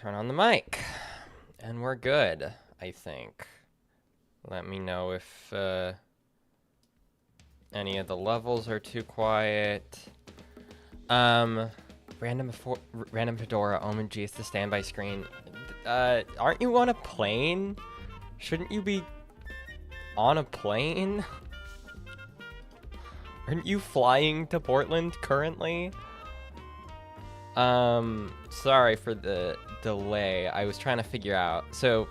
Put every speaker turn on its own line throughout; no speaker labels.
turn on the mic. And we're good, I think. Let me know if any of the levels are too quiet. Random Fedora, Omen G is the standby screen. Aren't you on a plane? Shouldn't you be on a plane? Aren't you flying to Portland currently? Sorry for the delay. I was trying to figure out. So,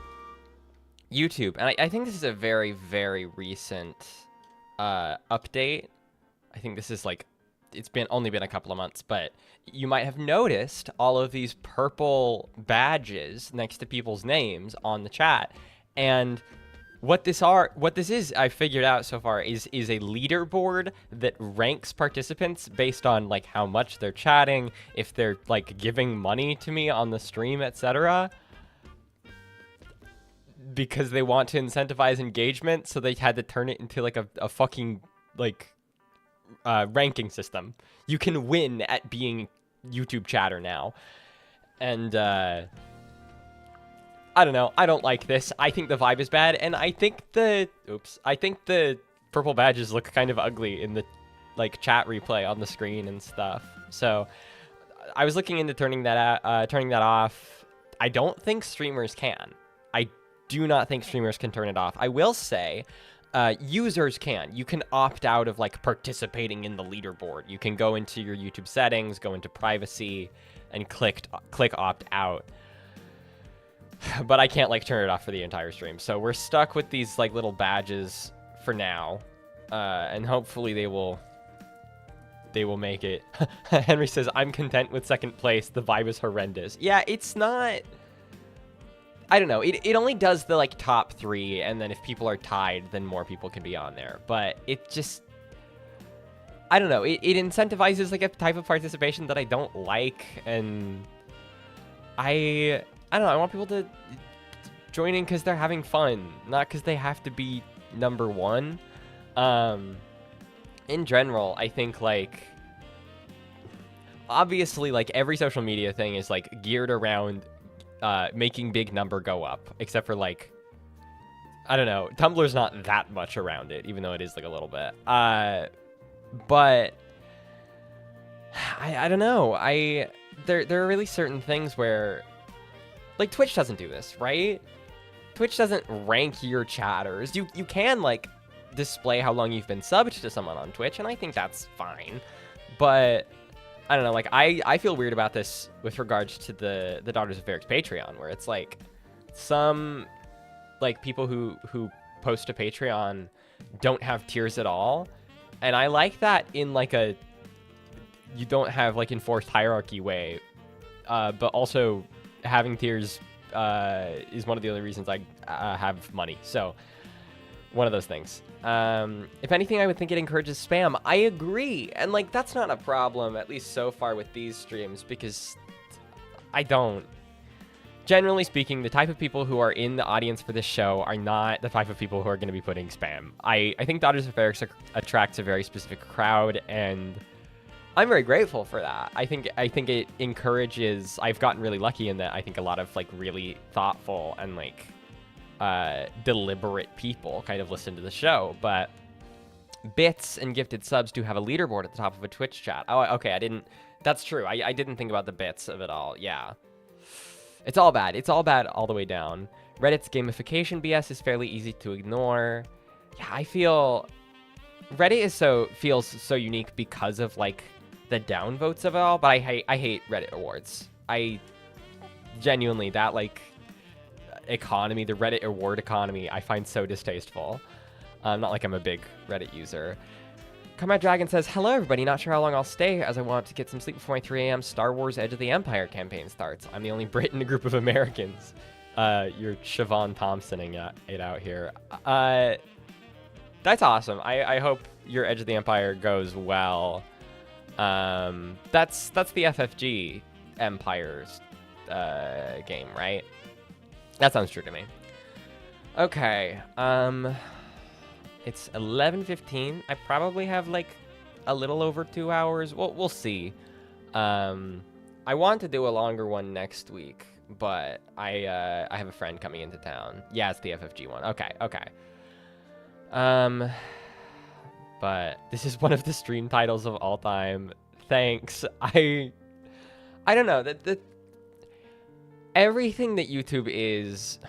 YouTube, and I think this is a very, very recent update. I think this is like, it's only been a couple of months, but you might have noticed all of these purple badges next to people's names on the chat. And what this is, I figured out so far, is a leaderboard that ranks participants based on like how much they're chatting, if they're like giving money to me on the stream, etc. Because they want to incentivize engagement, so they had to turn it into like a fucking like ranking system. You can win at being YouTube chatter now. And I don't know. I don't like this. I think the vibe is bad, and I think the purple badges look kind of ugly in the like chat replay on the screen and stuff. So I was looking into turning that off. I don't think streamers can. I do not think streamers can turn it off. I will say users can. You can opt out of like participating in the leaderboard. You can go into your YouTube settings, go into privacy, and click opt out. But I can't like turn it off for the entire stream. So we're stuck with these like little badges for now. And hopefully they will make it. Henry says, I'm content with second place. The vibe is horrendous. Yeah, it's not. I don't know. It only does the like top 3, and then if people are tied, then more people can be on there. But it just, I don't know. It incentivizes like a type of participation that I don't like, and I don't know. I want people to join in because they're having fun, not because they have to be number 1. In general, I think like obviously like every social media thing is like geared around making big number go up, except for like, I don't know, Tumblr's not that much around it, even though it is like a little bit. But I don't know. There are really certain things where, like, Twitch doesn't do this, right? Twitch doesn't rank your chatters. You can like display how long you've been subbed to someone on Twitch, and I think that's fine. But I don't know, like, I feel weird about this with regards to the Daughters of Eric's Patreon, where it's like some like people who post to Patreon don't have tiers at all, and I like that in like a you don't have like enforced hierarchy way, but also having tiers is one of the only reasons I have money. So one of those things. If anything, I would think it encourages spam. I agree. And like, that's not a problem, at least so far with these streams, because I don't. Generally speaking, the type of people who are in the audience for this show are not the type of people who are going to be putting spam. I think Daughters of Eric attracts a very specific crowd, and I'm very grateful for that. I think it encourages, I've gotten really lucky in that I think a lot of like really thoughtful and like deliberate people kind of listen to the show. But bits and gifted subs do have a leaderboard at the top of a Twitch chat. Oh, okay, that's true. I didn't think about the bits of it all. Yeah. It's all bad. It's all bad all the way down. Reddit's gamification BS is fairly easy to ignore. Yeah, I feel Reddit feels so unique because of like the downvotes of it all, but I hate Reddit awards. I genuinely, that like economy, the Reddit award economy, I find so distasteful. Not like I'm a big Reddit user. Comrade Dragon says, hello everybody, not sure how long I'll stay as I want to get some sleep before my 3 a.m. Star Wars Edge of the Empire campaign starts. I'm the only Brit in a group of Americans. You're Siobhan Thompsoning it out here. That's awesome. I hope your Edge of the Empire goes well. That's the FFG Empires game, right? That sounds true to me. Okay. It's 11:15. I probably have like a little over 2 hours. We'll see. I want to do a longer one next week, but I have a friend coming into town. Yeah, it's the FFG one. Okay, okay. But this is one of the stream titles of all time. Thanks. I don't know. Everything that YouTube is,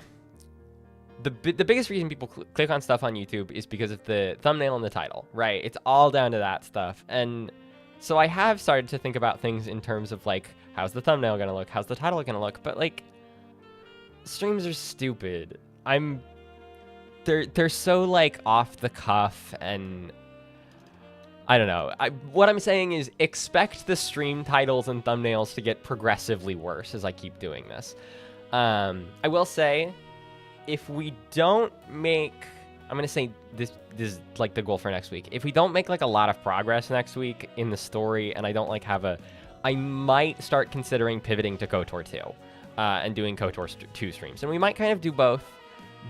the biggest reason people click on stuff on YouTube is because of the thumbnail and the title, right? It's all down to that stuff. And so I have started to think about things in terms of like, how's the thumbnail gonna look? How's the title gonna look? But like, streams are stupid. They're so like off the cuff, and I don't know. What I'm saying is expect the stream titles and thumbnails to get progressively worse as I keep doing this. I will say, if we don't make, I'm gonna say this is like the goal for next week. If we don't make like a lot of progress next week in the story, and I don't like have I might start considering pivoting to KOTOR 2 and doing KOTOR 2 streams, and we might kind of do both.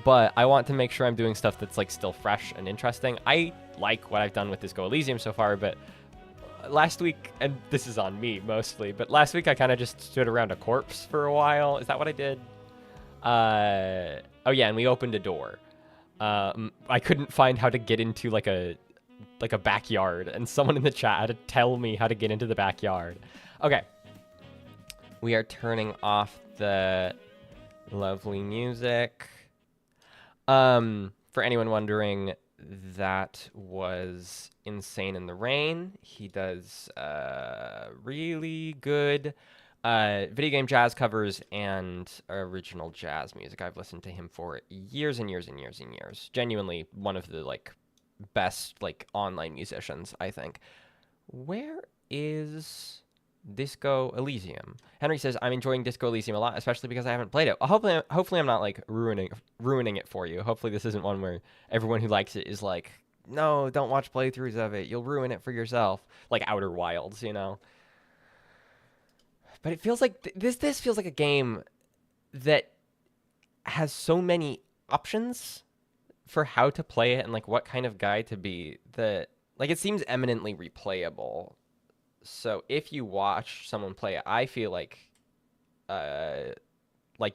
But I want to make sure I'm doing stuff that's like still fresh and interesting. I like what I've done with Disco Elysium so far, but last week, and this is on me mostly, but last week I kind of just stood around a corpse for a while. Is that what I did? Oh yeah, and we opened a door. I couldn't find how to get into like a backyard, and someone in the chat had to tell me how to get into the backyard. Okay. We are turning off the lovely music. For anyone wondering, that was Insane in the Rain. He does really good video game jazz covers and original jazz music. I've listened to him for years and years and years and years. Genuinely one of the like best like online musicians, I think. Where is Disco Elysium? Henry says, I'm enjoying Disco Elysium a lot, especially because I haven't played it. Hopefully I'm not like ruining it for you. Hopefully this isn't one where everyone who likes it is like, no, don't watch playthroughs of it. You'll ruin it for yourself. Like Outer Wilds, you know? But it feels like, this feels like a game that has so many options for how to play it and like what kind of guy to be that, like, it seems eminently replayable. So if you watch someone play it, I feel like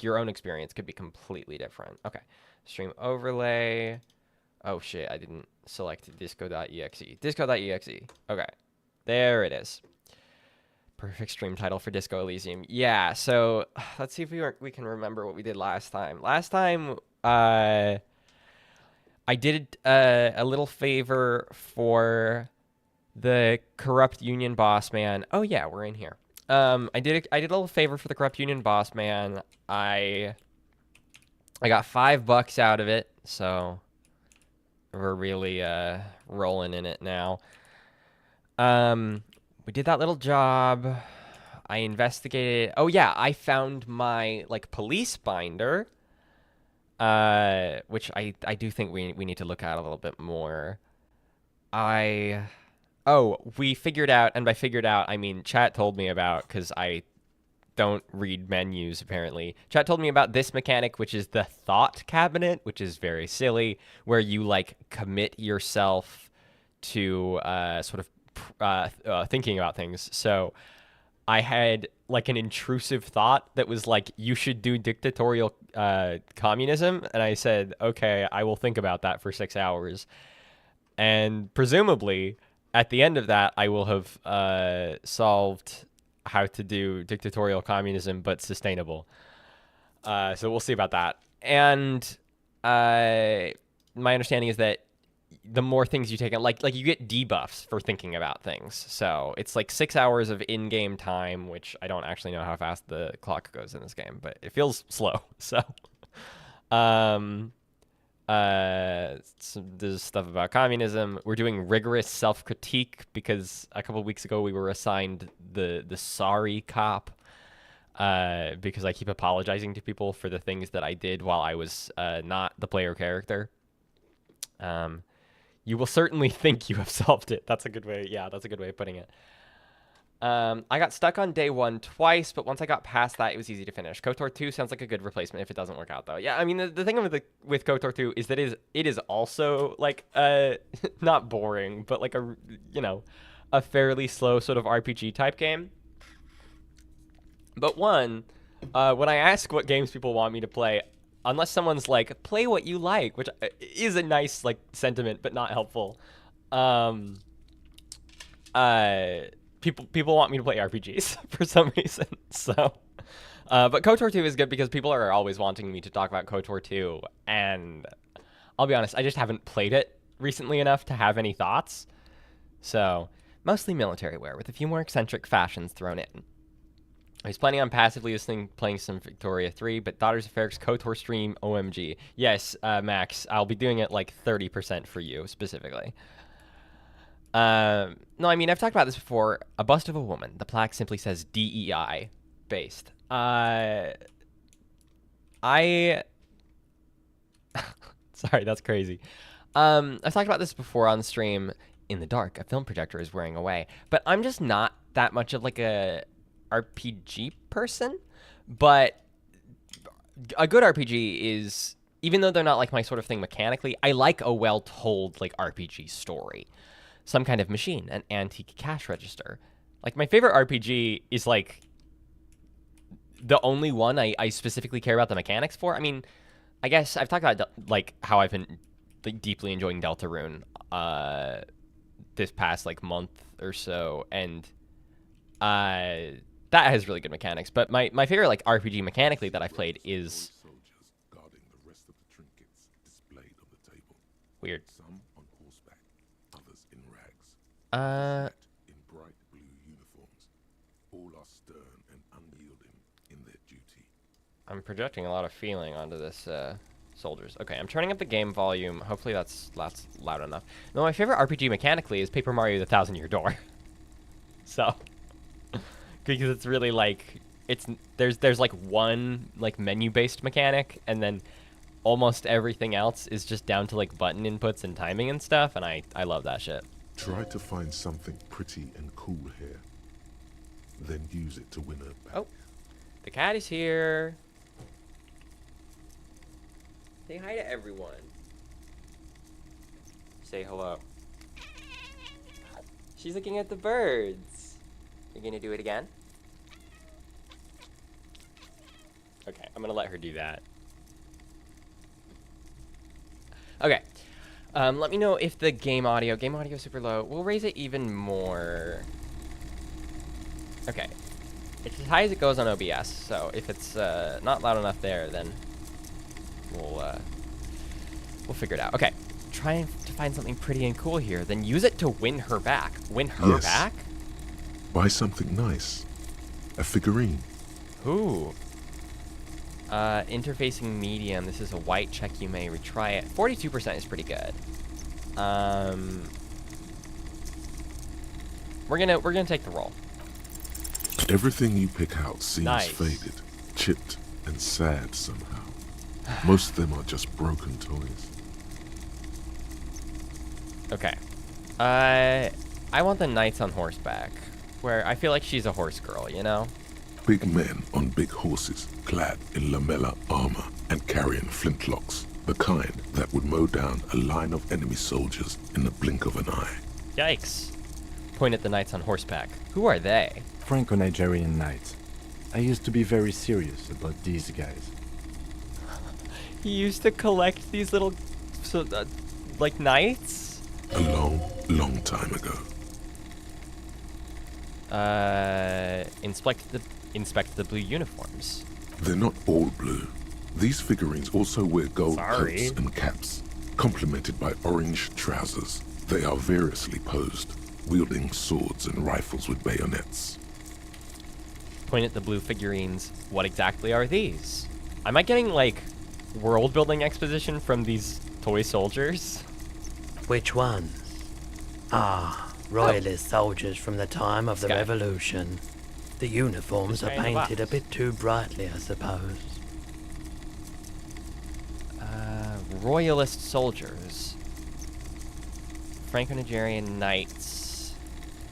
your own experience could be completely different. Okay, stream overlay. Oh shit, I didn't select disco.exe. Disco.exe. Okay, there it is. Perfect stream title for Disco Elysium. Yeah, so let's see if we can remember what we did last time. Last time, I did a little favor for the corrupt union boss man. Oh yeah, we're in here. I did a little favor for the corrupt union boss man. I got $5 out of it, so we're really rolling in it now. We did that little job. I investigated. Oh yeah, I found my like police binder, which I do think we need to look at a little bit more. Oh, we figured out, and by figured out, I mean chat told me about, because I don't read menus, apparently. Chat told me about this mechanic, which is the thought cabinet, which is very silly, where you, like, commit yourself to sort of thinking about things. So I had, like, an intrusive thought that was like, you should do dictatorial communism, and I said, okay, I will think about that for 6 hours. And presumably, at the end of that, I will have solved how to do dictatorial communism, but sustainable. So we'll see about that. And my understanding is that the more things you take on, like you get debuffs for thinking about things. So it's like 6 hours of in-game time, which I don't actually know how fast the clock goes in this game, but it feels slow. So there's stuff about communism. We're doing rigorous self-critique because a couple of weeks ago we were assigned the sorry cop because I keep apologizing to people for the things that I did while I was not the player character. You will certainly think you have solved it. That's a good way. Yeah, that's a good way of putting it. I got stuck on day 1 twice, but once I got past that, it was easy to finish. KOTOR 2 sounds like a good replacement if it doesn't work out, though. Yeah, I mean, the thing with KOTOR 2 is that it is also, like, not boring, but, like, a fairly slow sort of RPG-type game. But one, When I ask what games people want me to play, unless someone's like, play what you like, which is a nice like sentiment, but not helpful. Um, people want me to play RPGs for some reason. So, but KOTOR 2 is good because people are always wanting me to talk about KOTOR 2, and I'll be honest, I just haven't played it recently enough to have any thoughts. So, mostly military wear with a few more eccentric fashions thrown in. I was planning on passively listening, playing some Victoria 3, but Daughters of Ferrix KOTOR stream, OMG. Yes, Max, I'll be doing it like 30% for you, specifically. No, I mean, I've talked about this before. A bust of a woman. The plaque simply says DEI based. Sorry, that's crazy. I've talked about this before on stream. In the dark, a film projector is wearing away. But I'm just not that much of like a RPG person. But a good RPG is, even though they're not like my sort of thing mechanically, I like a well-told like RPG story. Some kind of machine, an antique cash register. Like, my favorite RPG is, like, the only one I specifically care about the mechanics for. I mean, I guess I've talked about, like, how I've been like, deeply enjoying Deltarune this past, like, month or so, and that has really good mechanics. But my favorite, like, RPG mechanically that I've played is... Weird.
In bright blue uniforms, all are stern and unyielding in their duty.
I'm projecting a lot of feeling onto this soldiers. Okay, I'm turning up the game volume. Hopefully that's loud enough. No, my favorite RPG mechanically is Paper Mario: The Thousand-Year Door. So, because it's really like there's like one like menu-based mechanic, and then almost everything else is just down to like button inputs and timing and stuff, and I love that shit.
Try to find something pretty and cool here. Then use it to win her back.
Oh, the cat is here. Say hi to everyone. Say hello. She's looking at the birds. You're gonna do it again? Okay, I'm gonna let her do that. Okay. Let me know if the game audio is super low. We'll raise it even more. Okay. It's as high as it goes on OBS, so if it's not loud enough there, then we'll figure it out. Okay. Trying to find something pretty and cool here, then use it to win her back. Win her back?
Buy something nice. A figurine.
Ooh. Interfacing medium. This is a white check. You may retry it. 42% is pretty good. We're gonna take the roll.
Everything you pick out seems
nice.
Faded, chipped, and sad somehow. Most of them are just broken toys.
Okay. I want the knights on horseback, where I feel like she's a horse girl, you know?
Big men on big horses, clad in lamella armor and carrying flintlocks, the kind that would mow down a line of enemy soldiers in the blink of an eye.
Yikes. Point at the knights on horseback. Who are they?
Franco-Nigerian knights. I used to be very serious about these guys.
He used to collect these little, like, knights?
A long, long time ago.
Inspect the blue uniforms.
They're not all blue. These figurines also wear gold
Sorry.
coats and caps, complemented by orange trousers. They are variously posed, wielding swords and rifles with bayonets.
Point at the blue figurines. What exactly are these? Am I getting, like, world-building exposition from these toy soldiers?
Which ones? Ah, royalist soldiers from the time of the
This guy.
revolution. The uniforms are
This guy in the
painted a
box.
bit too brightly, I suppose.
Royalist soldiers. Franco-Nigerian knights.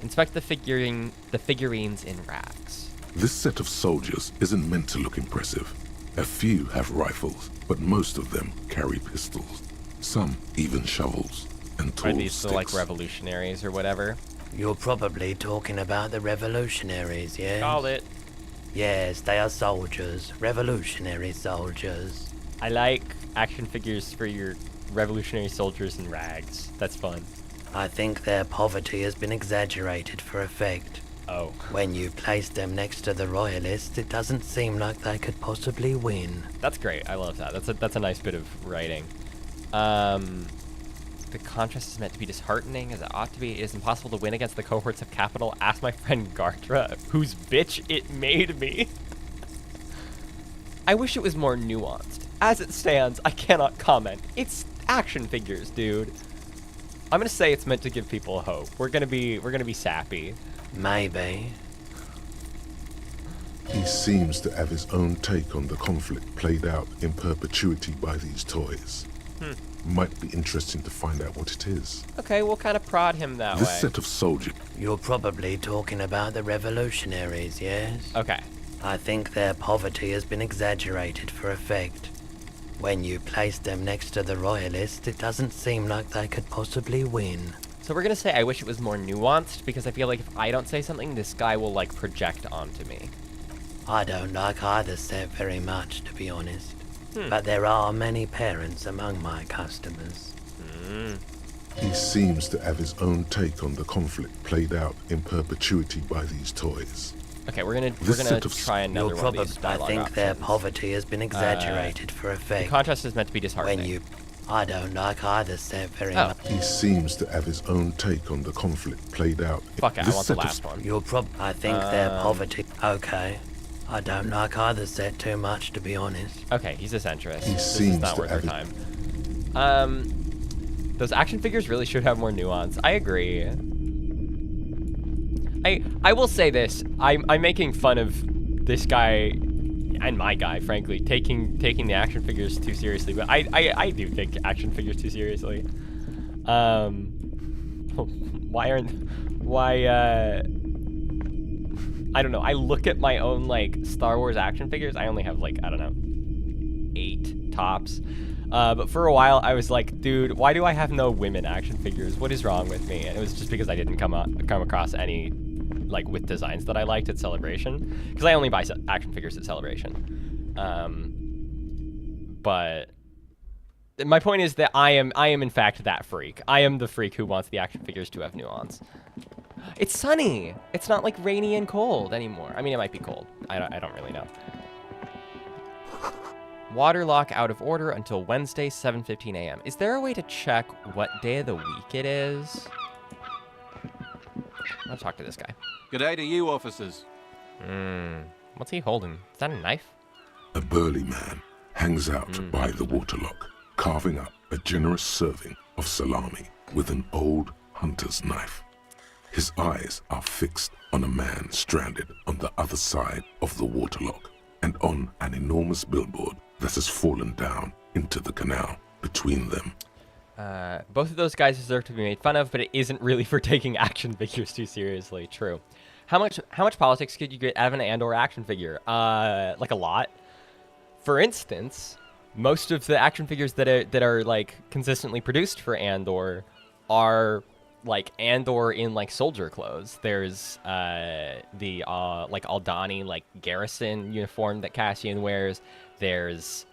Inspect the figurines in racks.
This set of soldiers isn't meant to look impressive. A few have rifles, but most of them carry pistols. Some even shovels and tall
Are these
sticks.
the, like, revolutionaries or whatever?
You're probably talking about the revolutionaries, yes?
Called it.
Yes, they are soldiers. Revolutionary soldiers.
I like action figures for your revolutionary soldiers in rags. That's fun.
I think their poverty has been exaggerated for effect.
Oh.
When you place them next to the royalists, it doesn't seem like they could possibly win.
That's great. I love that. That's a nice bit of writing. The contrast is meant to be disheartening, as it ought to be. It is impossible to win against the cohorts of capital. Ask my friend Gartra, whose bitch it made me. I wish it was more nuanced. As it stands, I cannot comment. It's action figures, dude. I'm gonna say it's meant to give people hope. We're gonna be sappy.
Maybe.
He seems to have his own take on the conflict played out in perpetuity by these toys. Might be interesting to find out what it is.
Okay, we'll kind of prod him that
This
way.
set of soldiers.
You're probably talking about the revolutionaries, yes?
Okay.
I think their poverty has been exaggerated for effect. When you place them next to the royalists, it doesn't seem like they could possibly win.
So we're gonna say I wish it was more nuanced, because I feel like if I don't say something, this guy will like project onto me.
I don't like either set very much, to be honest. But there are many parents among my customers.
He seems to have his own take on the conflict played out in perpetuity by these toys.
Okay, we're gonna
set of-
try another
You're
one of
probably.
these
I
dialogue
think their
options.
poverty has been exaggerated for
The
effect.
contrast is meant to be disheartening.
When you. I don't like either set very
Oh.
much.
He seems to have his own take on the conflict played out.
Fuck it, I
This
want the
set of
last one.
You're I think their poverty. Okay. I don't like either set too much, to be honest.
Okay, he's a centrist.
He
This is
seems
not
to
worth our
have
time. Those action figures really should have more nuance. I agree. I will say this. I'm making fun of this guy and my guy, frankly, taking the action figures too seriously. But I do take action figures too seriously. I don't know. I look at my own like Star Wars action figures. I only have like, I don't know, 8 tops. But for a while I was like, dude, why do I have no women action figures? What is wrong with me? And it was just because I didn't come across any like with designs that I liked at Celebration, because I only buy action figures at Celebration. But my point is that I am in fact that freak. I am the freak who wants the action figures to have nuance. It's sunny. It's not like rainy and cold anymore. I mean, it might be cold. I don't really know. Water lock out of order until Wednesday, 7:15 a.m. Is there a way to check what day of the week it is? I'll talk to this guy.
Good day to you, officers.
What's he holding? Is that a knife?
A burly man hangs out by the waterlock, carving up a generous serving of salami with an old hunter's knife. His eyes are fixed on a man stranded on the other side of the waterlock and on an enormous billboard that has fallen down into the canal between them.
Both of those guys deserve to be made fun of, but it isn't really for taking action figures too seriously. True. How much politics could you get out of an Andor action figure? Like a lot. For instance, most of the action figures that are like consistently produced for Andor are like Andor in like soldier clothes. There's the like Aldani like garrison uniform that Cassian wears. There's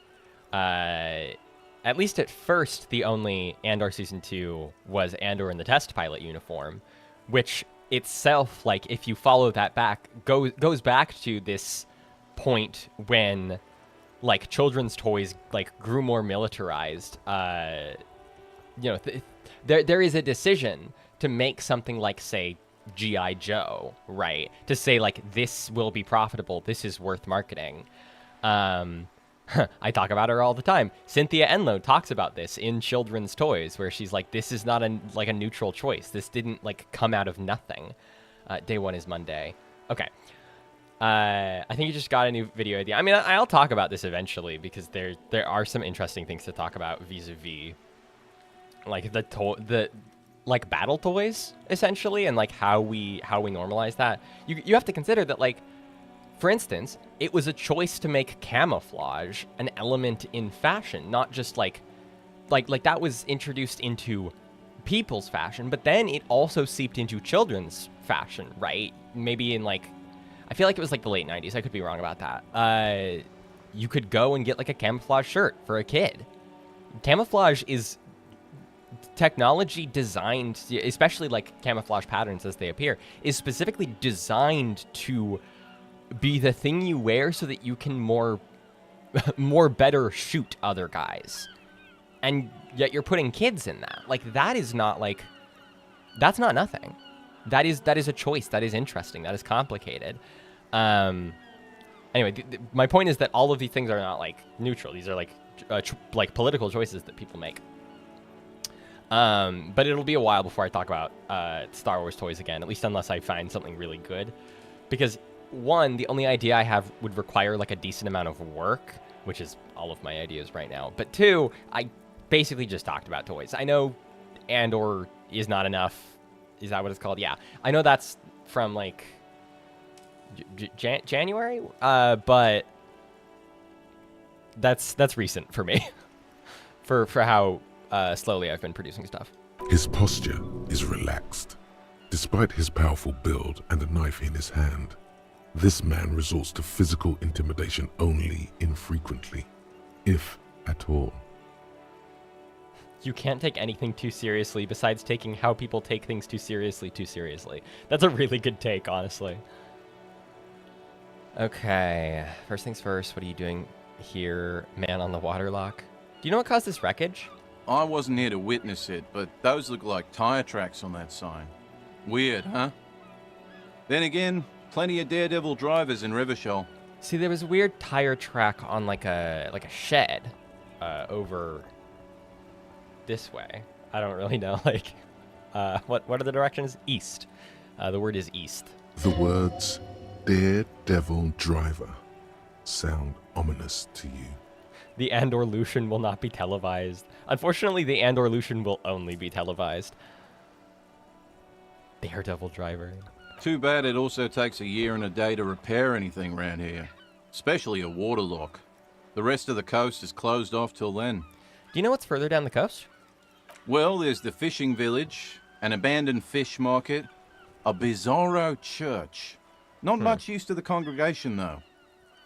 at least at first the only Andor season 2 was Andor in the test pilot uniform, which itself, like if you follow that back, goes back to this point when like children's toys like grew more militarized. You know, there is a decision to make something like, say, G.I. Joe, right? To say, like, this will be profitable, this is worth marketing. I talk about her all the time. Cynthia Enlow talks about this in children's toys, where she's like, this is not a neutral choice. This didn't, like, come out of nothing. Day one is Monday. Okay. I think you just got a new video idea. I mean, I'll talk about this eventually, because there are some interesting things to talk about vis-a-vis, like, the like battle toys essentially, and like how we normalize that. You have to consider that, like, for instance, it was a choice to make camouflage an element in fashion, not just like that was introduced into people's fashion, but then it also seeped into children's fashion, right? Maybe in like, I feel like it was like the late 90s. I could be wrong about that. You could go and get like a camouflage shirt for a kid. Camouflage is technology designed, especially like camouflage patterns as they appear, is specifically designed to be the thing you wear so that you can more better shoot other guys. And yet you're putting kids in that. Like, that is not like, that's not nothing. That is a choice. That is interesting. That is complicated. Anyway, my point is that all of these things are not like neutral. These are like political choices that people make. But it'll be a while before I talk about Star Wars toys again, at least unless I find something really good. Because one, the only idea I have would require like a decent amount of work, which is all of my ideas right now. But two, I basically just talked about toys. I know and/or is not enough. Is that what it's called? Yeah. I know that's from like January, but that's recent for me for how slowly I've been producing stuff.
His posture is relaxed. Despite his powerful build and a knife in his hand, this man resorts to physical intimidation only infrequently, if at all.
You can't take anything too seriously besides taking how people take things too seriously. That's a really good take, honestly. Okay, first things first, what are you doing here, man on the waterlock? Do you know what caused this wreckage?
I wasn't here to witness it, but those look like tire tracks on that sign. Weird, huh? Then again, plenty of daredevil drivers in Rivershoal.
See, there was a weird tire track on like a shed over this way. I don't really know, like, what are the directions? East. The word is east.
The words daredevil driver sound ominous to you.
The and/or Lucian will not be televised. Unfortunately, the and/or Lucian will only be televised. Daredevil driver.
Too bad it also takes a year and a day to repair anything around here, especially a waterlock. The rest of the coast is closed off till then.
Do you know what's further down the coast?
Well, there's the fishing village, an abandoned fish market, a bizarro church. Not much use to the congregation, though.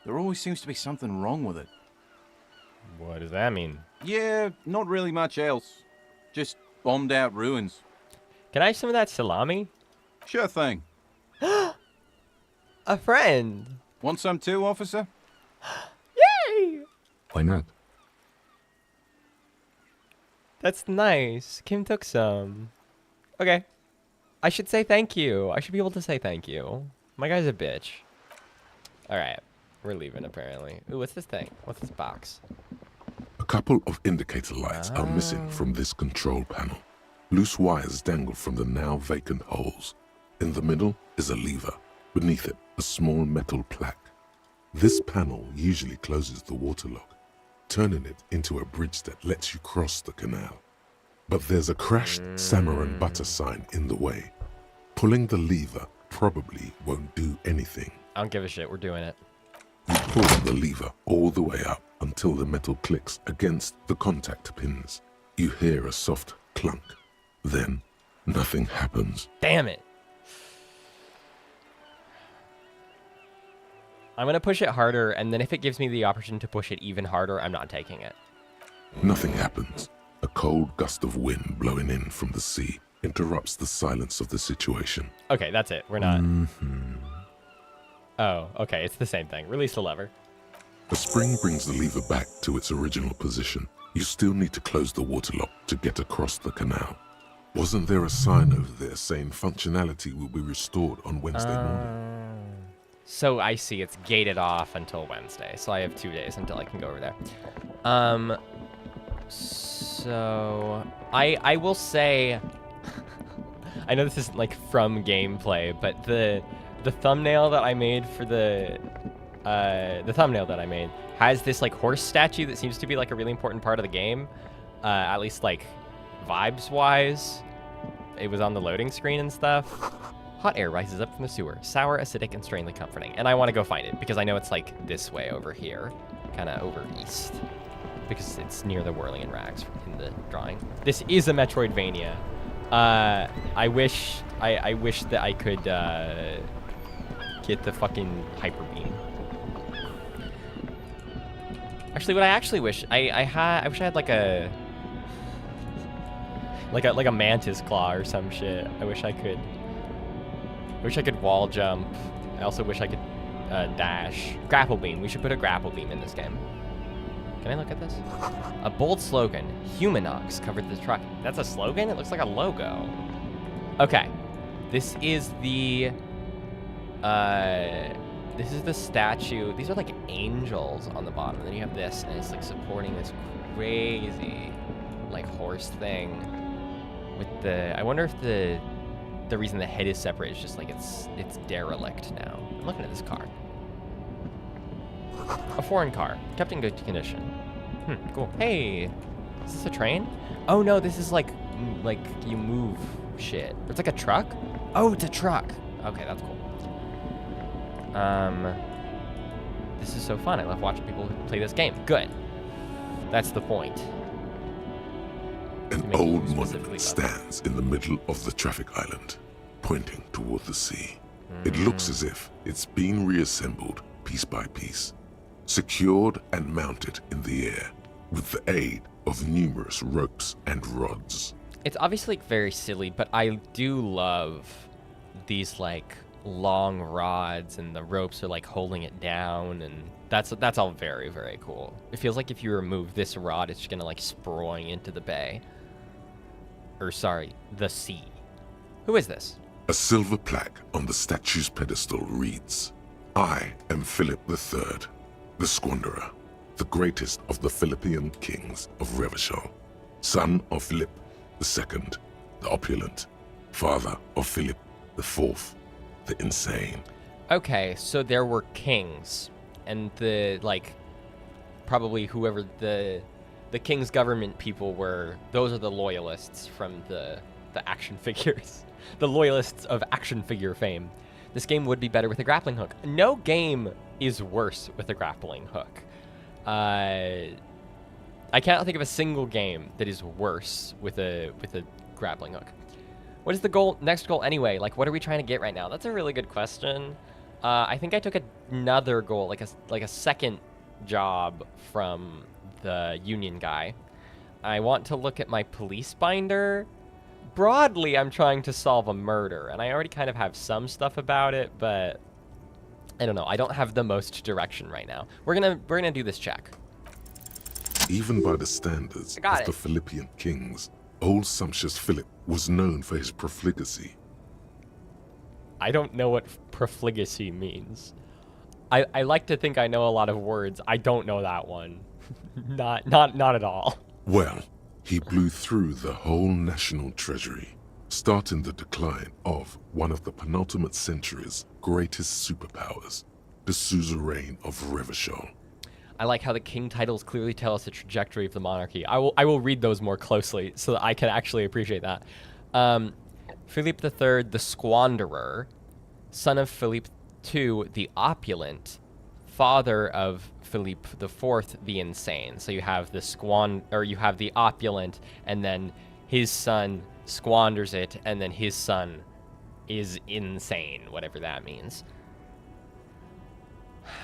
There always seems to be something wrong with it.
What does that mean?
Yeah, not really much else. Just bombed out ruins.
Can I have some of that salami?
Sure thing.
A friend.
Want some too, officer?
Yay!
Why not?
That's nice. Kim took some. Okay. I should say thank you. I should be able to say thank you. My guy's a bitch. Alright. We're leaving, apparently. Ooh, what's this thing? What's this box?
A couple of indicator lights are missing from this control panel. Loose wires dangle from the now vacant holes. In the middle is a lever. Beneath it, a small metal plaque. This panel usually closes the waterlock, turning it into a bridge that lets you cross the canal. But there's a crashed salmon and butter sign in the way. Pulling the lever probably won't do anything.
I don't give a shit. We're doing it.
You pull the lever all the way up until the metal clicks against the contact pins. You hear a soft clunk. Then, nothing happens.
Damn it. I'm going to push it harder, and then if it gives me the option to push it even harder, I'm not taking it.
Nothing happens. A cold gust of wind blowing in from the sea interrupts the silence of the situation.
Okay, that's it. We're not... Oh, okay. It's the same thing. Release the lever.
A spring brings the lever back to its original position. You still need to close the waterlock to get across the canal. Wasn't there a sign over there saying functionality will be restored on Wednesday morning?
So I see. It's gated off until Wednesday. So I have 2 days until I can go over there. So I will say... I know this isn't like from gameplay, but the thumbnail that I made for the thumbnail that I made has this like horse statue that seems to be like a really important part of the game, at least like vibes wise. It was on the loading screen and stuff. Hot air rises up from the sewer, sour, acidic, and strangely comforting. And I want to go find it because I know it's like this way over here, kind of over east, because it's near the whirling and rags in the drawing. This is a Metroidvania. I wish that I could get the fucking hyper beam. Actually, what I actually wish I wish I had like a mantis claw or some shit. I wish I could wall jump. I also wish I could dash. Grapple beam. We should put a grapple beam in this game. Can I look at this? A bold slogan. Humanox covered the truck. That's a slogan? It looks like a logo. Okay. This is the statue. These are like angels on the bottom. And then you have this, and it's like supporting this crazy like horse thing with the, I wonder if the reason the head is separate is just like it's derelict now. I'm looking at this car. A foreign car, kept in good condition. Cool. Hey, is this a train? Oh no, this is like you move shit. It's like a truck? Oh, it's a truck. Okay, that's cool. This is so fun. I love watching people play this game. Good. That's the point.
An old monument stands in the middle of the traffic island, pointing toward the sea. It looks as if it's been reassembled piece by piece, secured and mounted in the air with the aid of numerous ropes and rods.
It's obviously very silly, but I do love these like long rods, and the ropes are like holding it down, and that's all very, very cool. It feels like if you remove this rod, it's just gonna like sprawling into the bay. Or sorry, the sea. Who is this?
A silver plaque on the statue's pedestal reads, "I am Philip III, the Squanderer, the greatest of the Philippian kings of Revachol, son of Philip II, the opulent, father of Philip IV, the insane."
Okay, so there were kings, and the like, probably whoever the king's government people were. Those are the loyalists from the action figures, the loyalists of action figure fame. This game would be better with a grappling hook. No game is worse with a grappling hook. I cannot think of a single game that is worse with a grappling hook. What is the goal? Next goal anyway? Like, what are we trying to get right now? That's a really good question. I think I took another goal, like a second job from the union guy. I want to look at my police binder. Broadly, I'm trying to solve a murder, and I already kind of have some stuff about it, but I don't know. I don't have the most direction right now. We're gonna do this check.
Even by the standards of the Philippian kings, old sumptuous Philip was known for his profligacy.
I don't know what profligacy means. I like to think I know a lot of words. I don't know that one. Not at all.
Well, he blew through the whole national treasury, starting the decline of one of the penultimate century's greatest superpowers, the suzerain of Revachol.
I like how the king titles clearly tell us the trajectory of the monarchy. I will read those more closely so that I can actually appreciate that. Philip III, the Squanderer, son of Philip II, the Opulent, father of Philip IV, the Insane. So you have you have the Opulent, and then his son squanders it, and then his son is insane, whatever that means.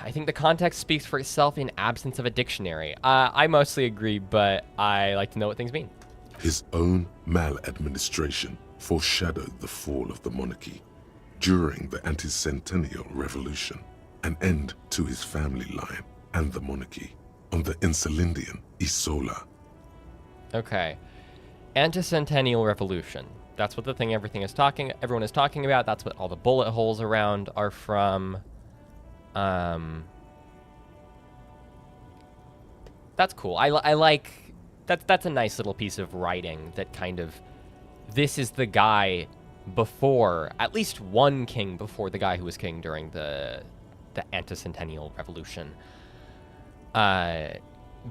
I think the context speaks for itself in absence of a dictionary. I mostly agree, but I like to know what things mean.
His own maladministration foreshadowed the fall of the monarchy during the anti-centennial revolution, an end to his family line and the monarchy on the Insulindian Isola.
Okay. Anti-centennial revolution. That's what the thing everyone is talking about. That's what all the bullet holes around are from. That's cool. I like that's a nice little piece of writing that kind of, this is the guy before, at least one king before the guy who was king during the anti-centennial revolution. But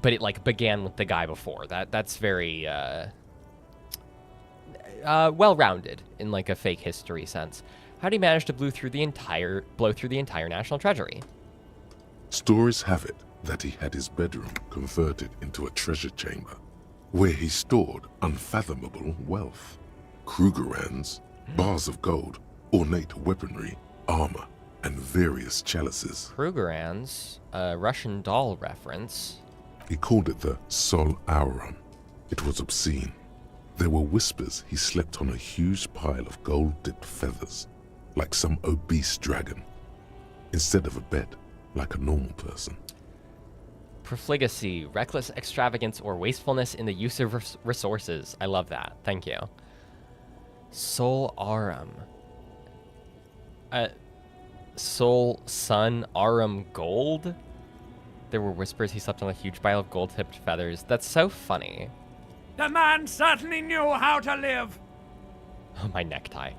it like began with the guy before. That's very well-rounded in like a fake history sense. How do you manage to blow through the entire national treasury?
Stories have it that he had his bedroom converted into a treasure chamber, where he stored unfathomable wealth. Krugerrands, bars of gold, ornate weaponry, armor, and various chalices.
Krugerrands, a Russian doll reference.
He called it the Sol Auron. It was obscene. There were whispers he slept on a huge pile of gold-dipped feathers, like some obese dragon, instead of a bed, like a normal person.
Profligacy, reckless extravagance or wastefulness in the use of resources. I love that. Thank you. Sol Arum. Sol Sun Arum Gold? There were whispers he slept on a huge pile of gold-tipped feathers. That's so funny.
The man certainly knew how to live.
Oh, my necktie.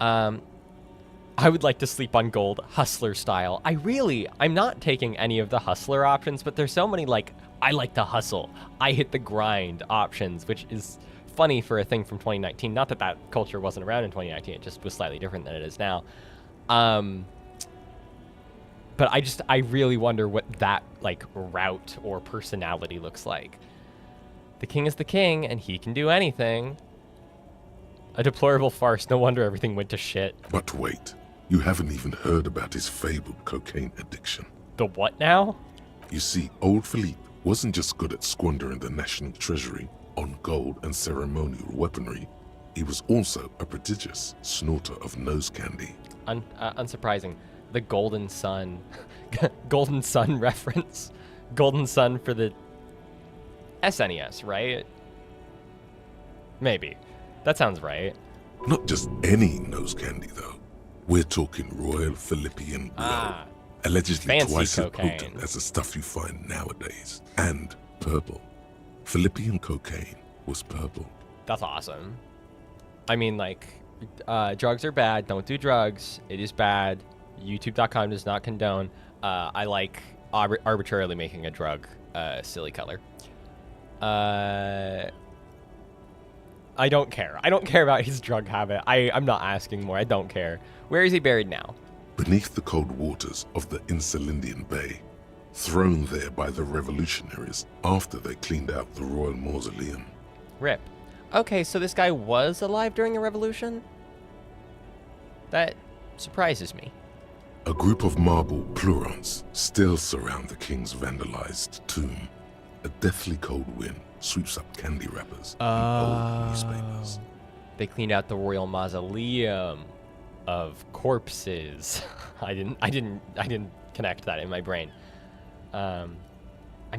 I would like to sleep on gold, hustler style. I'm not taking any of the hustler options, but there's so many, like, I like to hustle, I hit the grind options, which is funny for a thing from 2019. Not that that culture wasn't around in 2019, it just was slightly different than it is now. But I really wonder what that, like, route or personality looks like. The king is the king, and he can do anything. A deplorable farce. No wonder everything went to shit.
But wait, you haven't even heard about his fabled cocaine addiction.
The what now?
You see, old Philippe wasn't just good at squandering the national treasury on gold and ceremonial weaponry. He was also a prodigious snorter of nose candy.
Unsurprising. The Golden Sun. Golden Sun reference. Golden Sun for the SNES, right? Maybe. That sounds right.
Not just any nose candy, though. We're talking Royal Philippian Glow, allegedly
fancy
twice as
cocaine.
potent as the stuff you find nowadays. And purple. Philippian cocaine was purple.
That's awesome. I mean, like, drugs are bad. Don't do drugs. It is bad. YouTube.com does not condone. I like arbitrarily making a drug silly color. I don't care. I don't care about his drug habit. I'm not asking more. I don't care. Where is he buried now?
Beneath the cold waters of the Insulindian Bay, thrown there by the revolutionaries after they cleaned out the royal mausoleum.
RIP. Okay, so this guy was alive during the revolution? That surprises me.
A group of marble pleurons still surround the king's vandalized tomb. A deathly cold wind sweeps up candy wrappers and old newspapers.
They cleaned out the royal mausoleum of corpses. I didn't connect that in my brain. I'm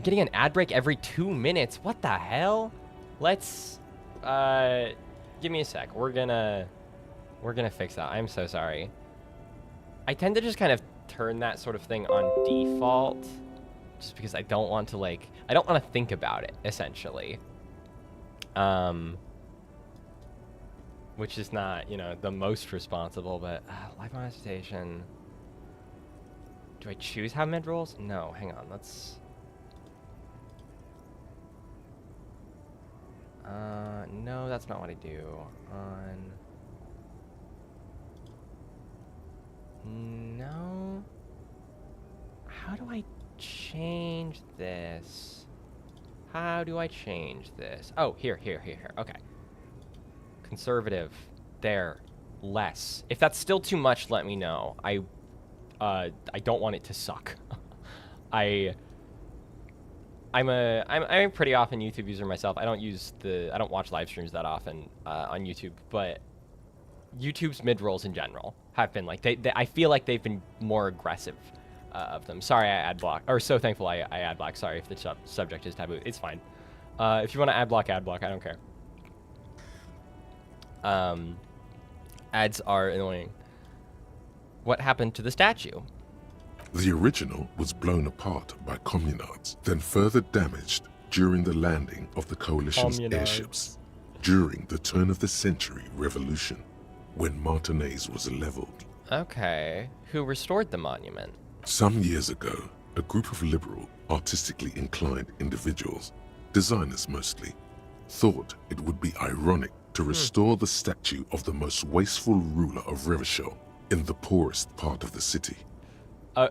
getting an ad break every 2 minutes. What the hell? Let's give me a sec. We're gonna fix that. I'm so sorry. I tend to just kind of turn that sort of thing on default just because I don't want to think about it, essentially. Which is not, the most responsible, but live monetization. Do I choose how mid rolls? No, hang on, let's... no, that's not what I do. No. How do I change this? How do I change this? Oh, here. Okay. Conservative. There. Less. If that's still too much, let me know. I don't want it to suck. I'm a pretty often YouTube user myself. I don't watch live streams that often on YouTube, but YouTube's mid-rolls in general have been like, I feel like they've been more aggressive of them. Sorry, I ad block, or so thankful I ad block. Sorry if the subject is taboo. It's fine. If you want to ad block, I don't care. Ads are annoying. What happened to the statue?
The original was blown apart by communards, then further damaged during the landing of the coalition's airships during the turn of the century revolution, when Martinez was leveled.
Okay. Who restored the monument?
Some years ago, a group of liberal, artistically inclined individuals, designers mostly, thought it would be ironic to restore the statue of the most wasteful ruler of Revachol in the poorest part of the city.
I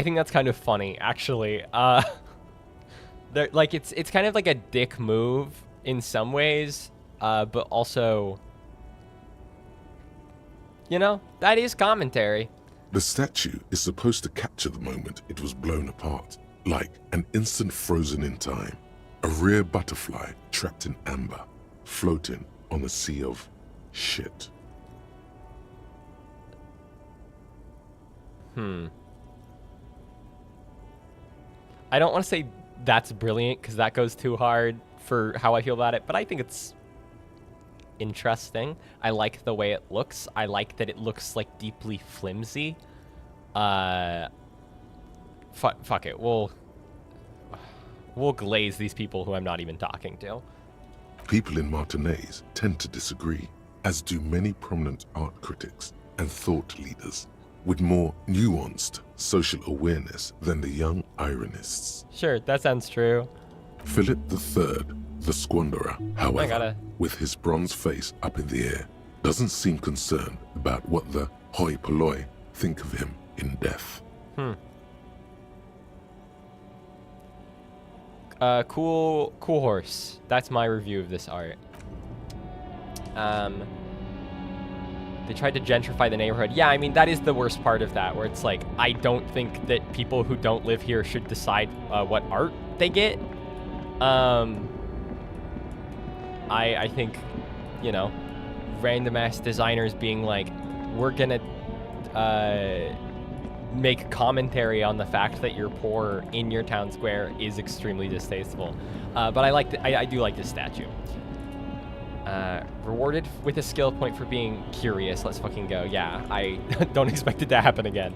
think that's kind of funny, actually. It's kind of like a dick move in some ways, but also You know, that is commentary.
The statue is supposed to capture the moment it was blown apart, like an instant frozen in time. A rare butterfly trapped in amber, floating on a sea of shit.
I don't want to say that's brilliant because that goes too hard for how I feel about it, but I think it's interesting. I like the way it looks. I like that it looks like deeply flimsy. Fuck it. We'll glaze these people who I'm not even talking to.
People in Martinaise tend to disagree, as do many prominent art critics and thought leaders with more nuanced social awareness than the young ironists.
Sure, that sounds true.
Philip III, the squanderer, however,
gotta-
with his bronze face up in the air, doesn't seem concerned about what the hoi polloi think of him in death.
Cool horse. That's my review of this art. They tried to gentrify the neighborhood. Yeah, I mean, that is the worst part of that, where it's like, I don't think that people who don't live here should decide what art they get. I think, you know, random ass designers being like, we're gonna make commentary on the fact that you're poor in your town square is extremely distasteful. But I do like this statue. Rewarded with a skill point for being curious. Let's fucking go. Yeah, I don't expect it to happen again.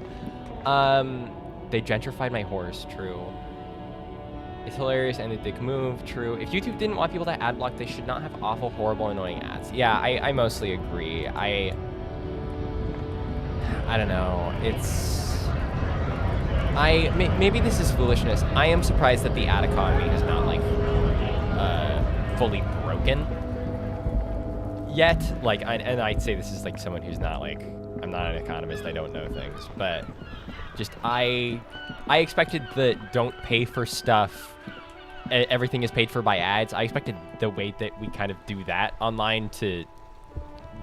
They gentrified my horse. True. It's hilarious and a dick move. True. If YouTube didn't want people to ad block, they should not have awful, horrible, annoying ads. Yeah, I mostly agree. I don't know. Maybe this is foolishness. I am surprised that the ad economy is not like fully broken yet. Like, and I'd say this is like someone who's not like, I'm not an economist. I don't know things, but just I expected the don't pay for stuff. Everything is paid for by ads. I expected the way that we kind of do that online to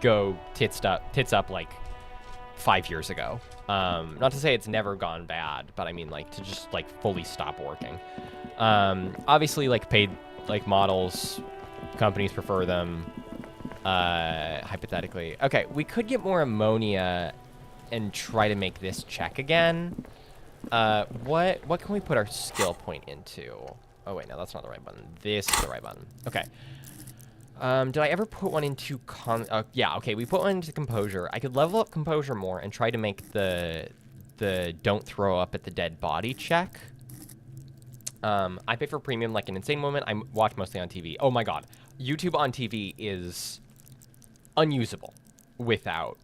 go tits up like 5 years ago. Not to say it's never gone bad, but I mean like to just like fully stop working. Obviously like paid like models, companies prefer them. Hypothetically. Okay, we could get more ammonia and try to make this check again. What can we put our skill point into? Oh wait, no, that's not the right button. This is the right button. Okay. Did I ever put one into yeah, okay, we put one into composure. I could level up composure more and try to make the don't throw up at the dead body check. I pay for premium like an insane woman. I watch mostly on TV. Oh my god. YouTube on TV is unusable without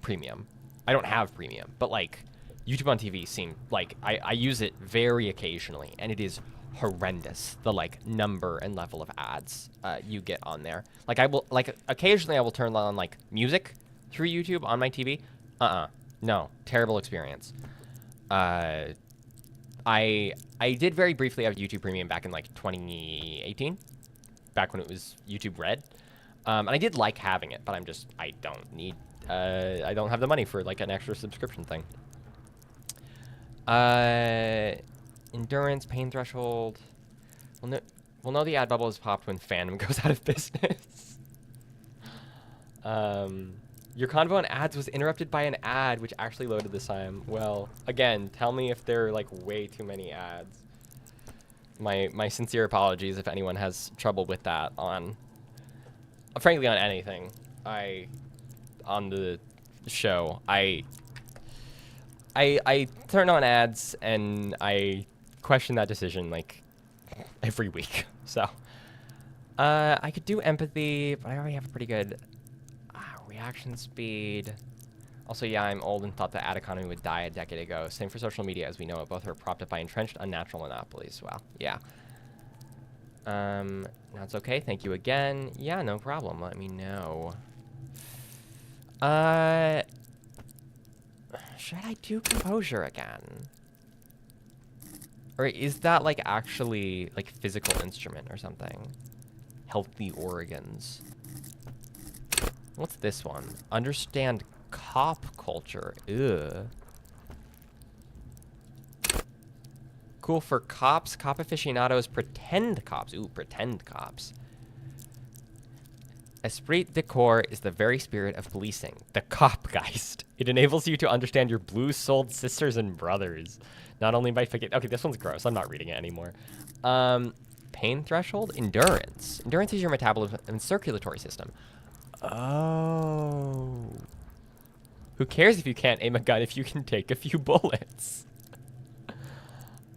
premium. I don't have premium, but like YouTube on TV seem like I use it very occasionally, and it is horrendous, the like number and level of ads you get on there. Like I will occasionally I will turn on like music through YouTube on my TV. No, terrible experience. I did very briefly have YouTube Premium back in like 2018, back when it was YouTube Red, and I did like having it, but I don't have the money for like an extra subscription thing. Endurance, pain threshold. We'll know the ad bubble is popped when fandom goes out of business. Your convo on ads was interrupted by an ad which actually loaded this time. Well, again, tell me if there are like way too many ads. My sincere apologies if anyone has trouble with that on, frankly, on anything. On the show, I turn on ads and I question that decision like every week. So I could do empathy, but I already have a pretty good reaction speed. Also, yeah, I'm old and thought the ad economy would die a decade ago. Same for social media as we know it. Both are propped up by entrenched, unnatural monopolies. Well, yeah. That's okay. Thank you again. Yeah, no problem. Let me know. Should I do composure again? Or is that like actually like physical instrument or something? Healthy organs. What's this one? Understand cop culture. Ugh. Cool for cops. Cop aficionados. Pretend cops. Ooh, pretend cops. Esprit de corps is the very spirit of policing. The copgeist. It enables you to understand your blue-souled sisters and brothers. Not only by forgetting... Okay, this one's gross. I'm not reading it anymore. Pain threshold? Endurance. Endurance is your metabolism and circulatory system. Oh. Who cares if you can't aim a gun if you can take a few bullets?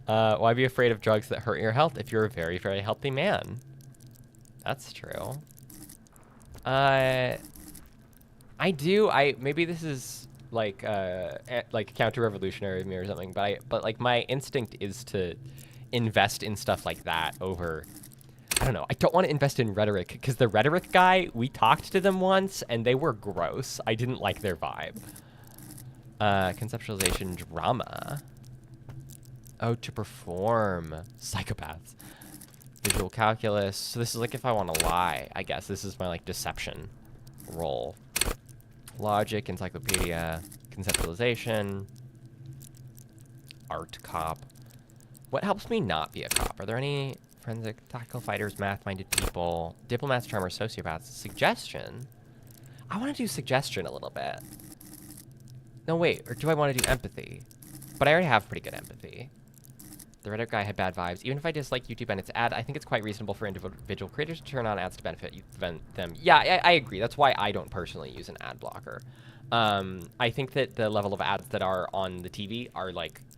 Why be afraid of drugs that hurt your health if you're a very, very healthy man? That's true. Maybe this is like counter-revolutionary of me or something, but like my instinct is to invest in stuff like that over, I don't know. I don't want to invest in rhetoric because the rhetoric guy, we talked to them once and they were gross. I didn't like their vibe. Conceptualization drama. Oh, to perform. Psychopaths. Visual calculus. So this is like if I want to lie, I guess. This is my like deception role. Logic, encyclopedia, conceptualization, art cop. What helps me not be a cop? Are there any forensic, tactical fighters, math-minded people, diplomats, charmers, sociopaths? Suggestion? I want to do suggestion a little bit. No, wait. Or do I want to do empathy? But I already have pretty good empathy. The Reddit guy had bad vibes. Even if I dislike YouTube and its ad, I think it's quite reasonable for individual creators to turn on ads to benefit them. Yeah, I agree. That's why I don't personally use an ad blocker. I think that the level of ads that are on the TV are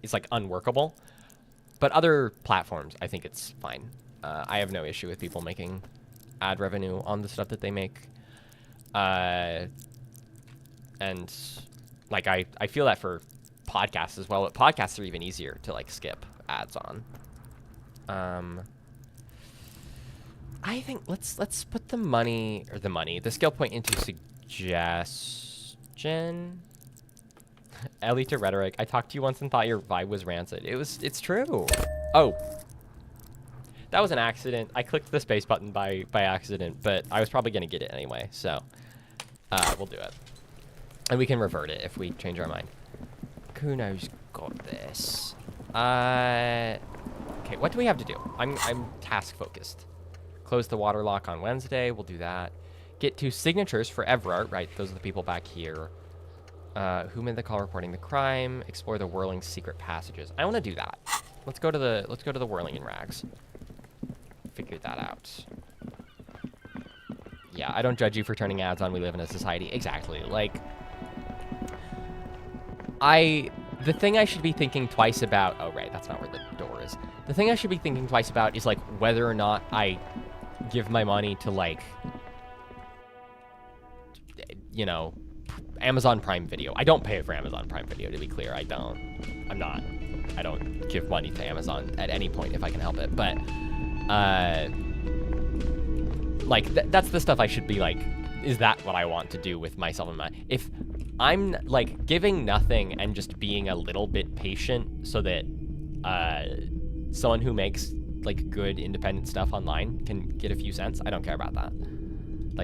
is unworkable. But other platforms, I think it's fine. I have no issue with people making ad revenue on the stuff that they make. And I feel that for podcasts as well. But podcasts are even easier to skip ads on. I think let's put the skill point into suggestion. Ellie to rhetoric. I talked to you once and thought your vibe was rancid. It's true. Oh. That was an accident. I clicked the space button by accident, but I was probably gonna get it anyway, so we'll do it. And we can revert it if we change our mind. Kuno's got this. Okay, what do we have to do? I'm task focused. Close the water lock on Wednesday. We'll do that. Get 2 signatures for Everard. Right, those are the people back here. Who made the call reporting the crime? Explore the whirling secret passages. I want to do that. Let's go to the whirling in rags. Figure that out. Yeah, I don't judge you for turning ads on. We live in a society. Exactly. The thing I should be thinking twice about... Oh, right. That's not where the door is. The thing I should be thinking twice about is, whether or not I give my money to, Amazon Prime Video. I don't pay for Amazon Prime Video, to be clear. I don't give money to Amazon at any point if I can help it. But, that's the stuff I should be, is that what I want to do with myself and my... If I'm giving nothing and just being a little bit patient so that someone who makes good independent stuff online can get a few cents, I don't care about that.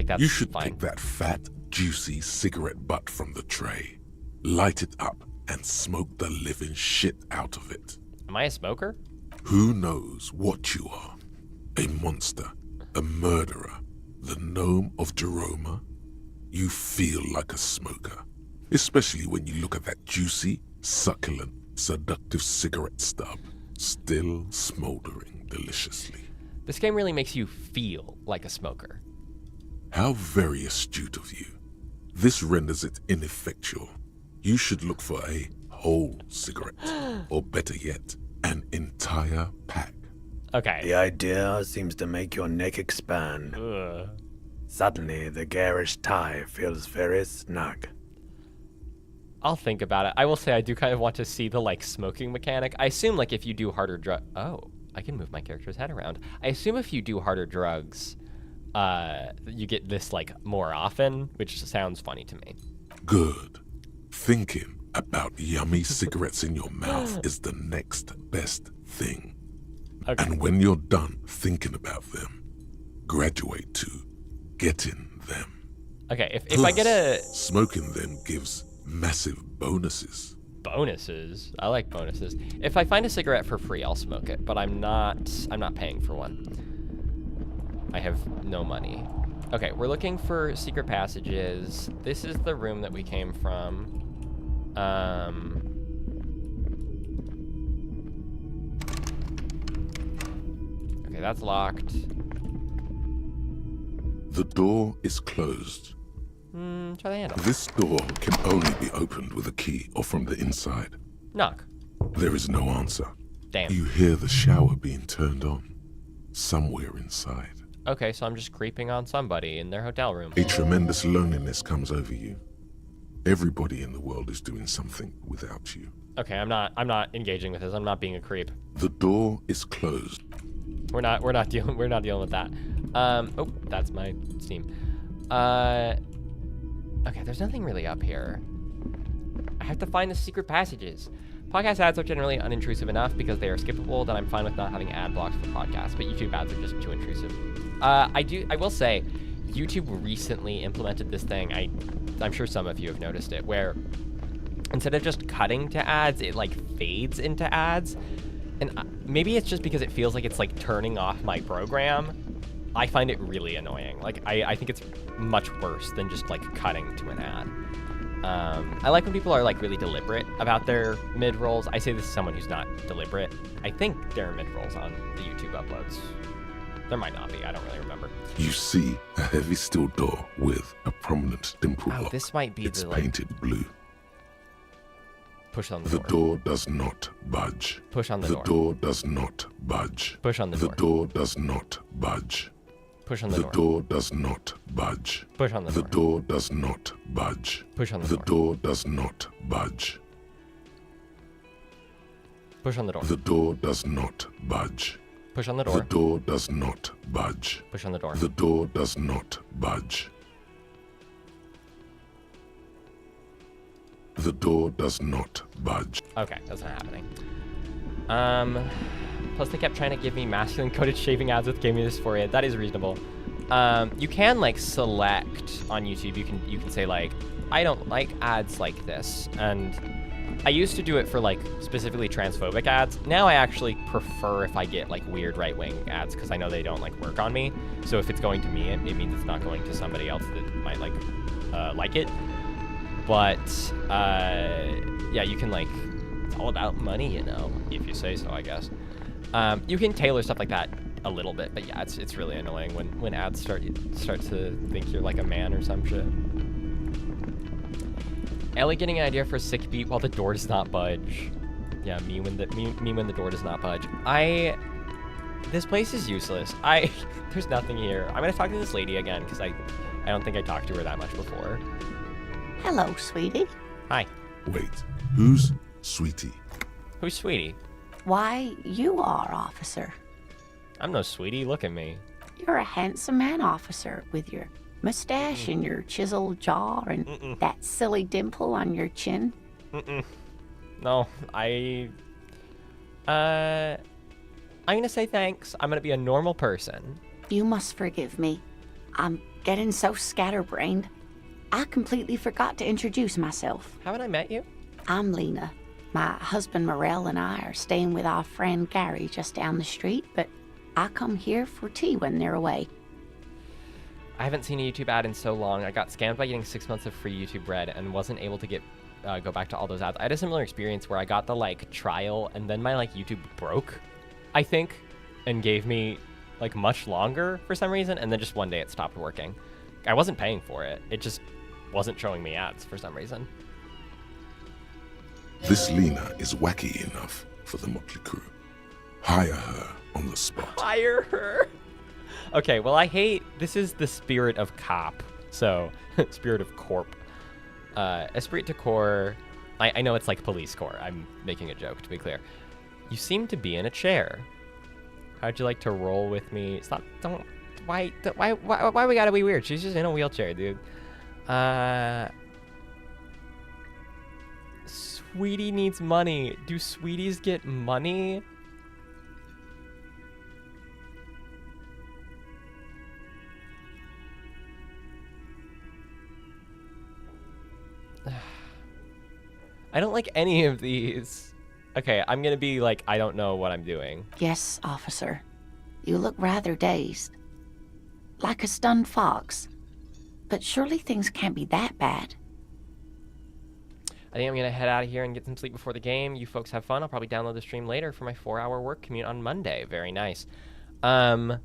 That's
You should
fine.
pick that fat, juicy cigarette butt from the tray, light it up, and smoke the living shit out of it.
Am I a smoker?
Who knows what you are? A monster, a murderer, the gnome of Jeroma? You feel like a smoker. Especially when you look at that juicy, succulent, seductive cigarette stub, still smoldering deliciously.
This game really makes you feel like a smoker.
How very astute of you. This renders it ineffectual. You should look for a whole cigarette, or better yet, an entire pack.
Okay.
The idea seems to make your neck expand.
Ugh.
Suddenly, the garish tie feels very snug.
I'll think about it. I will say I do kind of want to see the smoking mechanic. I assume if you do harder oh, I can move my character's head around. I assume if you do harder drugs, you get this more often, which sounds funny to me.
Good. Thinking about yummy cigarettes in your mouth is the next best thing.
Okay.
And when you're done thinking about them, graduate to getting them.
Okay, if I get a...
Smoking them gives massive bonuses.
Bonuses? I like bonuses. If I find a cigarette for free, I'll smoke it, but I'm not paying for one. I have no money. Okay, we're looking for secret passages. This is the room that we came from. Okay, that's locked.
The door is closed.
Try the handle.
This door can only be opened with a key or from the inside.
Knock.
There is no answer.
Damn.
You hear the shower being turned on somewhere inside.
Okay, so I'm just creeping on somebody in their hotel room.
A tremendous loneliness comes over you. Everybody in the world is doing something without you.
Okay, I'm not engaging with this. I'm not being a creep.
The door is closed.
We're not dealing with that. Oh, that's my Steam. Okay, there's nothing really up here. I have to find the secret passages. Podcast ads are generally unintrusive enough because they are skippable that I'm fine with not having ad blocks for podcasts, but YouTube ads are just too intrusive. I will say, YouTube recently implemented this thing, I'm sure some of you have noticed it, where instead of just cutting to ads, it like fades into ads. And maybe it's just because it feels like it's like turning off my program. I find it really annoying. Like, I think it's much worse than just like cutting to an ad. I like when people are like really deliberate about their mid-rolls. I say this as someone who's not deliberate. I think there are mid-rolls on the YouTube uploads. There might not be, I don't really remember.
You see a heavy steel door with a prominent dimple lock.
This might be
it's
the like,
painted blue.
push on the
The
door.
door does not budge.
Push on the door.
The door does not budge.
Push on the
The
door.
door does not budge.
Push on the
The
door.
door does not budge.
Push on the
The
door.
door does not budge.
Push on the
The
door.
door does not budge.
Push on the door.
The door does not budge.
Push on the
The
door.
door does not budge.
Push on the door.
The door does not budge. The door does not budge.
Okay, that's not happening. Plus they kept trying to give me masculine coded shaving ads with gaming dysphoria. That is reasonable. You can like select on YouTube. You can say like, I don't like ads like this, and I used to do it for like specifically transphobic ads. Now I actually prefer if I get like weird right-wing ads because I know they don't like work on me. So if it's going to me, it means it's not going to somebody else that might like it. But yeah, you can like, it's all about money, you know, if you say so, I guess. You can tailor stuff like that a little bit, but yeah, it's really annoying when ads start to think you're like a man or some shit. Ellie getting an idea for a sick beat while the door does not budge. Yeah, me when the door does not budge. This place is useless. There's nothing here. I'm gonna talk to this lady again because I don't think I talked to her that much before.
Hello, sweetie.
Hi.
Wait, who's Sweetie?
Who's Sweetie?
Why, you are, officer.
I'm no Sweetie. Look at me.
You're a handsome man, officer, with your mustache and your chiseled jaw and that silly dimple on your chin.
No, I'm gonna say thanks. I'm gonna be a normal person.
You must forgive me. I'm getting so scatterbrained. I completely forgot to introduce myself.
Haven't I met you?
I'm Lena. My husband Morel and I are staying with our friend Gary just down the street, but I come here for tea when they're away.
I haven't seen a YouTube ad in so long. I got scammed by getting 6 months of free YouTube Red and wasn't able to go back to all those ads. I had a similar experience where I got the like trial and then my like YouTube broke, I think, and gave me like much longer for some reason, and then just one day it stopped working. I wasn't paying for it. It just wasn't showing me ads for some reason.
This Lena is wacky enough for the motley crew. Hire her on the spot.
Hire her. Okay, well, this is the spirit of cop, so spirit of corp. Esprit de corps, I know it's like police corps. I'm making a joke, to be clear. You seem to be in a chair. How'd you like to roll with me? Stop, why we gotta be weird? She's just in a wheelchair, dude. Sweetie needs money. Do sweeties get money? I don't like any of these. Okay, I'm gonna be like, I don't know what I'm doing.
Yes, officer. You look rather dazed. Like a stunned fox. But surely things can't be that bad.
I think I'm gonna head out of here and get some sleep before the game. You folks have fun. I'll probably download the stream later for my 4-hour work commute on Monday. Very nice. Yeah,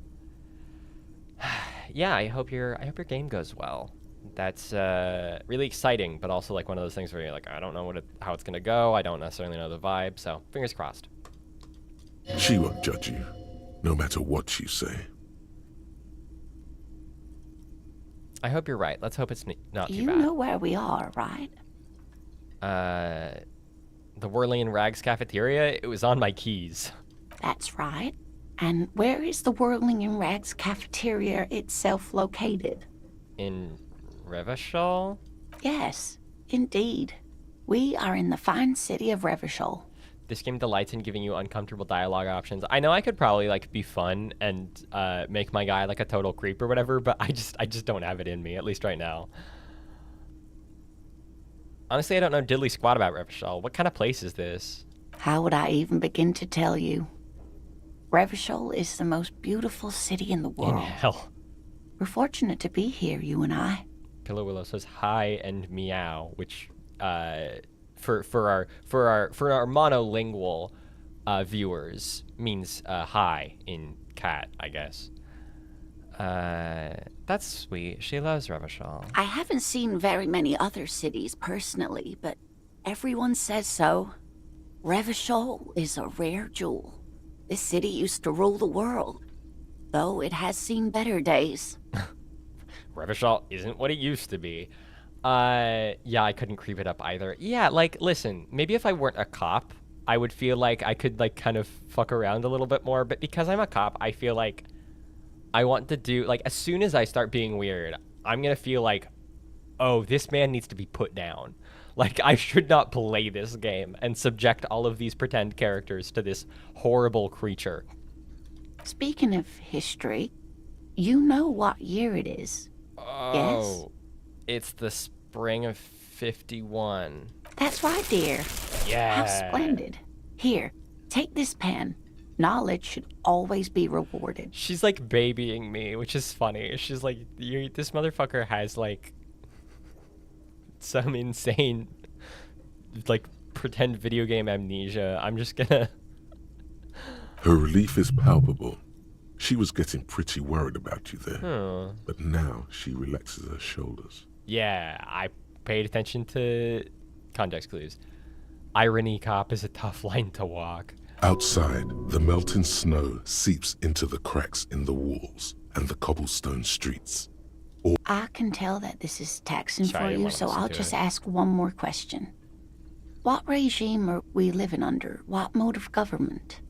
I hope your game goes well. That's really exciting, but also like one of those things where you're like, I don't know how it's gonna go. I don't necessarily know the vibe, so fingers crossed.
She won't judge you, no matter what you say.
I hope you're right. Let's hope it's not too
You
bad.
know where we are, right?
The Whirling in Rags cafeteria. It was on my keys.
That's right. And where is the Whirling in Rags cafeteria itself located?
In Revachol?
Yes, indeed. We are in the fine city of Revachol.
This game delights in giving you uncomfortable dialogue options. I know I could probably like be fun and make my guy like a total creep or whatever, but I just don't have it in me, at least right now. Honestly, I don't know diddly squat about Revachol. What kind of place is this?
How would I even begin to tell you? Revachol is the most beautiful city in the
In
world.
hell.
We're fortunate to be here, you and I.
Pillow Willow says hi and meow, which for our monolingual viewers means hi in cat, I guess. That's sweet. She loves Revachol.
I haven't seen very many other cities personally, but everyone says so. Revachol is a rare jewel. This city used to rule the world, though it has seen better days.
Revachol isn't what it used to be. Yeah, I couldn't creep it up either. Yeah, like, listen, maybe if I weren't a cop, I would feel like I could, like, kind of fuck around a little bit more, but because I'm a cop, I feel like I want to do, like, as soon as I start being weird, I'm gonna feel like, oh, this man needs to be put down. Like, I should not play this game and subject all of these pretend characters to this horrible creature.
Speaking of history, you know what year it is.
Oh, it's the spring of 51.
That's right, dear.
Yeah.
How splendid. Here, take this pen. Knowledge should always be rewarded.
She's like babying me, which is funny. She's like, this motherfucker has like some insane, like, pretend video game amnesia. I'm just gonna...
Her relief is palpable. She was getting pretty worried about you there. But now she relaxes her shoulders.
Yeah, I paid attention to context clues. Irony, cop, is a tough line to walk.
Outside, the melting snow seeps into the cracks in the walls and the cobblestone streets.
I can tell that this is taxing
Sorry, I
for
didn't
you,
wanna
so
listen
I'll
to
just
it.
ask one more question. What regime are we living under? What mode of government?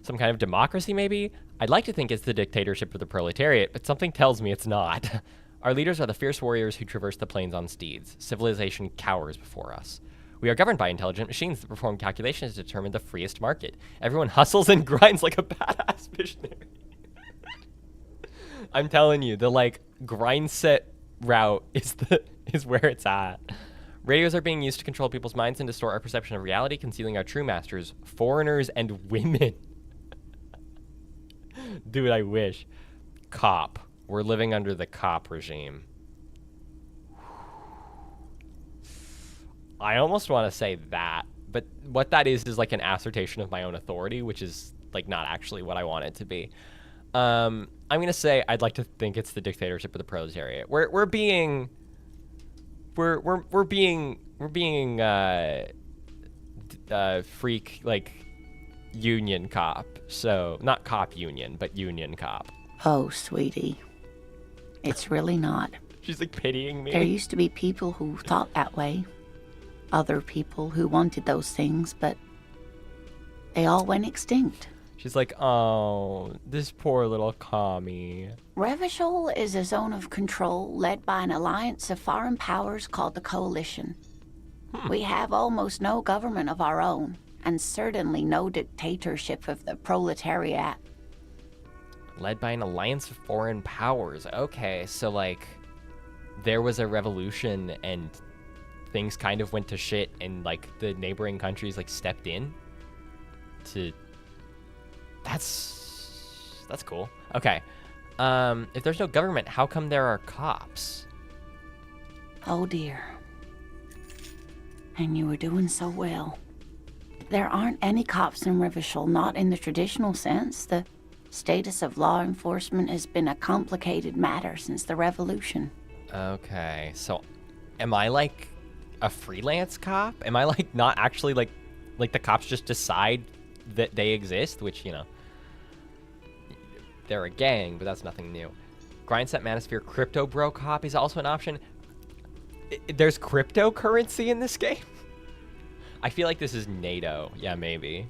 Some kind of democracy, maybe? I'd like to think it's the dictatorship of the proletariat, but something tells me it's not. Our leaders are the fierce warriors who traverse the plains on steeds. Civilization cowers before us. We are governed by intelligent machines that perform calculations to determine the freest market. Everyone hustles and grinds like a badass missionary. I'm telling you, the like grind set route is where it's at. Radios are being used to control people's minds and distort our perception of reality, concealing our true masters, foreigners and women. Dude, I wish. Cop. We're living under the cop regime. I almost want to say that, but what that is like an assertion of my own authority, which is like not actually what I want it to be. I'm gonna say I'd like to think it's the dictatorship of the proletariat. We're being freak like union cop. So not cop union, but union cop.
Oh, sweetie. It's really not.
She's like pitying me.
There used to be people who thought that way. Other people who wanted those things, but they all went extinct.
She's like, oh, this poor little commie.
Revachol is a zone of control led by an alliance of foreign powers called the Coalition. We have almost no government of our own, and certainly no dictatorship of the proletariat.
Led by an alliance of foreign powers. Okay, so like there was a revolution and things kind of went to shit and like the neighboring countries like stepped in to. That's cool. Okay. If there's no government, how come there are cops?
Oh dear. And you were doing so well. There aren't any cops in Revachol, not in the traditional sense. The status of law enforcement has been a complicated matter since the revolution.
Okay, so am I like a freelance cop? Am I like not actually like the cops just decide that they exist, which, you know, they're a gang, but that's nothing new. Grindset Manosphere Crypto Bro Cop is also an option. There's cryptocurrency in this game? I feel like this is NATO. Yeah, maybe.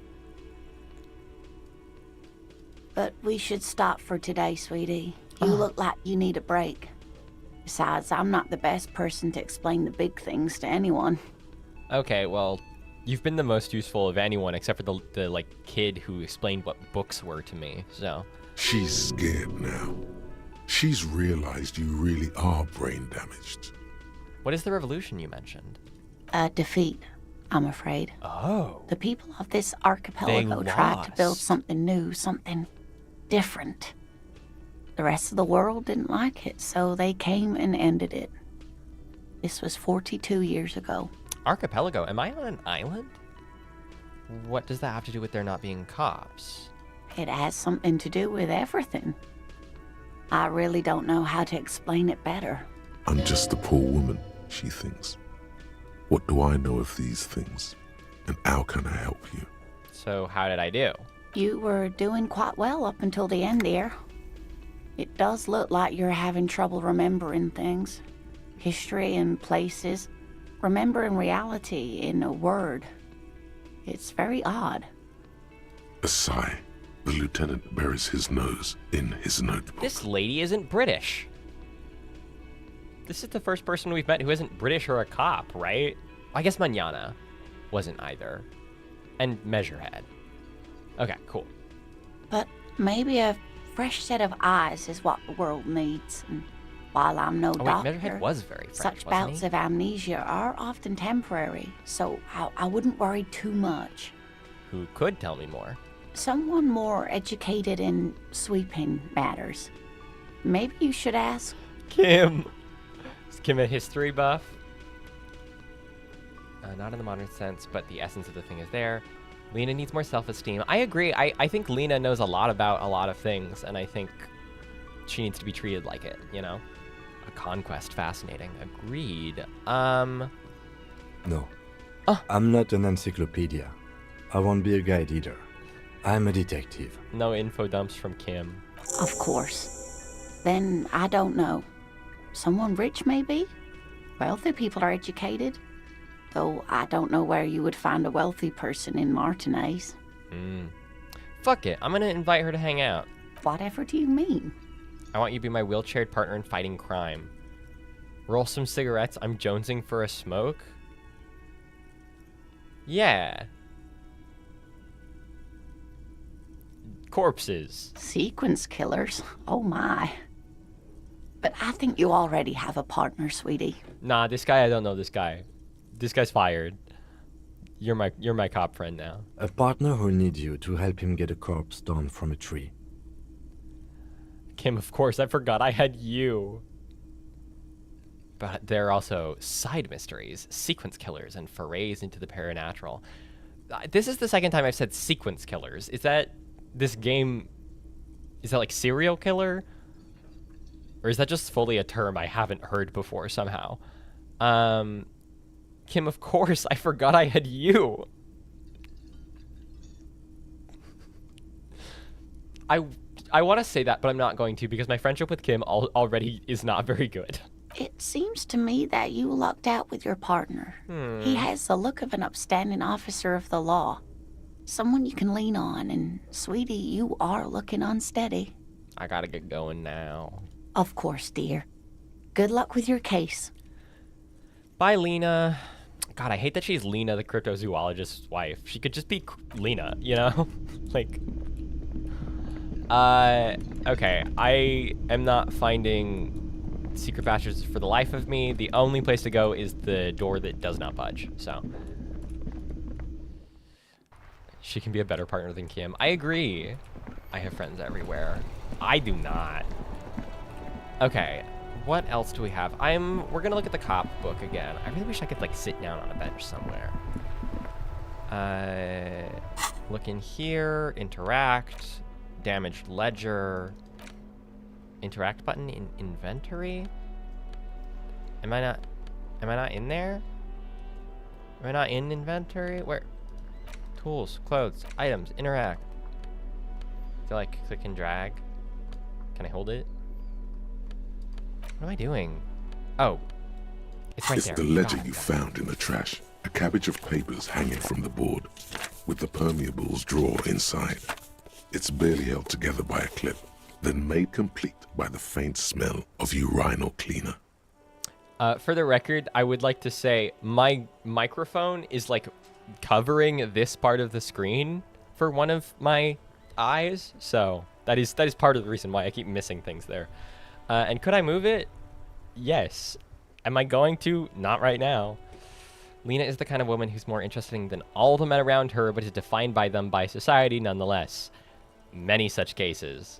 But we should stop for today, sweetie. You look like you need a break. Besides, I'm not the best person to explain the big things to anyone.
Okay, well, you've been the most useful of anyone except for the like kid who explained what books were to me, so.
She's scared now. She's realized you really are brain damaged.
What is the revolution you mentioned?
A defeat, I'm afraid.
Oh.
The people of this archipelago tried to build something new, something different. The rest of the world didn't like it, so they came and ended it. This was 42 years ago.
Archipelago? Am I on an island? What does that have to do with there not being cops?
It has something to do with everything. I really don't know how to explain it better.
I'm just a poor woman, she thinks. What do I know of these things? And how can I help you?
So how did I do?
You were doing quite well up until the end, dear. It does look like you're having trouble remembering things. History and places. Remembering reality in a word. It's very odd.
A sigh. The lieutenant buries his nose in his notebook.
This lady isn't British. This is the first person we've met who isn't British or a cop, right? I guess Manana wasn't either. And Measurehead. Okay, cool.
But maybe a fresh set of eyes is what the world needs. And while I'm no doctor,
Measurehead was very French,
such
wasn't
bouts
he?
of amnesia are often temporary, so I wouldn't worry too much.
Who could tell me more?
Someone more educated in sweeping matters. Maybe you should ask.
Kim. Is Kim a history buff? Not in the modern sense, but the essence of the thing is there. Lena needs more self-esteem. I agree. I think Lena knows a lot about a lot of things, and I think she needs to be treated like it, you know? A conquest. Fascinating. Agreed.
No. I'm not an encyclopedia. I won't be a guide either. I'm a detective.
No info dumps from Kim.
Of course. Then I don't know. Someone rich, maybe? Wealthy people are educated. Though I don't know where you would find a wealthy person in Martinez.
Fuck it. I'm gonna invite her to hang out.
Whatever do you mean?
I want you to be my wheelchaired partner in fighting crime. Roll some cigarettes. I'm jonesing for a smoke. Yeah. Corpses.
Sequence killers? Oh my. But I think you already have a partner, sweetie.
Nah, this guy, I don't know this guy. This guy's fired. You're my cop friend now.
A partner who needs you to help him get a corpse down from a tree.
Kim, of course, I forgot I had you. But there are also side mysteries, sequence killers, and forays into the paranatural. This is the second time I've said sequence killers. Is that this game... Is that like serial killer? Or is that just fully a term I haven't heard before somehow? Kim, of course, I forgot I had you. I want to say that, but I'm not going to because my friendship with Kim already is not very good.
It seems to me that you lucked out with your partner. He has the look of an upstanding officer of the law. Someone you can lean on, and sweetie, you are looking unsteady.
I gotta get going now.
Of course, dear. Good luck with your case.
Bye, Lena. God, I hate that she's Lena, the cryptozoologist's wife. She could just be Lena, you know? Like... Okay, I am not finding secret passages for the life of me. The only place to go is the door that does not budge. So she can be a better partner than Kim. I agree. I have friends everywhere. I do not. Okay, what else do we have? We're gonna look at the cop book again. I really wish I could like sit down on a bench somewhere. Look in here, interact, damaged ledger, interact button in inventory. Am I not in there? Am I not in inventory? Where? Tools, clothes, items, interact. Do I like click and drag? Can I hold it? What am I doing? Oh, it's right
It's
there.
the ledger
God.
you found in the trash. A cabbage of papers hanging from the board, with the permeables drawer inside. It's barely held together by a clip, then made complete by the faint smell of urinal cleaner.
For the record, I would like to say my microphone is like covering this part of the screen for one of my eyes, so that is part of the reason why I keep missing things there. And could I move it? Yes. Am I going to? Not right now. Lena is the kind of woman who's more interesting than all the men around her, but is defined by them by society nonetheless. Many such cases.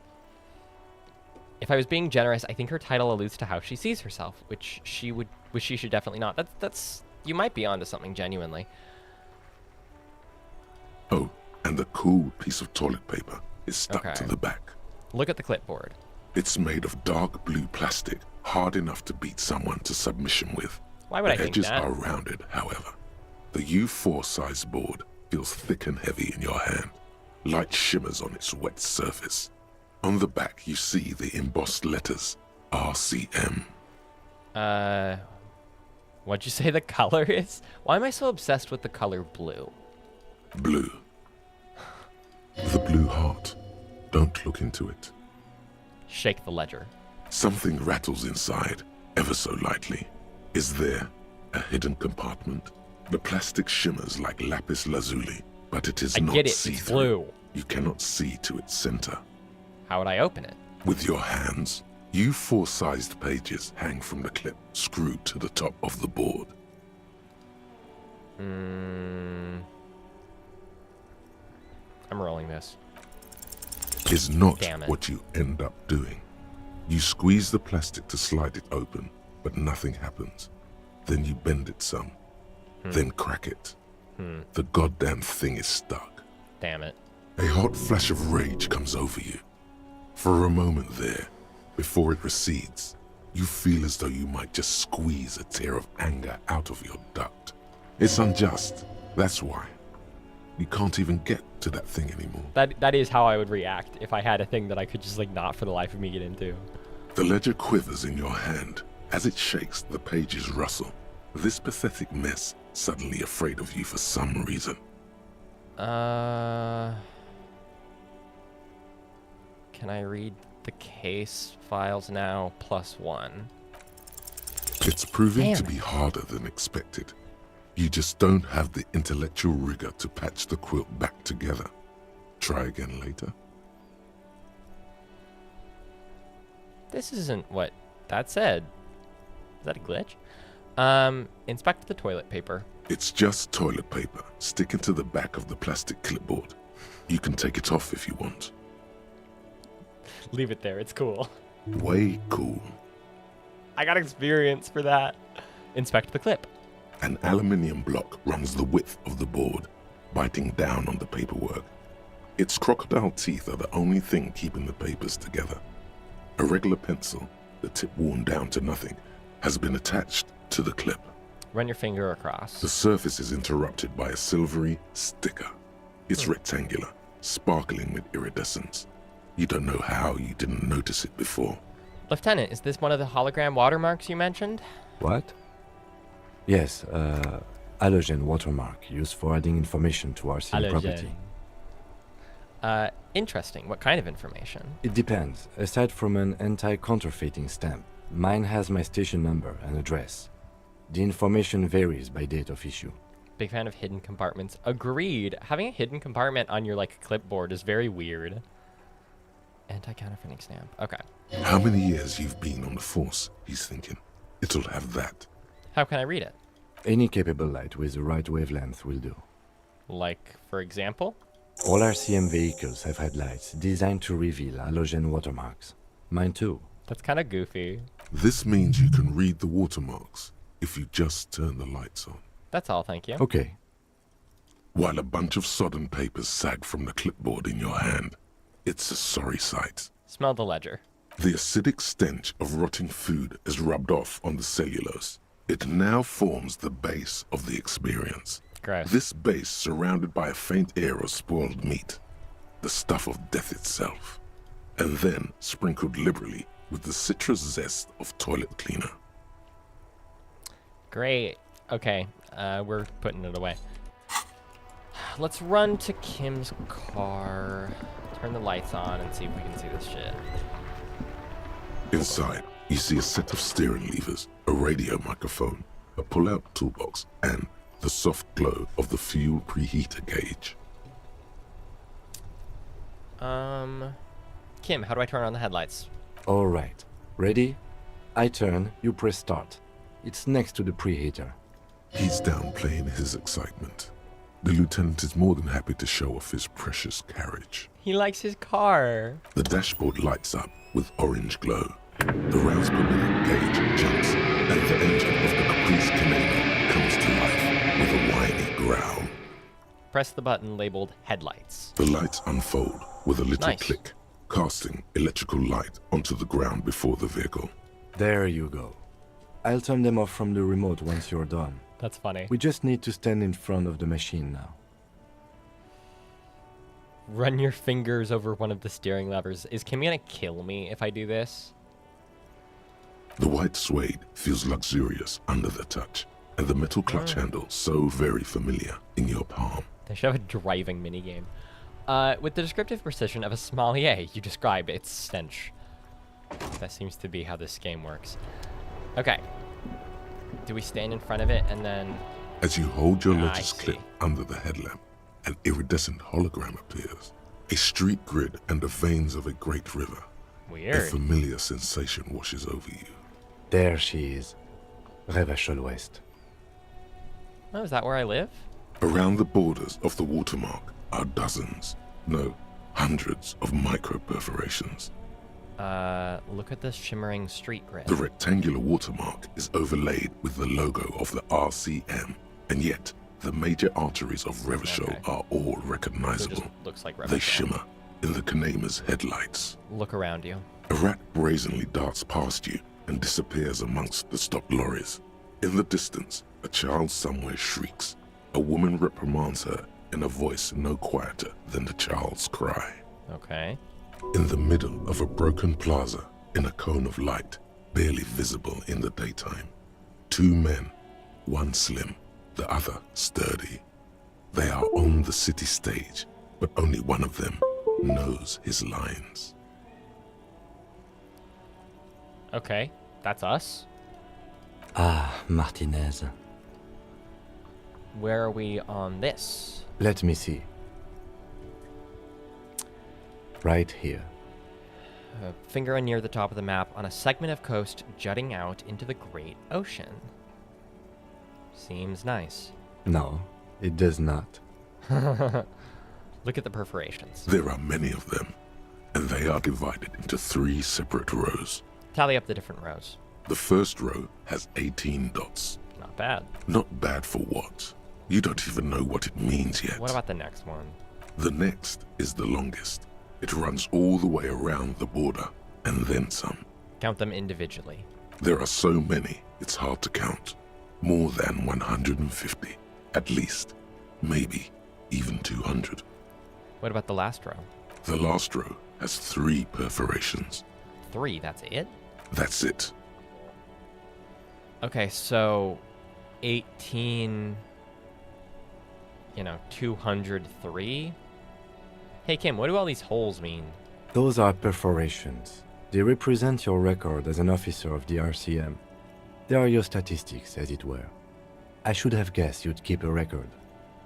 If I was being generous, I think her title alludes to how she sees herself, which she should definitely not. That's you might be onto something genuinely.
Oh, and the cool piece of toilet paper is stuck
Okay.
to the back.
Look at the clipboard.
It's made of dark blue plastic, hard enough to beat someone to submission with.
Why would I
The
think
edges
that?
are rounded, however. The U4 size board feels thick and heavy in your hand. Light shimmers on its wet surface. On the back, you see the embossed letters, RCM.
What'd you say the color is? Why am I so obsessed with the color blue?
Blue. The blue heart. Don't look into it.
Shake the ledger.
Something rattles inside, ever so lightly. Is there a hidden compartment? The plastic shimmers like lapis lazuli, but it is
I
not
get it, it's
see-through.
blue.
You cannot see to its center.
How would I open it?
With your hands, U4-sized pages hang from the clip screwed to the top of the board.
I'm rolling this.
Is not
Damn it.
what you end up doing. You squeeze the plastic to slide it open, but nothing happens. Then you bend it some, then crack it. The goddamn thing is stuck.
Damn it.
A hot flash of rage comes over you. For a moment there, before it recedes, you feel as though you might just squeeze a tear of anger out of your duct. It's unjust, that's why. You can't even get to that thing anymore.
That is how I would react if I had a thing that I could just like not for the life of me get into.
The ledger quivers in your hand. As it shakes, the pages rustle. This pathetic mess suddenly afraid of you for some reason.
Can I read the case files now? +1.
It's proving to
Damn
be harder than expected. You just don't have the intellectual rigor to patch the quilt back together. Try again later.
This isn't what that said. Is that a glitch? Inspect the toilet paper.
It's just toilet paper sticking to the back of the plastic clipboard. You can take it off if you want.
Leave it there. It's cool.
Way cool.
I got experience for that. Inspect the clip.
An aluminium block runs the width of the board, biting down on the paperwork. Its crocodile teeth are the only thing keeping the papers together. A regular pencil, the tip worn down to nothing, has been attached to the clip.
Run your finger across.
The surface is interrupted by a silvery sticker. It's rectangular, sparkling with iridescence. You don't know how you didn't notice it before.
Lieutenant, is this one of the hologram watermarks you mentioned?
What? Yes, halogen watermark used for adding information to our scene property.
Interesting. What kind of information?
It depends. Aside from an anti-counterfeiting stamp, mine has my station number and address. The information varies by date of issue.
Big fan of hidden compartments. Agreed. Having a hidden compartment on your like clipboard is very weird. Anti-counterfeiting stamp. Okay.
How many years you've been on the force, he's thinking. It'll have that.
How can I read it?
Any capable light with the right wavelength will do.
Like, for example?
All RCM vehicles have headlights designed to reveal halogen watermarks. Mine too.
That's kind of goofy.
This means you can read the watermarks if you just turn the lights on.
That's all, thank you.
Okay.
While a bunch of sodden papers sag from the clipboard in your hand, it's a sorry sight.
Smell the ledger.
The acidic stench of rotting food is rubbed off on the cellulose. It now forms the base of the experience.
Gross.
This base surrounded by a faint air of spoiled meat, the stuff of death itself, and then sprinkled liberally with the citrus zest of toilet cleaner.
Great. Okay, we're putting it away. Let's run to Kim's car, turn the lights on, and see if we can see this shit.
Inside, you see a set of steering levers, a radio microphone, a pull-out toolbox, and the soft glow of the fuel preheater gauge.
Kim, how do I turn on the headlights?
All right. Ready? I turn, you press start. It's next to the preheater.
He's downplaying his excitement. The lieutenant is more than happy to show off his precious carriage.
He likes his car.
The dashboard lights up with orange glow. The rounds per minute gauge jumps, and the engine of the Caprice Canelo comes to life with a whiny growl.
Press the button labeled headlights.
The lights unfold with a little
Nice.
click, casting electrical light onto the ground before the vehicle.
There you go. I'll turn them off from the remote once you're done.
That's funny.
We just need to stand in front of the machine now.
Run your fingers over one of the steering levers. Is Kim gonna kill me if I do this?
The white suede feels luxurious under the touch, and the metal clutch handle so very familiar in your palm.
They should have a driving minigame. With the descriptive precision of a sommelier, you describe its stench. That seems to be how this game works. Okay. Do we stand in front of it and then...
As you hold your
I
Lotus clip
see.
under the headlamp, an iridescent hologram appears. A street grid and the veins of a great river. A
Weird.
familiar sensation washes over you.
There she is. Revachol West.
Oh, is that where I live?
Around the borders of the watermark are dozens, no, hundreds of micro perforations.
Look at this shimmering street grid.
The rectangular watermark is overlaid with the logo of the RCM, and yet the major arteries of Revachol
Okay.
are all
So it
recognizable.
just looks like
They
Revachol.
shimmer in the Kanema's headlights.
Look around you.
A rat brazenly darts past you and disappears amongst the stopped lorries. In the distance, a child somewhere shrieks. A woman reprimands her in a voice no quieter than the child's cry.
Okay.
In the middle of a broken plaza, in a cone of light, barely visible in the daytime, two men, one slim, the other sturdy. They are on the city stage, but only one of them knows his lines.
Okay. That's us.
Ah, Martinez.
Where are we on this?
Let me see. Right here.
Finger near the top of the map on a segment of coast jutting out into the great ocean. Seems nice.
No, it does not.
Look at the perforations.
There are many of them, and they are divided into 3 separate rows.
Tally up the different rows.
The first row has 18 dots.
Not bad.
Not bad for what? You don't even know what it means yet.
What about the next one?
The next is the longest. It runs all the way around the border, and then some.
Count them individually.
There are so many, it's hard to count. More than 150, at least. Maybe even 200.
What about the last row?
The last row has 3 perforations.
3, that's it?
That's it.
Okay, so 18, 203? Hey Kim, what do all these holes mean?
Those are perforations. They represent your record as an officer of the RCM. They are your statistics, as it were. I should have guessed you'd keep a record.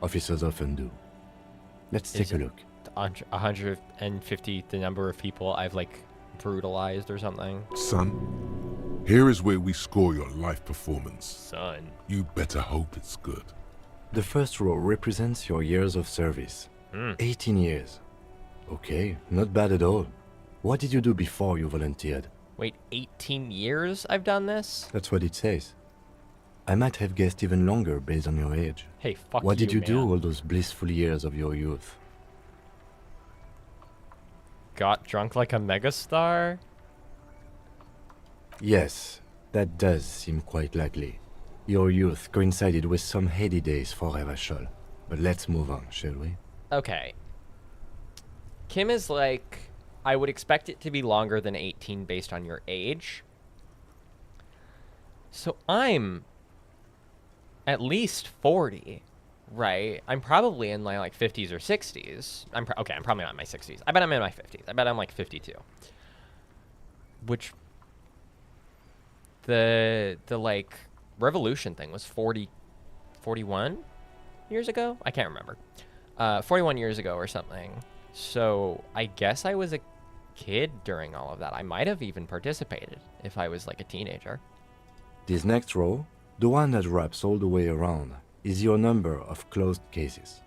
Officers often do. Let's take a look.
150 the number of people I've like brutalized or something.
Son, here is where we score your life performance.
Son.
You better hope it's good.
The first row represents your years of service. 18 years. Okay, not bad at all. What did you do before you volunteered?
Wait, 18 years I've done this?
That's what it says. I might have guessed even longer based on your age.
Hey, fuck
What did you do
man.
all those blissful years of your youth?
Got drunk like a megastar?
Yes, that does seem quite likely. Your youth coincided with some heady days for Revachol. But let's move on, shall we?
Okay. Kim is like, I would expect it to be longer than 18 based on your age. So I'm at least 40, right? I'm probably in my like 50s or 60s. Okay, I'm probably not in my 60s. I bet I'm in my 50s. I bet I'm like 52. Which the like revolution thing was 41 years ago? I can't remember. 41 years ago or something. So I guess I was a kid during all of that. I might have even participated if I was like a teenager.
This next row, the one that wraps all the way around, is your number of closed cases.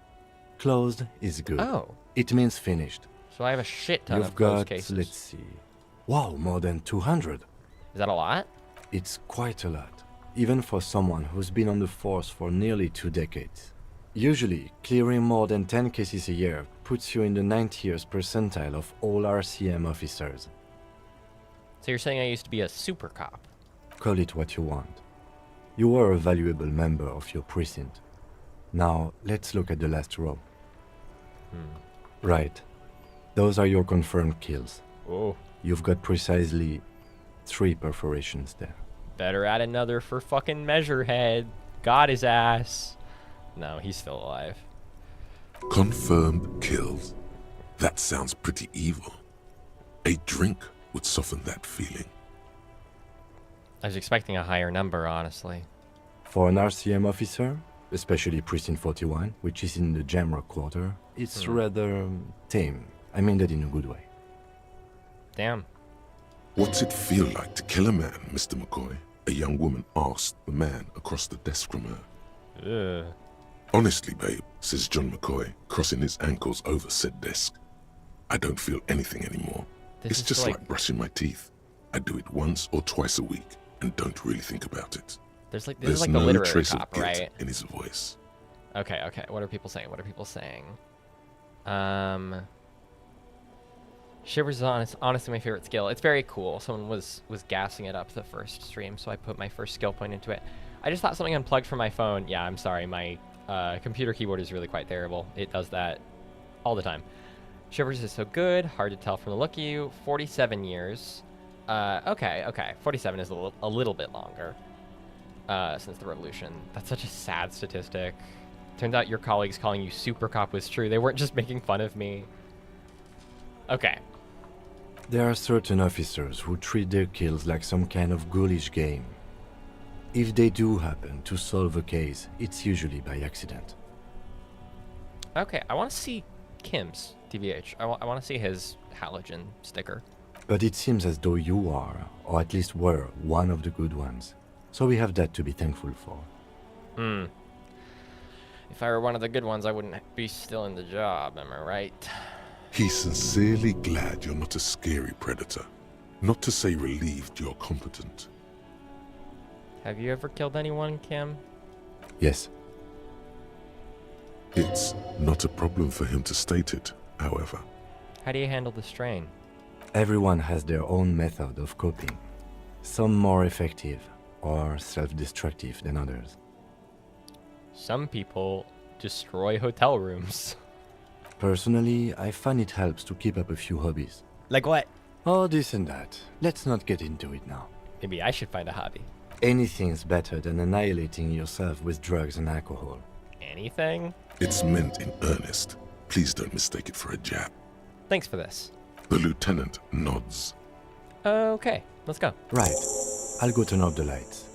Closed is good.
Oh.
It means finished.
So I have a shit ton
You've
of closed
got,
cases.
let's see. Wow, more than 200.
Is that a lot?
It's quite a lot, even for someone who's been on the force for nearly 2 decades. Usually, clearing more than 10 cases a year puts you in the 90th percentile of all RCM officers.
So you're saying I used to be a super cop?
Call it what you want. You were a valuable member of your precinct. Now, let's look at the last row. Right. Those are your confirmed kills.
Oh.
You've got precisely 3 perforations there.
Better add another for fucking Measurehead. Got his ass. No, he's still alive.
Confirmed kills. That sounds pretty evil. A drink would soften that feeling.
I was expecting a higher number, honestly.
For an RCM officer, especially Precinct 41, which is in the Jamrock quarter, it's rather tame. I mean that in a good way.
Damn.
What's it feel like to kill a man, Mr. McCoy? A young woman asked the man across the desk from her.
Ugh.
Honestly, babe, says John McCoy, crossing his ankles over said desk. I don't feel anything anymore.
This
It's
is
just
like-
like brushing my teeth. I do it once or twice a week and don't really think about it.
This is
There's
like the
no
literary
trace
cop,
of guilt
right?
in his voice.
Okay. What are people saying? Shivers is honestly my favorite skill. It's very cool. Someone was gassing it up the first stream, so I put my first skill point into it. I just thought something unplugged from my phone. Yeah, I'm sorry. My computer keyboard is really quite terrible. It does that all the time. Shivers is so good. Hard to tell from the look of you. 47 years. Okay. 47 is a little bit longer since the revolution. That's such a sad statistic. Turns out your colleagues calling you Super Cop was true. They weren't just making fun of me. Okay.
There are certain officers who treat their kills like some kind of ghoulish game. If they do happen to solve a case, it's usually by accident.
Okay, I want to see Kim's, TVH. I want to see his halogen sticker.
But it seems as though you are, or at least were, one of the good ones. So we have that to be thankful for.
If I were one of the good ones, I wouldn't be still in the job, am I right?
He's sincerely glad you're not a scary predator. Not to say relieved you're competent.
Have you ever killed anyone, Kim?
Yes,
It's not a problem for him to state it, however.
How do you handle the strain?
everyone has their own method of coping. Some more effective or self-destructive than others.
Some people destroy hotel rooms.
Personally, I find it helps to keep up a few hobbies.
Like what?
Oh, this and that. Let's not get into it now.
Maybe I should find a hobby.
Anything's better than annihilating yourself with drugs and alcohol.
Anything?
It's meant in earnest. Please don't mistake it for a jab.
Thanks for this.
The lieutenant nods.
Okay, let's go.
Right. I'll go turn off the lights.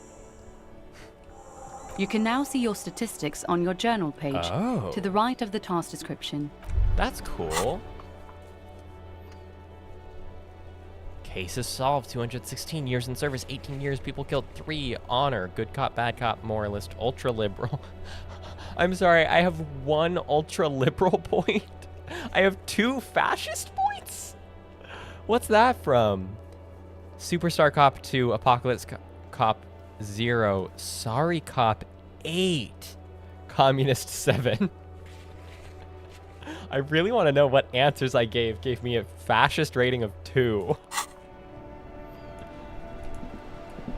You can now see your statistics on your journal page
Oh.
to the right of the task description.
That's cool. Cases solved. 216 years in service. 18 years. People killed. 3. Honor. Good cop, bad cop, moralist, ultra liberal. I'm sorry. I have 1 ultra liberal point. I have 2 fascist points. What's that from? Superstar Cop 2. Apocalypse Cop 0. Sorry Cop 8. Communist 7. I really want to know what answers I gave me a fascist rating of 2.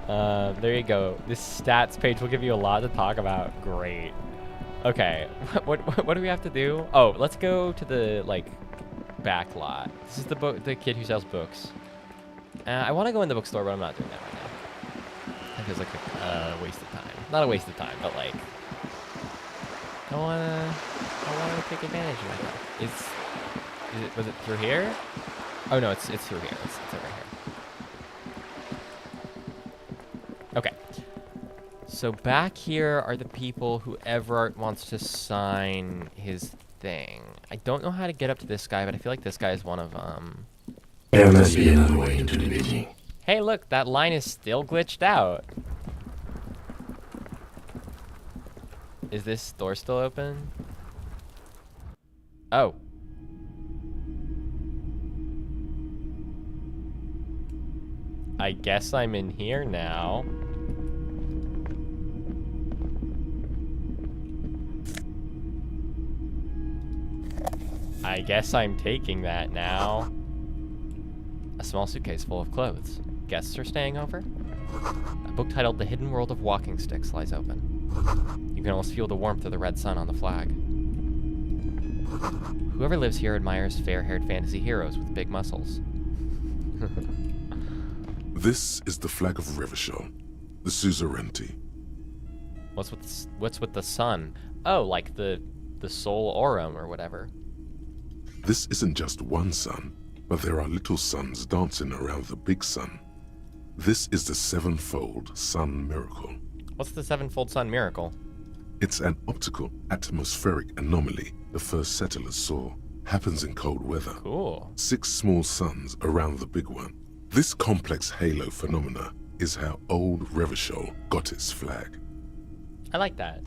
There you go. This stats page will give you a lot to talk about. Great. Okay, what do we have to do? Oh, let's go to the like back lot. This is the kid who sells books. I want to go in the bookstore, but I'm not doing that right now. That feels like a waste of time. Not a waste of time, but like I wanna take advantage of myself. Was it through here? Oh no, it's through here. It's over here. Okay. So back here are the people who Everard wants to sign his thing. I don't know how to get up to this guy, but I feel like this guy is one of them.
There must be another way into the building.
Hey, look, that line is still glitched out. Is this door still open? Oh. I guess I'm in here now. I guess I'm taking that now. A small suitcase full of clothes. Guests are staying over? A book titled The Hidden World of Walking Sticks lies open. You can almost feel the warmth of the red sun on the flag. Whoever lives here admires fair-haired fantasy heroes with big muscles.
This is the flag of Revachol, the suzerainty.
What's with the sun? Oh, like the Sol Aurum or whatever.
This isn't just one sun, but there are little suns dancing around the big sun. This is the sevenfold sun miracle.
What's the sevenfold sun miracle?
It's an optical atmospheric anomaly the first settlers saw. Happens in cold weather.
Cool.
6 small suns around the big one. This complex halo phenomena is how old Revachol got its flag.
I like that.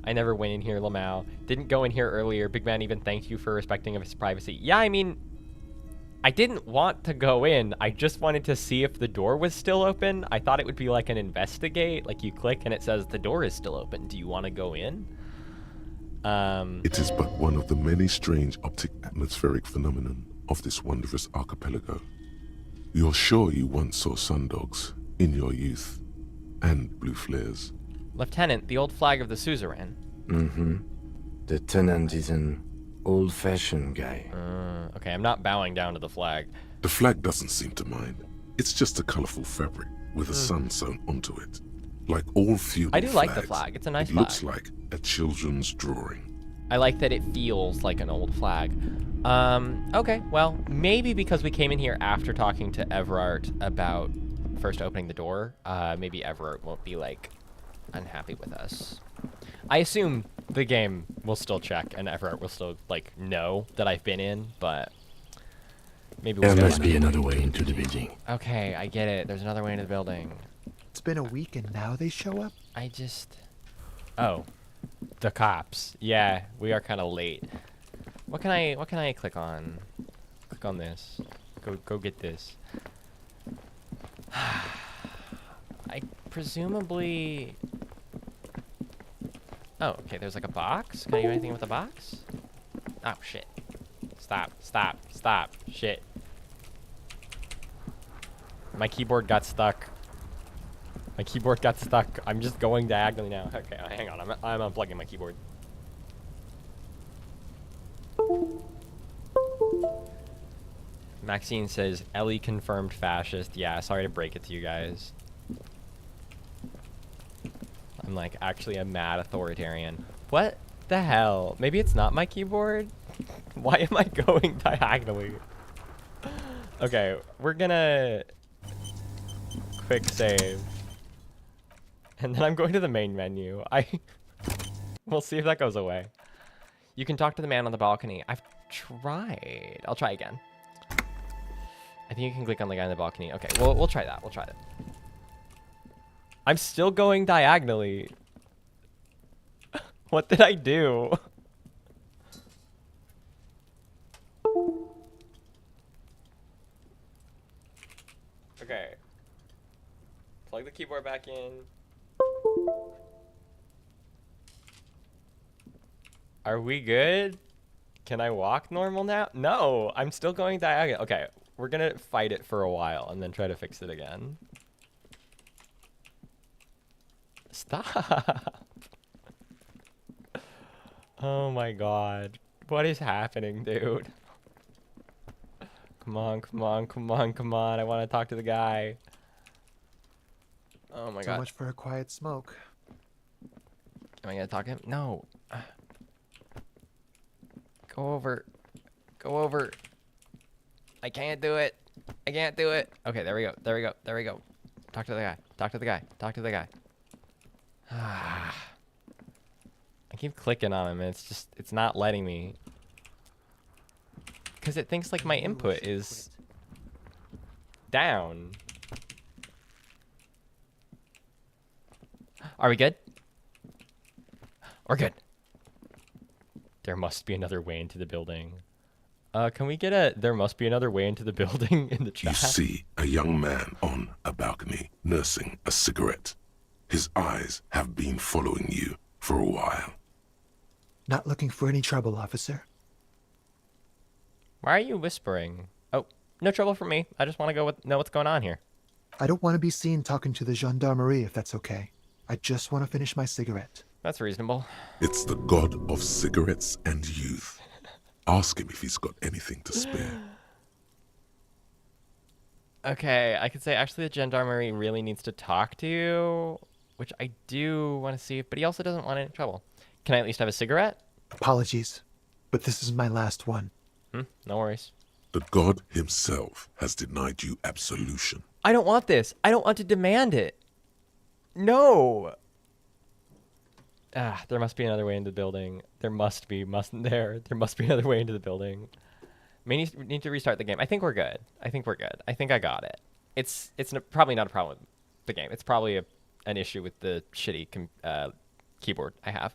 I never went in here, Lamau. Didn't go in here earlier. Big Man even thanked you for respecting of his privacy. Yeah, I mean, I didn't want to go in. I just wanted to see if the door was still open. I thought it would be like an investigate. Like you click and it says the door is still open. Do you want to go in?
It is but one of the many strange optic atmospheric phenomenon of this wondrous archipelago. You're sure you once saw sundogs in your youth and blue flares.
Lieutenant, the old flag of the suzerain.
Mm-hmm. The tenant is an old-fashioned guy.
Okay, I'm not bowing down to the flag.
The flag doesn't seem to mind. It's just a colorful fabric with a sun sewn onto it. Like all feudal
I do like the
flags,
flag. It's a nice
it
flag.
looks like a children's drawing.
I like that it feels like an old flag. Okay, well, maybe because we came in here after talking to Everard about first opening the door, maybe Everard won't be, like, unhappy with us. I assume the game will still check and Everard will still, like, know that I've been in, but maybe we'll
There
get
must be another way into the building.
Okay, I get it. There's another way into the building.
It's been a week and now they show up?
Oh. The cops. Yeah, we are kind of late. What can I click on? Click on this. Go get this. I presumably... Oh, okay, there's like a box. Can I do anything with the box? Oh, shit. Stop. Shit. My keyboard got stuck. I'm just going diagonally now. Okay, hang on. I'm unplugging my keyboard. Maxine says, Ellie confirmed fascist. Yeah, sorry to break it to you guys. I'm like actually a mad authoritarian. What the hell? Maybe it's not my keyboard? Why am I going diagonally? Okay, we're gonna quick save. And then I'm going to the main menu. We'll see if that goes away. You can talk to the man on the balcony. I've tried. I'll try again. I think you can click on the guy on the balcony. Okay, we'll try that. We'll try that. I'm still going diagonally. What did I do? Okay. Plug the keyboard back in. Are we good? Can I walk normal now? No, I'm still going diagonal. Okay, we're gonna fight it for a while and then try to fix it again. Stop. Oh my god. What is happening, dude? Come on, come on, come on, come on. I want to talk to the guy. Oh my god.
So much for a quiet smoke.
Am I gonna talk to him? No. Go over. Go over. I can't do it. I can't do it. Okay, there we go. There we go. There we go. Talk to the guy. Talk to the guy. Talk to the guy. I keep clicking on him and it's not letting me. Because it thinks like my input is down. Are we good? We're good. There must be another way into the building. Can we get a there must be another way into the building in the chat?
You see a young man on a balcony nursing a cigarette. His eyes have been following you for a while.
Not looking for any trouble, officer.
Why are you whispering? Oh, no trouble for me. I just want to know what's going on here.
I don't want to be seen talking to the gendarmerie if that's okay. I just want to finish my cigarette.
That's reasonable.
It's the god of cigarettes and youth. Ask him if he's got anything to spare.
Okay, I could say actually the gendarmerie really needs to talk to you, which I do want to see, but he also doesn't want any trouble. Can I at least have a cigarette?
Apologies, but this is my last one.
No worries.
The god himself has denied you absolution.
I don't want this. I don't want to demand it. No. There must be another way into the building. There must be, mustn't there? There must be another way into the building. May need to restart the game. I think we're good. I think we're good. I think I got it. It's probably not a problem with the game. It's probably an issue with the shitty keyboard I have.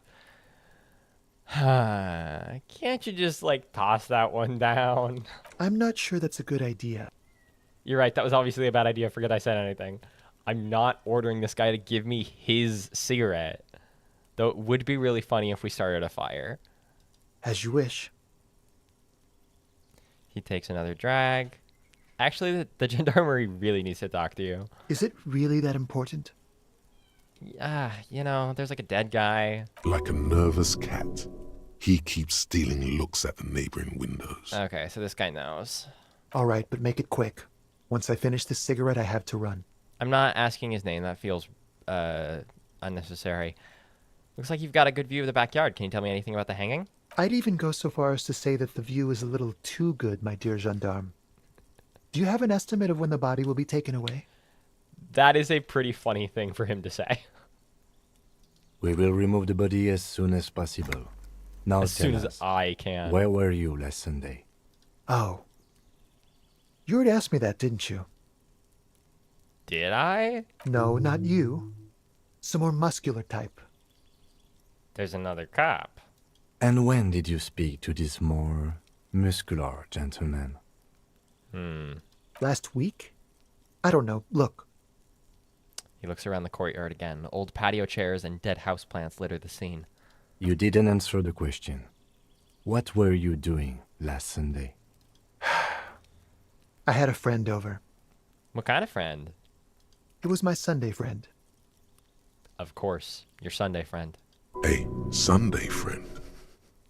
Can't you just like toss that one down?
I'm not sure that's a good idea.
You're right. That was obviously a bad idea. Forget I said anything. I'm not ordering this guy to give me his cigarette. Though it would be really funny if we started a fire.
As you wish.
He takes another drag. Actually, the gendarmerie really needs to talk to you.
Is it really that important?
Yeah, you know, there's like a dead guy.
Like a nervous cat, he keeps stealing looks at the neighboring windows.
Okay, so this guy knows.
All right, but make it quick. Once I finish this cigarette, I have to run.
I'm not asking his name. That feels unnecessary. Looks like you've got a good view of the backyard. Can you tell me anything about the hanging?
I'd even go so far as to say that the view is a little too good, my dear gendarme. Do you have an estimate of when the body will be taken away?
That is a pretty funny thing for him to say.
We will remove the body as soon as possible. Now
As soon as I can.
Where were you last Sunday?
Oh. You already asked me that, didn't you?
Did I?
No, not you. Some more muscular type.
There's another cop.
And when did you speak to this more muscular gentleman?
Last week? I don't know. Look.
He looks around the courtyard again. Old patio chairs and dead houseplants litter the scene.
You didn't answer the question. What were you doing last Sunday?
I had a friend over.
What kind of friend?
It was my Sunday friend.
Of course, your Sunday friend.
A Sunday friend.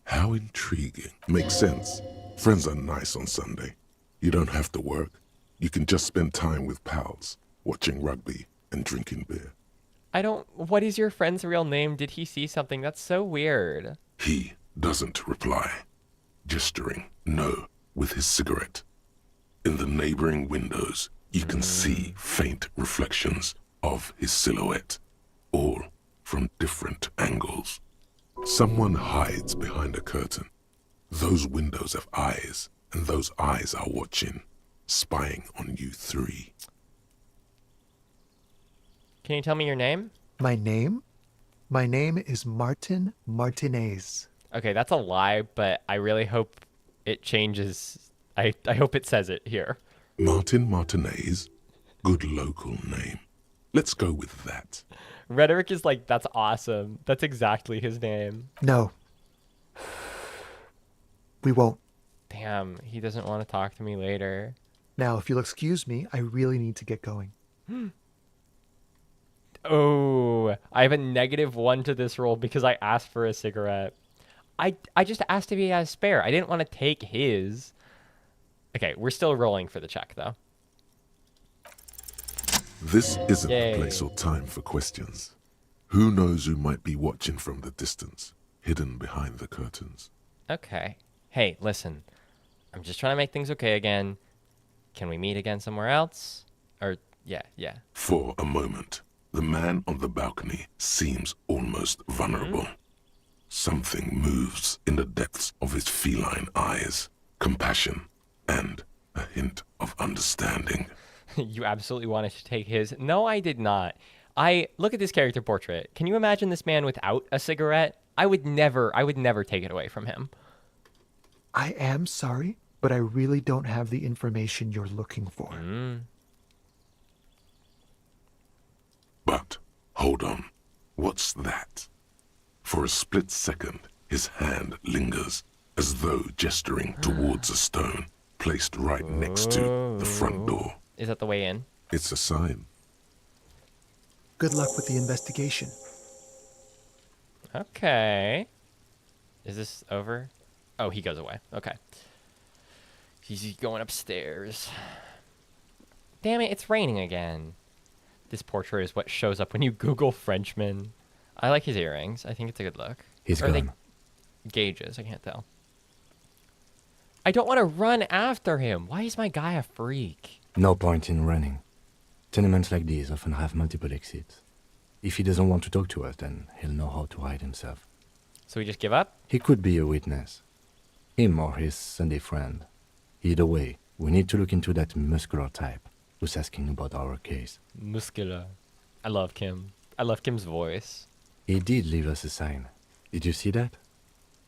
How intriguing. Makes sense. Friends are nice on Sunday. You don't have to work. You can just spend time with pals, watching rugby and drinking beer.
What is your friend's real name? Did he see something? That's so weird.
He doesn't reply, gesturing no with his cigarette. In the neighboring windows, you can see faint reflections of his silhouette, all from different angles. Someone hides behind a curtain. Those windows have eyes, and those eyes are watching, spying on you three.
Can you tell me your name?
My name? My name is Martin Martinez.
Okay, that's a lie, but I really hope it changes. I hope it says it here.
Martin Martinez? Good local name. Let's go with that.
Rhetoric is like, that's awesome. That's exactly his name.
No. We won't.
Damn, he doesn't want to talk to me later.
Now, if you'll excuse me, I really need to get going.
Oh, I have a -1 to this roll because I asked for a cigarette. I just asked if he has spare. I didn't want to take his. Okay, we're still rolling for the check, though.
This isn't
Yay.
a place or time for questions. Who knows who might be watching from the distance, hidden behind the curtains?
Okay. Hey, listen. I'm just trying to make things okay again. Can we meet again somewhere else? Or, yeah.
For a moment, the man on the balcony seems almost vulnerable. Something moves in the depths of his feline eyes. Compassion and a hint of understanding.
You absolutely wanted to take his. No, I did not. Look at this character portrait. Can you imagine this man without a cigarette? I would never take it away from him.
I am sorry, but I really don't have the information you're looking for.
But, hold on, what's that? For a split second, his hand lingers, as though gesturing towards a stone placed right next to the front door.
Is that the way in?
It's a sign.
Good luck with the investigation.
Okay. Is this over? Oh, he goes away. Okay. He's going upstairs. Damn it, it's raining again. This portrait is what shows up when you Google Frenchman. I like his earrings. I think it's a good look.
He's
Or are they
gone.
gauges? I can't tell. I don't want to run after him. Why is my guy a freak?
No point in running. Tenements like these often have multiple exits. If he doesn't want to talk to us, then he'll know how to hide himself.
So we just give up?
He could be a witness. Him or his Sunday friend. Either way, we need to look into that muscular type who's asking about our case.
Muscular. I love Kim. I love Kim's voice.
He did leave us a sign. Did you see that?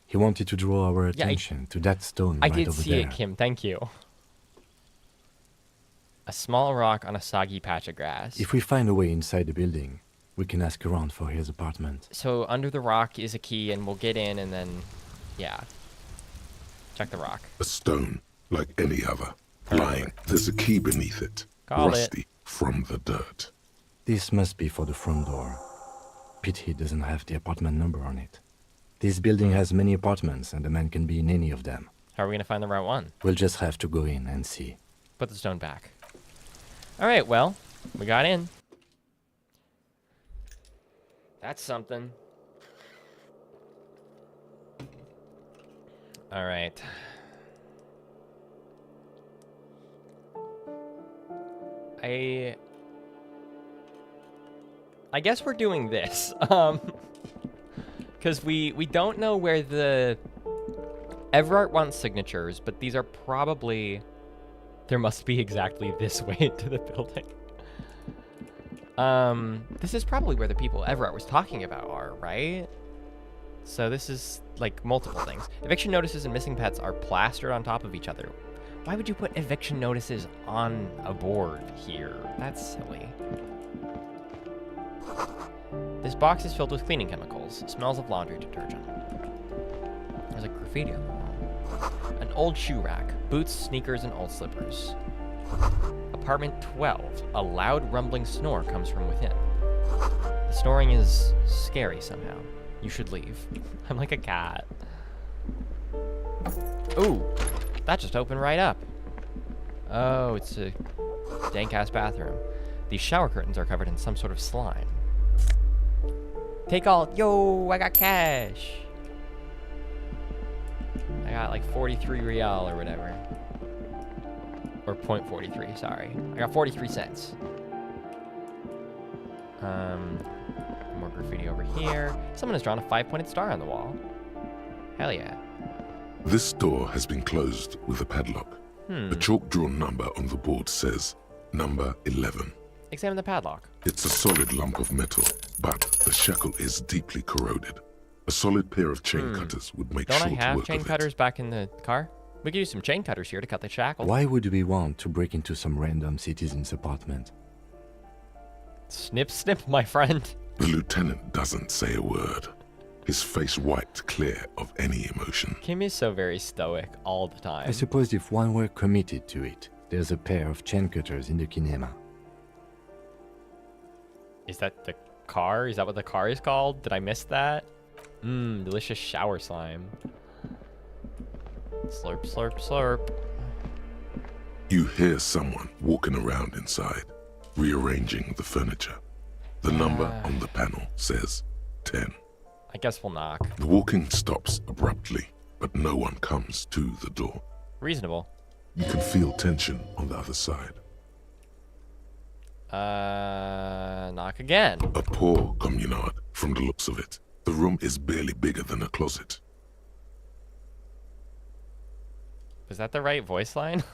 He wanted to draw our
Yeah,
attention to that stone
I
right
did
over
see
there.
it, Kim. Thank you. A small rock on a soggy patch of grass.
If we find a way inside the building, we can ask around for his apartment.
So under the rock is a key, and we'll get in, and then, yeah. Check the rock.
A stone, like any other, lying. There's a key beneath it,
Call it.
rusty from the dirt.
This must be for the front door. Pity doesn't have the apartment number on it. This building has many apartments, and the man can be in any of them.
How are we going to find the right one?
We'll just have to go in and see.
Put the stone back. All right, well, we got in. That's something. All right. I guess we're doing this. Because we don't know where the... Everard wants signatures, but these are probably... There must be exactly this way into the building. This is probably where the people Everard was talking about are, right? So this is, like, multiple things. Eviction notices and missing pets are plastered on top of each other. Why would you put eviction notices on a board here? That's silly. This box is filled with cleaning chemicals. Smells of laundry detergent. There's a graffiti on the wall. An old shoe rack. Boots, sneakers, and old slippers. Apartment 12. A loud rumbling snore comes from within. The snoring is scary somehow. You should leave. I'm like a cat. Ooh, that just opened right up. Oh, it's a dank-ass bathroom. These shower curtains are covered in some sort of slime. Take all. Yo, I got cash. I got like 43 real or whatever. Or 0.43, sorry. I got 43 cents. More graffiti over here. Someone has drawn a 5-pointed star on the wall. Hell yeah.
This door has been closed with a padlock. A chalk-drawn number on the board says number 11.
Examine the padlock.
It's a solid lump of metal, but the shackle is deeply corroded. A solid pair of chain cutters would make
Don't I
short
have
work
chain
of
cutters
it.
back in the car? We could use some chain cutters here to cut the shackle.
Why would we want to break into some random citizen's apartment?
Snip, snip, my friend.
The lieutenant doesn't say a word. His face wiped clear of any emotion.
Kim is so very stoic all the time.
I suppose if one were committed to it, there's a pair of chain cutters in the kinema.
Is that the car? Is that what the car is called? Did I miss that? Mmm, delicious shower slime. Slurp, slurp, slurp.
You hear someone walking around inside, rearranging the furniture. The number on the panel says 10.
I guess we'll knock.
The walking stops abruptly, but no one comes to the door.
Reasonable.
You can feel tension on the other side.
Knock again.
A poor communard, from the looks of it. The room is barely bigger than a closet.
Was that the right voice line?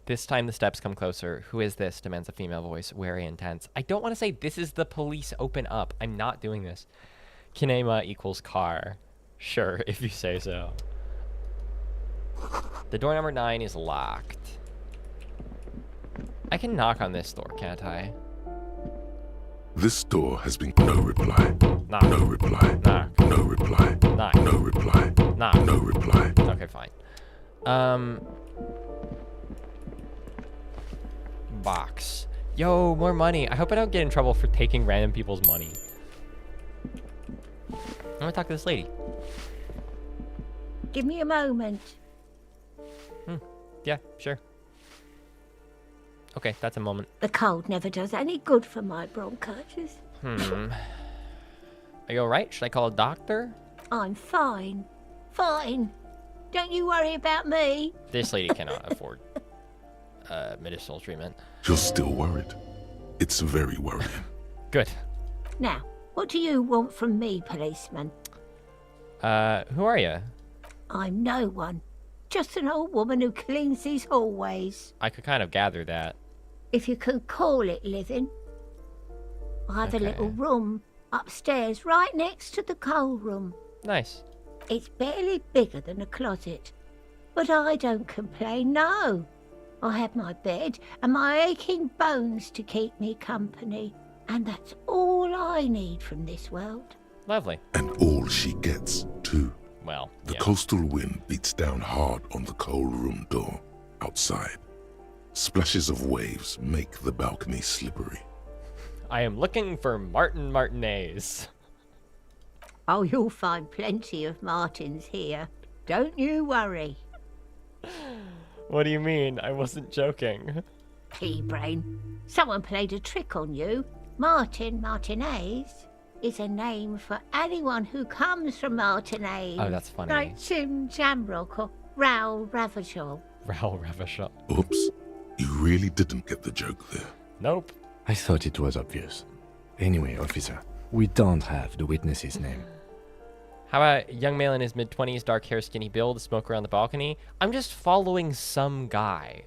This time the steps come closer. Who is this? Demands a female voice, wary and tense. I don't want to say this is the police, open up. I'm not doing this. Kinema equals car. Sure, if you say so. The door number 9 is locked. I can knock on this door, can't I?
This door has been no reply.
Knock.
No reply.
Knock.
No reply.
Knock.
No reply.
Knock.
No reply.
Okay, fine. Box. Yo, more money. I hope I don't get in trouble for taking random people's money. I'm gonna talk to this lady.
Give me a moment.
Yeah, sure. Okay, that's a moment.
The cold never does any good for my bronchitis.
Are you alright? Should I call a doctor?
I'm fine. Fine. Don't you worry about me.
This lady cannot afford medicinal treatment.
You're still worried. It's very worrying.
Good.
Now, what do you want from me, policeman?
Who are you?
I'm no one. Just an old woman who cleans these hallways.
I could kind of gather that.
If you can call it living. I have a little room upstairs right next to the coal room.
Nice.
It's barely bigger than a closet. But I don't complain, no. I have my bed and my aching bones to keep me company. And that's all I need from this world.
Lovely.
And all she gets, too.
Well,
The
yeah.
coastal wind beats down hard on the coal room door outside. Splashes of waves make the balcony slippery.
I am looking for Martin Martinez.
Oh, you'll find plenty of Martins here. Don't you worry.
What do you mean? I wasn't joking.
Pea-brain. Someone played a trick on you. Martin Martinez is a name for anyone who comes from Martinez.
Oh, that's funny.
Like Jim Jamrock or Raoul Ravachol.
Raoul Ravachol.
Oops, you really didn't get the joke there.
Nope.
I thought it was obvious. Anyway, officer, we don't have the witness's name.
How about a young male in his mid-20s, dark hair, skinny build, smoker on the balcony? I'm just following some guy.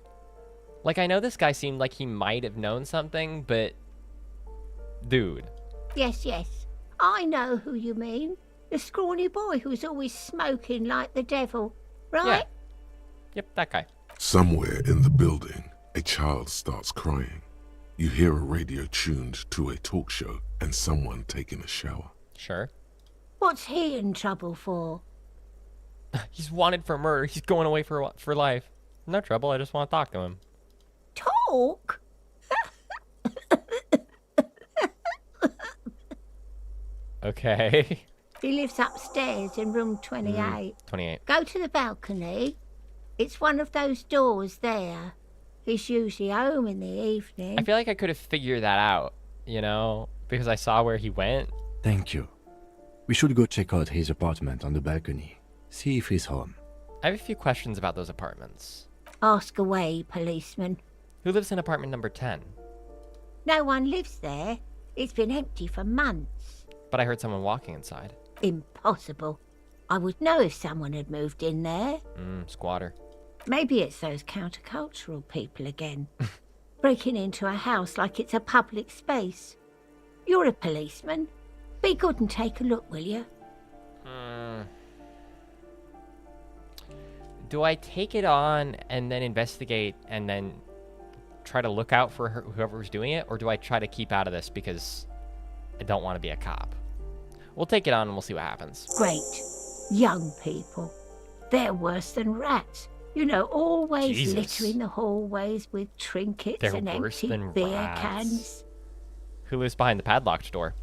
Like, I know this guy seemed like he might have known something, but... Dude.
Yes, yes. I know who you mean. The scrawny boy who's always smoking like the devil. Right?
Yeah. Yep, that guy.
Somewhere in the building, a child starts crying. You hear a radio tuned to a talk show and someone taking a shower.
Sure.
What's he in trouble for?
He's wanted for murder. He's going away for life. No trouble. I just want to talk to him.
Talk?
Okay.
He lives upstairs in room 28.
28.
Go to the balcony. It's one of those doors there. He's usually home in the evening.
I feel like I could have figured that out, you know, because I saw where he went.
Thank you. We should go check out his apartment on the balcony. See if he's home.
I have a few questions about those apartments.
Ask away, policeman.
Who lives in apartment number 10?
No one lives there. It's been empty for months.
But I heard someone walking inside.
Impossible. I would know if someone had moved in there.
Squatter.
Maybe it's those countercultural people again. Breaking into a house like it's a public space. You're a policeman. Be good and take a look, will you?
Do I take it on and then investigate and then try to look out for whoever's doing it? Or do I try to keep out of this because I don't want to be a cop? We'll take it on and we'll see what happens.
Great. Young people. They're worse than rats. You know, always
Jesus.
littering the hallways with trinkets
They're
and
worse
empty
than
beer
rats.
cans.
Who lives behind the padlocked door?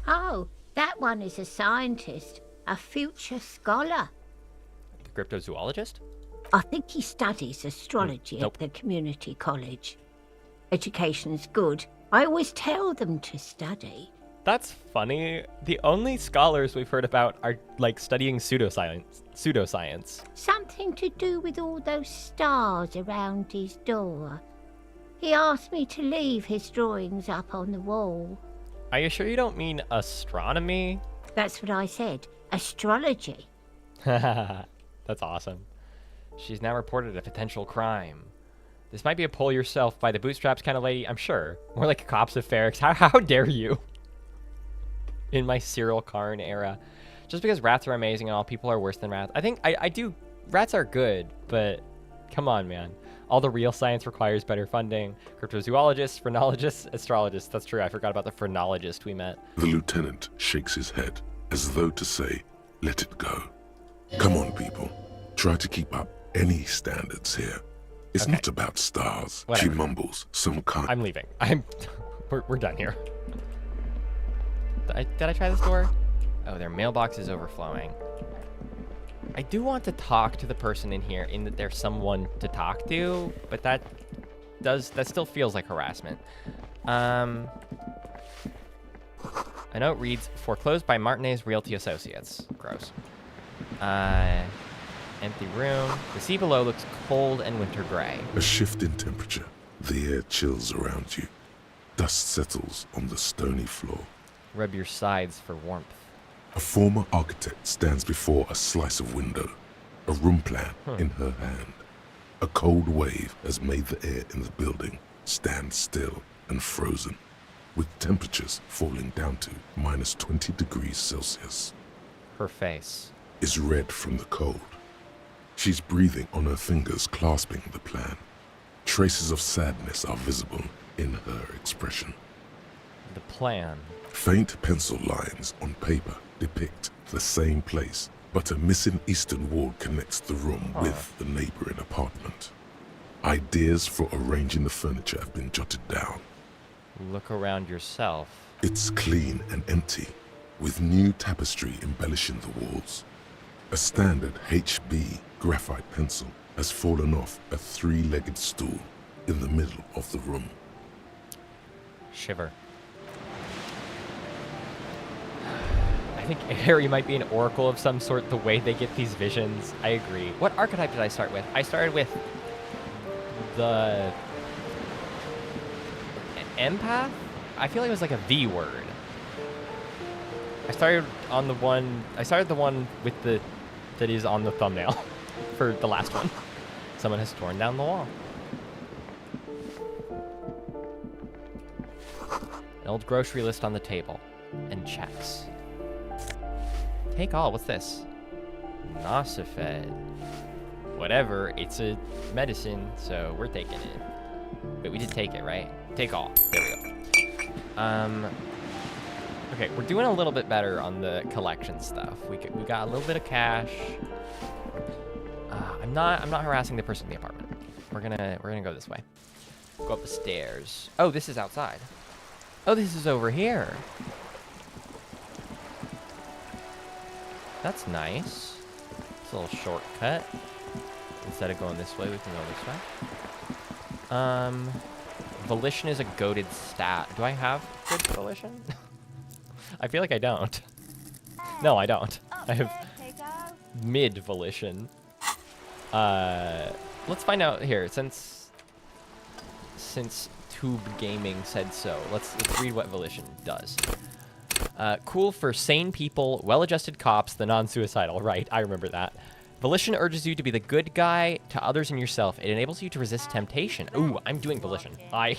Oh, that one is a scientist. A future scholar.
The cryptozoologist?
I think he studies astrology
Nope.
at the community college. Education's good. I always tell them to study.
That's funny. The only scholars we've heard about are, like, studying pseudoscience.
Something to do with all those stars around his door. He asked me to leave his drawings up on the wall.
Are you sure you don't mean astronomy?
That's what I said. Astrology.
That's awesome. She's now reported a potential crime. This might be a pull yourself by the bootstraps kind of lady, I'm sure. More like a cops affair. How dare you? In my Cyril Karn era. Just because rats are amazing and all people are worse than rats. I think I do. Rats are good, but come on, man. All the real science requires better funding. Cryptozoologists, phrenologists, astrologists. That's true. I forgot about the phrenologist we met.
The lieutenant shakes his head as though to say, let it go. Come on, people. Try to keep up any standards here. It's
Okay.
not about stars.
Whatever.
She mumbles some kind.
I'm leaving. We're done here. Did I try this door? Oh, their mailbox is overflowing. I do want to talk to the person in here, in that there's someone to talk to, but that still feels like harassment. A note reads, foreclosed by Martinez Realty Associates. Gross. Empty room. The sea below looks cold and winter gray.
A shift in temperature. The air chills around you. Dust settles on the stony floor.
Rub your sides for warmth.
A former architect stands before a slice of window, a room plan in her hand. A cold wave has made the air in the building stand still and frozen, with temperatures falling down to minus 20 degrees Celsius.
Her face.
Is red from the cold. She's breathing on her fingers, clasping the plan. Traces of sadness are visible in her expression.
The plan.
Faint pencil lines on paper depict the same place, but a missing eastern wall connects the room with the neighboring apartment. Ideas for arranging the furniture have been jotted down.
Look around yourself.
It's clean and empty, with new tapestry embellishing the walls. A standard HB graphite pencil has fallen off a three-legged stool in the middle of the room.
Shiver. I think Harry might be an oracle of some sort, the way they get these visions. I agree. What archetype did I start with? I started with the empath? I feel like it was like a V word. I started the one with the that is on the thumbnail for the last one. Someone has torn down the wall. An old grocery list on the table and checks. Take all. What's this? Nosifed. Whatever. It's a medicine, so we're taking it. Wait, we did take it, right? Take all. There we go. Okay, we're doing a little bit better on the collection stuff. We got a little bit of cash. I'm not harassing the person in the apartment. We're gonna go this way. Go up the stairs. Oh, this is outside. Oh, this is over here. That's nice. It's a little shortcut. Instead of going this way, we can go this way. Volition is a goated stat. Do I have good volition? I feel like I don't. No, I don't. I have mid volition. Let's find out here. Since YouTube Gaming said so. Let's read what volition does. Cool for sane people, well-adjusted cops, the non-suicidal. Right, I remember that. Volition urges you to be the good guy to others and yourself. It enables you to resist temptation. Ooh, I'm doing volition. I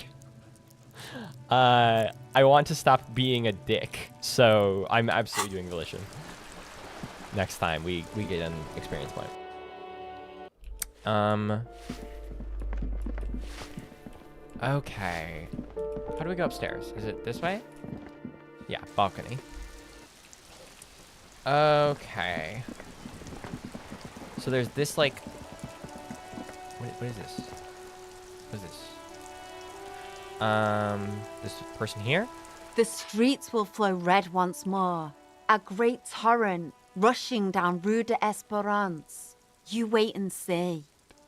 want to stop being a dick, so I'm absolutely doing volition. Next time we get an experience point. Okay. How do we go upstairs? Is it this way? Yeah, balcony. Okay. So there's this, like... What is this? What is this? This person here?
The streets will flow red once more. A great torrent rushing down Rue de Esperance. You wait and see.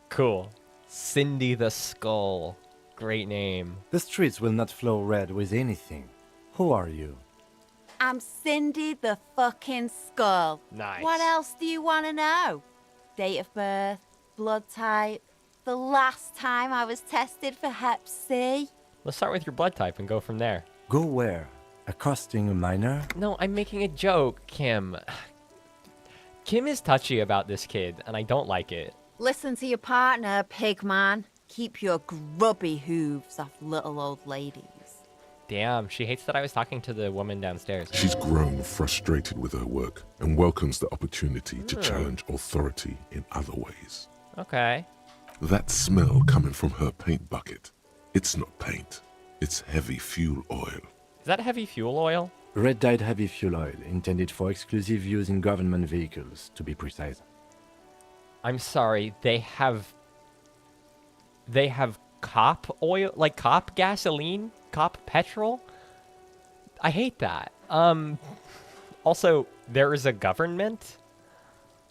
Cool. Cindy the Skull. Great name.
The streets will not flow red with anything. Who are you?
I'm Cindy the fucking Skull.
Nice.
What else do you want to know? Date of birth, blood type, the last time I was tested for Hep C.
Let's start with your blood type and go from there.
Go where? Accosting a minor?
No, I'm making a joke, Kim. Kim is touchy about this kid, and I don't like it.
Listen to your partner, pig man. Keep your grubby hooves off little old ladies.
Damn, she hates that I was talking to the woman downstairs.
She's grown frustrated with her work and welcomes the opportunity to challenge authority in other ways.
Okay.
That smell coming from her paint bucket. It's not paint. It's heavy fuel oil.
Is that heavy fuel oil?
Red-dyed heavy fuel oil, intended for exclusive use in government vehicles, to be precise.
I'm sorry, they have cop oil, like cop gasoline, cop petrol? I hate that. Also, there is a government?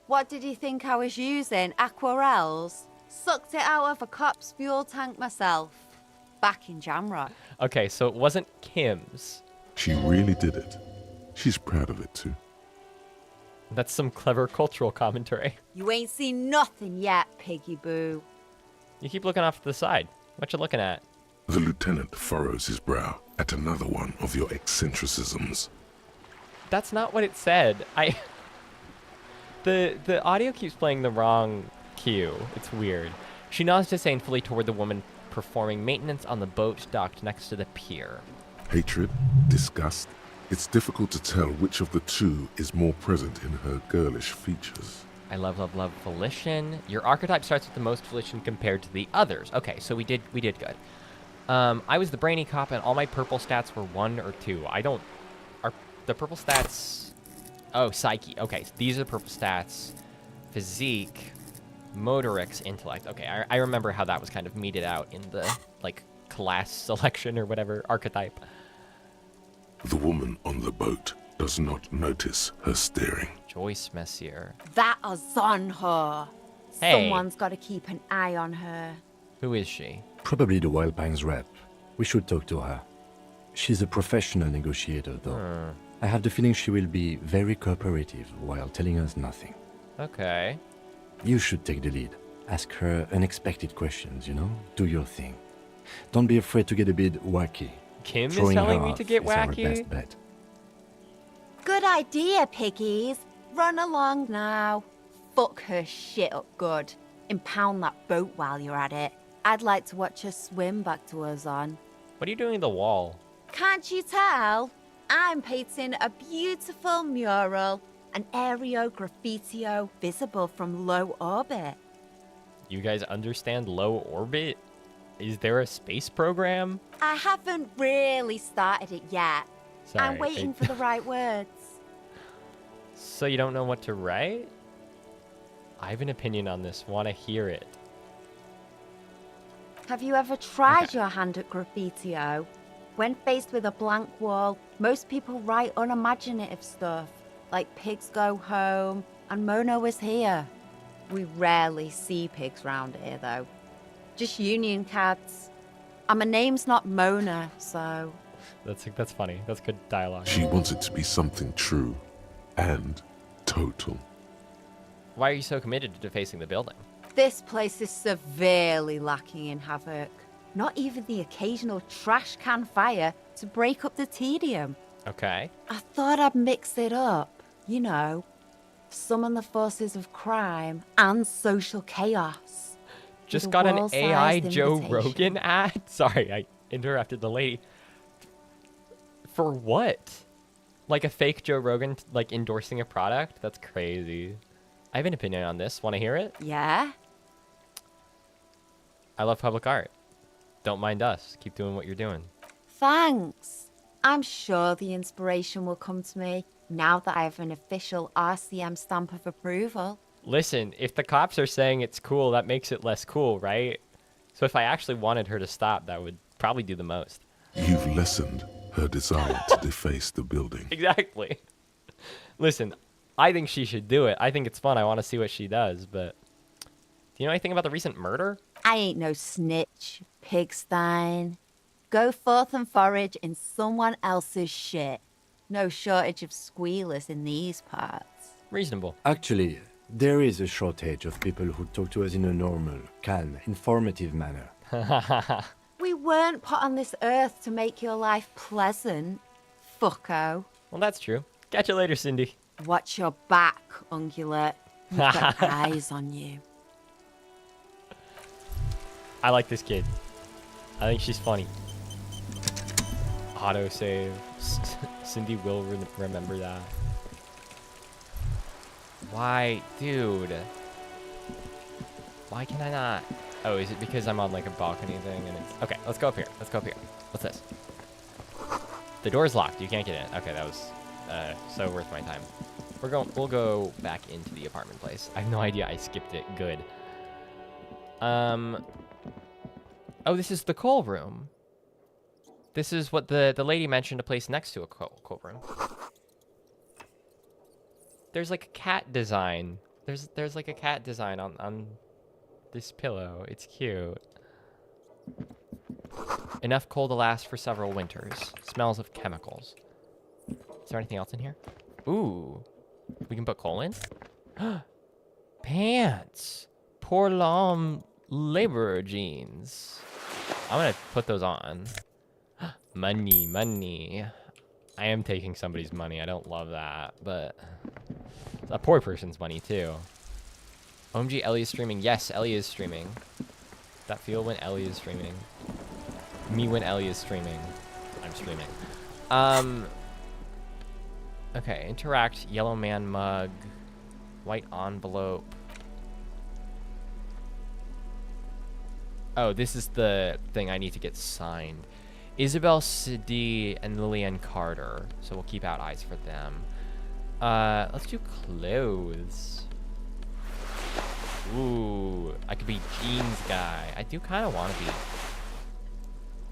What did you think I was using? Aquarels? Sucked it out of a cop's fuel tank myself. Back in Jamrock.
Okay, so it wasn't Kim's.
She really did it. She's proud of it too.
That's some clever cultural commentary.
You ain't seen nothing yet, piggy boo.
You keep looking off to the side. What you looking at?
The lieutenant furrows his brow at another one of your eccentricisms.
That's not what it said. The audio keeps playing the wrong cue. It's weird. She nods disdainfully toward the woman performing maintenance on the boat docked next to the pier.
Hatred, disgust. It's difficult to tell which of the two is more present in her girlish features.
I love volition. Your archetype starts with the most volition compared to the others. Okay, so we did good. I was the brainy cop, and all my purple stats were 1 or 2. Are the purple stats? Oh, psyche. Okay, so these are the purple stats. Physique, motorics, intellect. Okay, I remember how that was kind of meted out in the like class selection or whatever archetype.
The woman on the boat does not notice her staring.
Joyce Messier.
That is on her.
Hey.
Someone's got to keep an eye on her.
Who is she?
Probably the Wild Pines rep. We should talk to her. She's a professional negotiator, though. I have the feeling she will be very cooperative while telling us nothing.
Okay.
You should take the lead. Ask her unexpected questions, you know? Do your thing. Don't be afraid to get a bit wacky.
Kim is
Throwing
telling
her
me
off
to get
is our
wacky?
best bet.
Good idea, piggies. Run along now. Fuck her shit up good. Impound that boat while you're at it. I'd like to watch her swim back to us on.
What are you doing at the wall?
Can't you tell? I'm painting a beautiful mural, an aereo graffitio visible from low orbit.
You guys understand low orbit? Is there a space program?
I haven't really started it yet.
Sorry,
I'm waiting for the right words.
So you don't know what to write? I have an opinion on this. Want to hear it?
Have you ever tried your hand at graffitio? When faced with a blank wall, most people write unimaginative stuff, like pigs go home and Mona was here. We rarely see pigs round here, though. Just union cats. And my name's not Mona, so...
That's funny. That's good dialogue.
She wants it to be something true and total.
Why are you so committed to defacing the building?
This place is severely lacking in havoc. Not even the occasional trash can fire to break up the tedium.
Okay.
I thought I'd mix it up, you know, summon the forces of crime and social chaos.
Just
with a
got an
world-sized
AI Joe
invitation.
Rogan ad? Sorry, I interrupted the lady. For what? Like a fake Joe Rogan, like, endorsing a product? That's crazy. I have an opinion on this. Want to hear it?
Yeah?
I love public art. Don't mind us. Keep doing what you're doing.
Thanks. I'm sure the inspiration will come to me now that I have an official RCM stamp of approval.
Listen, if the cops are saying it's cool, that makes it less cool, right? So if I actually wanted her to stop, that would probably do the most.
You've lessened her desire to deface the building.
Exactly. Listen, I think she should do it. I think it's fun. I want to see what she does, but... Do you know anything about the recent murder?
I ain't no snitch, pigstein. Go forth and forage in someone else's shit. No shortage of squealers in these parts.
Reasonable.
Actually, there is a shortage of people who talk to us in a normal, calm, informative manner.
We weren't put on this earth to make your life pleasant, fucko.
Well, that's true. Catch you later, Cindy.
Watch your back, ungulate. You've got eyes on you.
I like this kid. I think she's funny. Autosave. Cindy will remember that. Why? Dude. Why can I not? Oh, is it because I'm on like a balcony thing and it's... Okay, let's go up here. Let's go up here. What's this? The door's locked. You can't get in. Okay, that was so worth my time. We'll go back into the apartment place. I have no idea I skipped it. Good. Oh, this is the coal room. This is what the lady mentioned, a place next to a coal room. There's like a cat design. There's like a cat design on this pillow. It's cute. Enough coal to last for several winters. Smells of chemicals. Is there anything else in here? Ooh. We can put coal in? Pants. Poor L'homme laborer jeans. I'm gonna put those on. Money, money. I am taking somebody's money. I don't love that, but it's a poor person's money too. OMG, Ellie is streaming. Yes, Ellie is streaming. That feel when Ellie is streaming. Me when Ellie is streaming. I'm streaming. Okay, interact, yellow man mug, white envelope. Oh, this is the thing I need to get signed. Isabel Siddi and Lillian Carter. So we'll keep out eyes for them. Let's do clothes. Ooh, I could be jeans guy. I do kind of want to be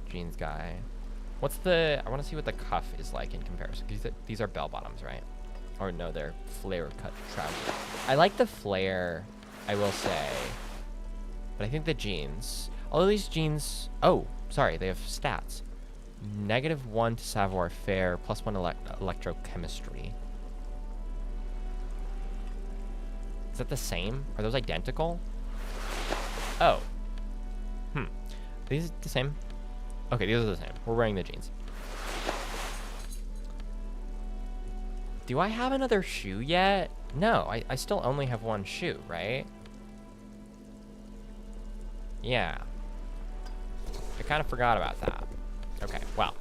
jeans guy. What's the... I want to see what the cuff is like in comparison. These are bell bottoms, right? Or no, they're flare cut trousers. I like the flare, I will say. But I think the jeans... Although these jeans... Oh, sorry, they have stats. -1 to savoir-faire, +1 electrochemistry. Is that the same? Are those identical? Oh. These are the same? Okay, these are the same. We're wearing the jeans. Do I have another shoe yet? No, I still only have one shoe, right? Yeah. I kind of forgot about that. Okay, well.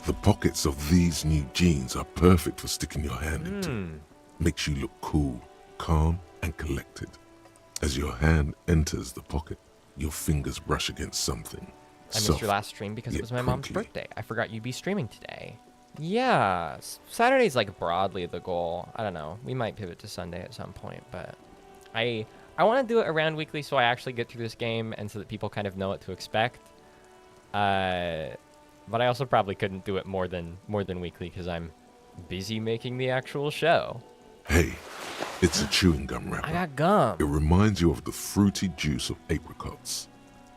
The pockets of these new jeans are perfect for sticking your hand into. Makes you look cool, calm, and collected. As your hand enters the pocket, your fingers brush against something.
I missed your last stream because it was my mom's birthday. I forgot you'd be streaming today. Yeah, Saturday's like broadly the goal. I don't know. We might pivot to Sunday at some point, but I want to do it around weekly so I actually get through this game and so that people kind of know what to expect. But I also probably couldn't do it more than weekly because I'm busy making the actual show.
Hey, it's a chewing gum wrapper.
I got gum.
It reminds you of the fruity juice of apricots.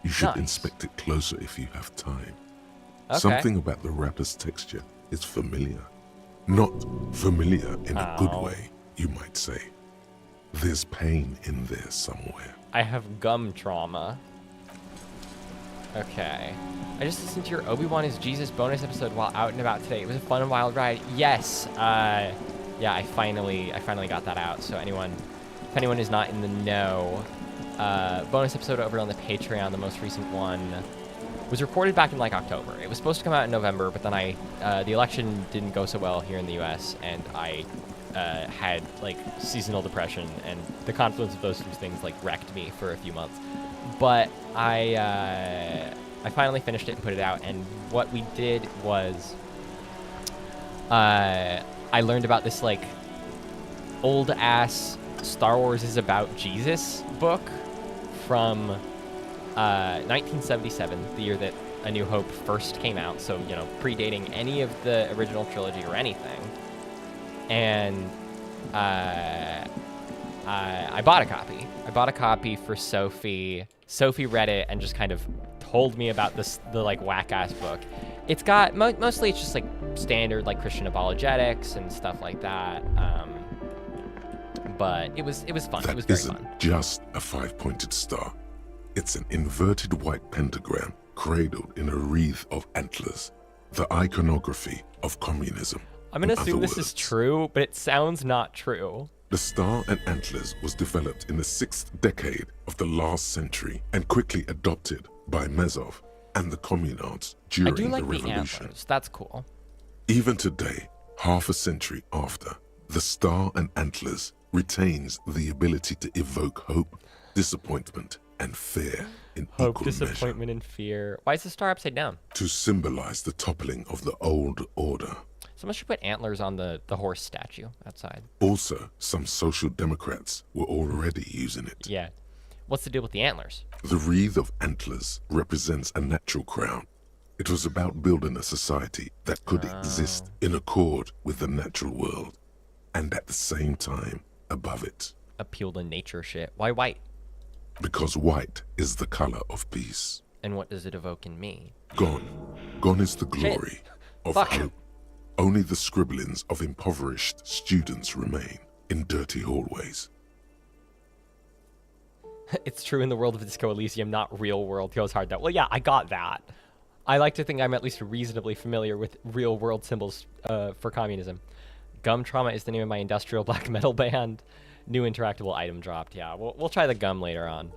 You should
Nice.
inspect it closer if you have time.
Okay.
Something about the wrapper's texture is familiar. Not familiar in a good way, you might say. There's pain in there somewhere.
I have gum trauma. Okay. I just listened to your Obi-Wan is Jesus bonus episode while out and about today. It was a fun and wild ride. Yes. Yeah, I finally got that out. So if anyone is not in the know, bonus episode over on the Patreon, the most recent one, was recorded back in like October. It was supposed to come out in November, but then the election didn't go so well here in the U.S. and I had like seasonal depression, and the confluence of those two things like wrecked me for a few months. But I finally finished it and put it out, and what we did was I learned about this like old ass Star Wars is about Jesus book from 1977, the year that A New Hope first came out, so predating any of the original trilogy or anything. And I bought a copy. I bought a copy for Sophie. Sophie read it and just kind of told me about the like whack ass book. It's got mostly it's just like standard like Christian apologetics and stuff like that. But it was fun. It was very fun.
That isn't just a 5-pointed star. It's an inverted white pentagram cradled in a wreath of antlers, the iconography of communism.
I'm gonna assume this is true, but it sounds not true.
The star and antlers was developed in the 6th decade of the last century and quickly adopted by Mezov and the communards during the revolution.
The antlers. That's cool.
Even today, half a century after, the star and antlers retains the ability to evoke hope, disappointment, and fear in
hope,
equal
disappointment,
measure.
And fear. Why is the star upside down?
To symbolize the toppling of the old order.
Someone should put antlers on the horse statue outside.
Also, some social democrats were already using it.
Yeah. What's the deal with the antlers?
The wreath of antlers represents a natural crown. It was about building a society that could exist in accord with the natural world, and at the same time, above it.
Appeal to nature shit. Why white?
Because white is the color of peace.
And what does it evoke in me?
Gone. Gone is the glory of hope. Only the scribblings of impoverished students remain in dirty hallways.
It's true in the world of Disco Elysium, not real world goes hard that. Well, yeah, I got that. I like to think I'm at least reasonably familiar with real world symbols for communism. Gum Trauma is the name of my industrial black metal band. New interactable item dropped. Yeah, we'll try the gum later on.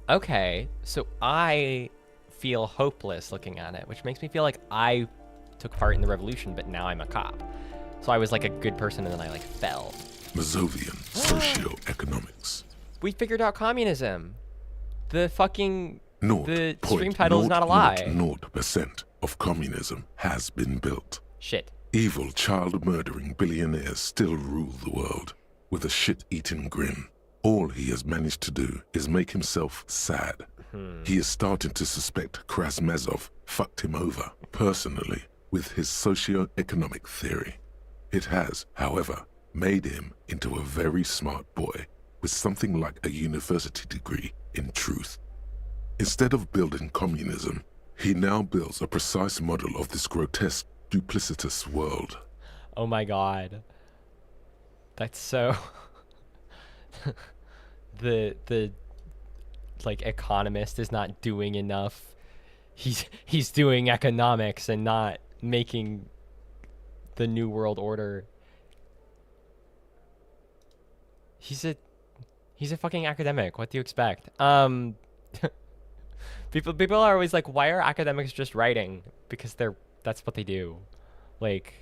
Okay, so I feel hopeless looking at it, which makes me feel like I took part in the revolution, but now I'm a cop. So I was like a good person, and then I like fell.
Mazovian socioeconomics.
We figured out communism. The fucking the stream
0.000%
title is not a lie.
0% of communism has been built.
Shit.
Evil child-murdering billionaires still rule the world with a shit-eating grin. All he has managed to do is make himself sad. He is starting to suspect Krasmezov fucked him over personally with his socio-economic theory. It has, however, made him into a very smart boy with something like a university degree in truth. Instead of building communism, he now builds a precise model of this grotesque, duplicitous world.
Oh my god. That's so... the like economist is not doing enough. He's doing economics and not making the new world order. He's a fucking academic. What do you expect? People are always like, why are academics just writing? Because that's what they do. Like,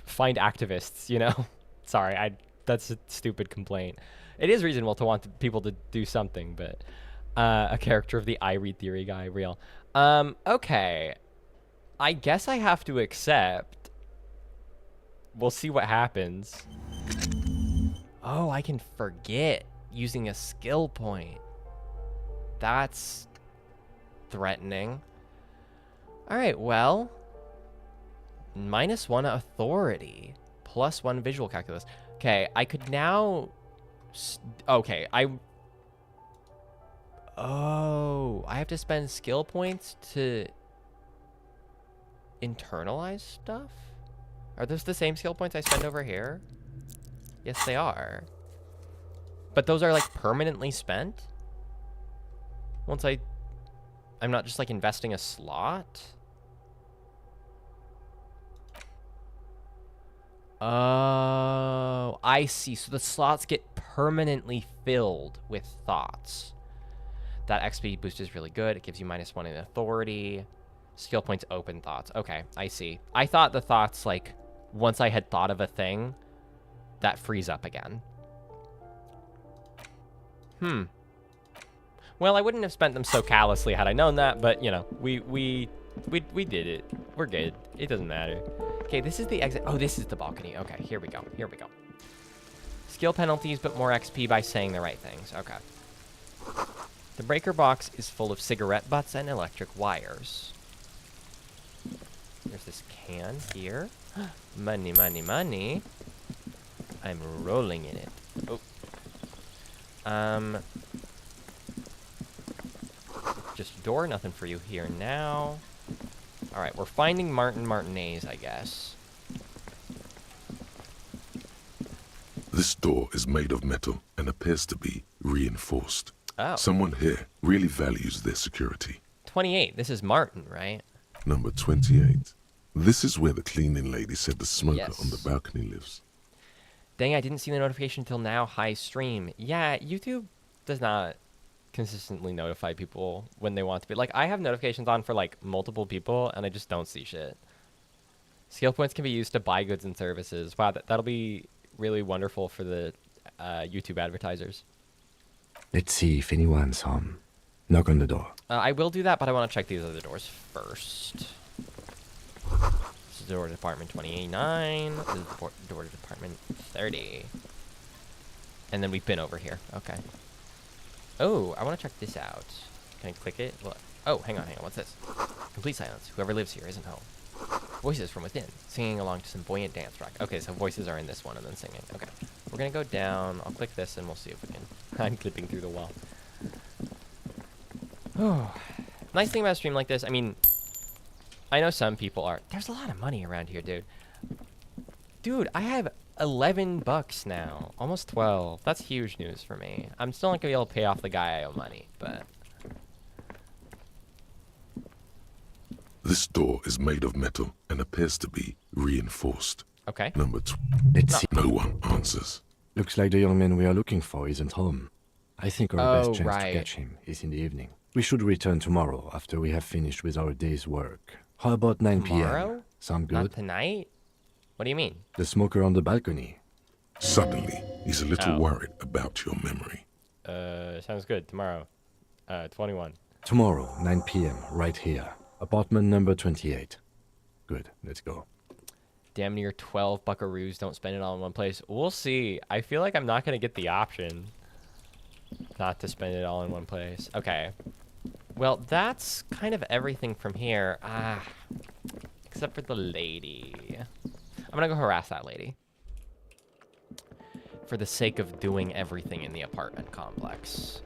find activists, you know? Sorry, that's a stupid complaint. It is reasonable to want people to do something, but a character of the I read theory guy, real. Okay. I guess I have to accept. We'll see what happens. Oh, I can forget using a skill point. That's threatening. All right, well, -1 authority, +1 visual calculus. Okay, I could now... Okay, Oh, I have to spend skill points to internalize stuff? Are those the same skill points I spend over here? Yes, they are. But those are like permanently spent? Once I I'm not just like investing a slot. Oh, I see. So the slots get permanently filled with thoughts. That XP boost is really good. It gives you -1 in authority. Skill points open thoughts. Okay, I see. I thought the thoughts, like, once I had thought of a thing, that frees up again. Well, I wouldn't have spent them so callously had I known that, but, you know, we did it. We're good. It doesn't matter. Okay, this is the exit. Oh, this is the balcony. Okay, here we go. Here we go. Skill penalties, but more XP by saying the right things. Okay. The breaker box is full of cigarette butts and electric wires. There's this can here. Money, money, money. I'm rolling in it. Oh. Just a door, nothing for you here now. Alright, we're finding Martinez, I guess.
This door is made of metal and appears to be reinforced.
Oh.
Someone here really values their security.
28, this is Martin, right?
Number 28. This is where the cleaning lady said the smoker on the balcony lives.
Dang, I didn't see the notification until now. High stream. Yeah, YouTube does not consistently notify people when they want to be. Like, I have notifications on for, like, multiple people, and I just don't see shit. Skill points can be used to buy goods and services. Wow, that'll be really wonderful for the YouTube advertisers.
Let's see if anyone's home. Knock on the door.
I will do that, but I want to check these other doors first. This is the door to Department 29. This is the door to Department 30. And then we've been over here. Okay. Oh, I want to check this out. Can I click it? Look. Oh, hang on. What's this? Complete silence. Whoever lives here isn't home. Voices from within, singing along to some buoyant dance track. Okay, so voices are in this one and then singing. Okay. We're going to go down. I'll click this and we'll see if we can. I'm clipping through the wall. Oh. Nice thing about a stream like this, I mean, I know some people are. There's a lot of money around here, dude. Dude, I have 11 bucks now. Almost 12. That's huge news for me. I'm still not going to be able to pay off the guy I owe money, but...
This door is made of metal and appears to be reinforced.
Okay.
Number 2.
Let's see.
No one answers.
Looks like the young man we are looking for isn't home. I think our best chance
right.
to catch him is in the evening. We should return tomorrow after we have finished with our day's work. How about 9
Tomorrow?
p.m.? Sound good?
Not tonight? What do you mean?
The smoker on the balcony.
Suddenly, he's a little worried about your memory.
Sounds good. Tomorrow. 21.
Tomorrow, 9 p.m., right here. Apartment number 28. Good, let's go.
Damn near 12 buckaroos. Don't spend it all in one place. We'll see. I feel like I'm not going to get the option not to spend it all in one place. Okay. Well, that's kind of everything from here. Except for the lady. I'm going to go harass that lady. For the sake of doing everything in the apartment complex.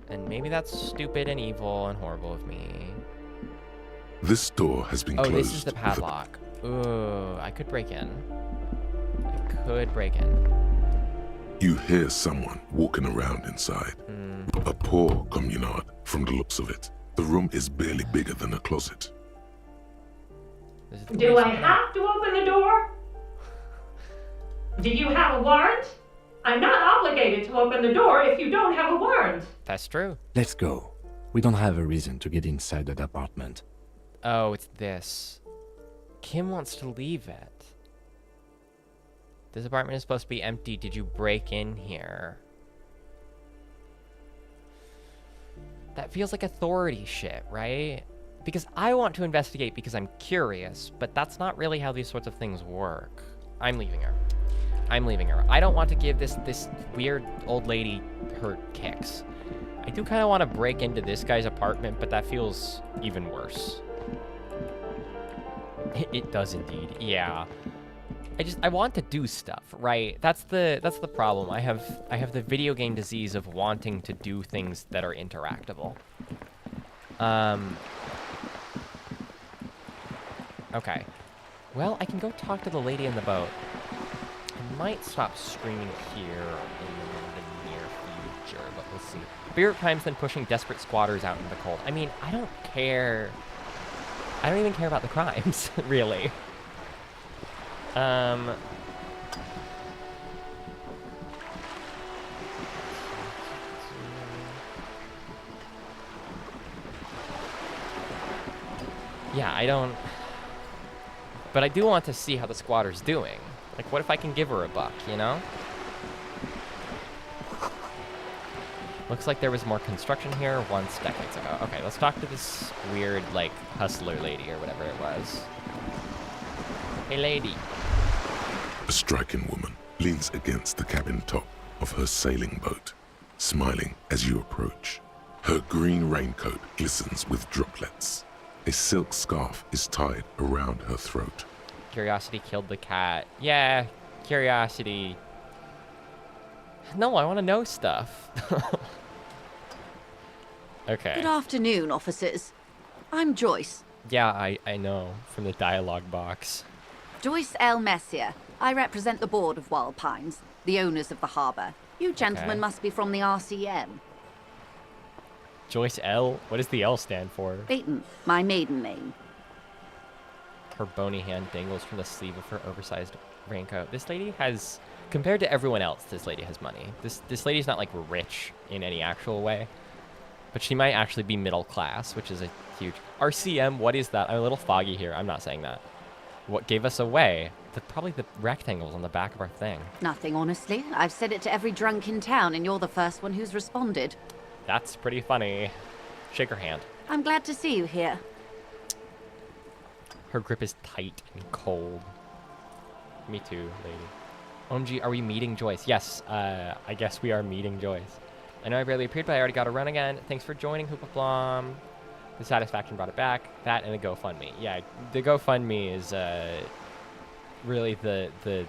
And maybe that's stupid and evil and horrible of me.
This door has been closed.
Oh, this is the padlock. Ooh, I could break in. I could break in.
You hear someone walking around inside. A poor communard from the looks of it. The room is barely bigger than a closet.
Do I have to open the door? Do you have a warrant? I'm not obligated to open the door if you don't have a warrant.
That's true.
Let's go. We don't have a reason to get inside that apartment.
Oh, it's this. Kim wants to leave it. This apartment is supposed to be empty. Did you break in here? That feels like authority shit, right? Because I want to investigate because I'm curious, but that's not really how these sorts of things work. I'm leaving her. I'm leaving her. I don't want to give this weird old lady her kicks. I do kind of want to break into this guy's apartment, but that feels even worse. It does indeed. Yeah. I want to do stuff, right? That's the problem. I have the video game disease of wanting to do things that are interactable. Okay. Well, I can go talk to the lady in the boat. I might stop streaming here in the near Sure, but we'll see. Favorite crimes than pushing desperate squatters out into the cold. I mean, I don't care. I don't even care about the crimes, really. Yeah, I don't... But I do want to see how the squatter's doing. Like, what if I can give her a buck, you know? Looks like there was more construction here once decades ago. Okay, let's talk to this weird, like, hustler lady or whatever it was. Hey, lady.
A striking woman leans against the cabin top of her sailing boat, smiling as you approach. Her green raincoat glistens with droplets. A silk scarf is tied around her throat.
Curiosity killed the cat. Yeah, curiosity. No, I want to know stuff. Okay.
Good afternoon, officers. I'm Joyce.
Yeah, I know, from the dialogue box.
Joyce L. Messier. I represent the board of Wild Pines, the owners of the harbour. You gentlemen must be from the RCM.
Joyce L? What does the L stand for?
Beaton, my maiden name.
Her bony hand dangles from the sleeve of her oversized raincoat. This lady has, compared to everyone else, this lady has money. This lady's not, like, rich in any actual way. But she might actually be middle class, which is a huge... RCM, what is that? I'm a little foggy here. I'm not saying that. What gave us away? Probably the rectangles on the back of our thing.
Nothing, honestly. I've said it to every drunk in town, and you're the first one who's responded.
That's pretty funny. Shake her hand.
I'm glad to see you here.
Her grip is tight and cold. Me too, lady. OMG, are we meeting Joyce? Yes, I guess we are meeting Joyce. I know I barely appeared, but I already got a run again. Thanks for joining, Hoopa Blom. The satisfaction brought it back. That and the GoFundMe. Yeah, the GoFundMe is really the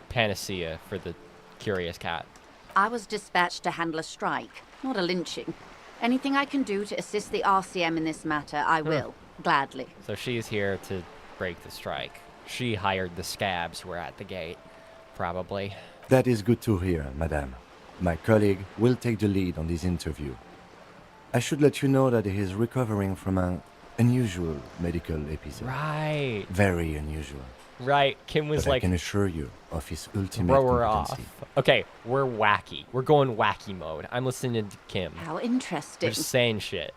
panacea for the curious cat.
I was dispatched to handle a strike, not a lynching. Anything I can do to assist the RCM in this matter, I will, gladly.
So she's here to break the strike. She hired the scabs who were at the gate, probably.
That is good to hear, madame. My colleague will take the lead on this interview. I should let you know that he is recovering from an unusual medical episode.
Right.
Very unusual.
Right. Kim was
but
like...
I can assure you of his ultimate
throw her
competency.
off. Okay, we're wacky. We're going wacky mode. I'm listening to Kim.
How interesting.
We're just saying shit.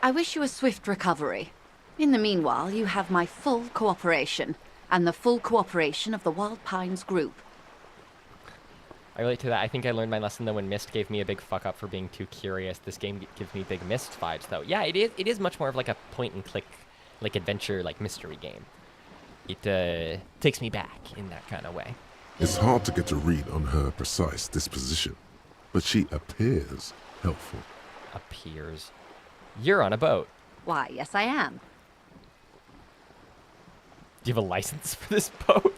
I wish you a swift recovery. In the meanwhile, you have my full cooperation, and the full cooperation of the Wild Pines group.
I relate to that. I think I learned my lesson, though, when Myst gave me a big fuck up for being too curious. This game gives me big Myst vibes, though. Yeah, it is much more of like a point-and-click, like, adventure, like, mystery game. It takes me back in that kind of way.
It's hard to get a read on her precise disposition, but she appears helpful.
Appears? You're on a boat.
Why, yes I am.
Do you have a license for this boat?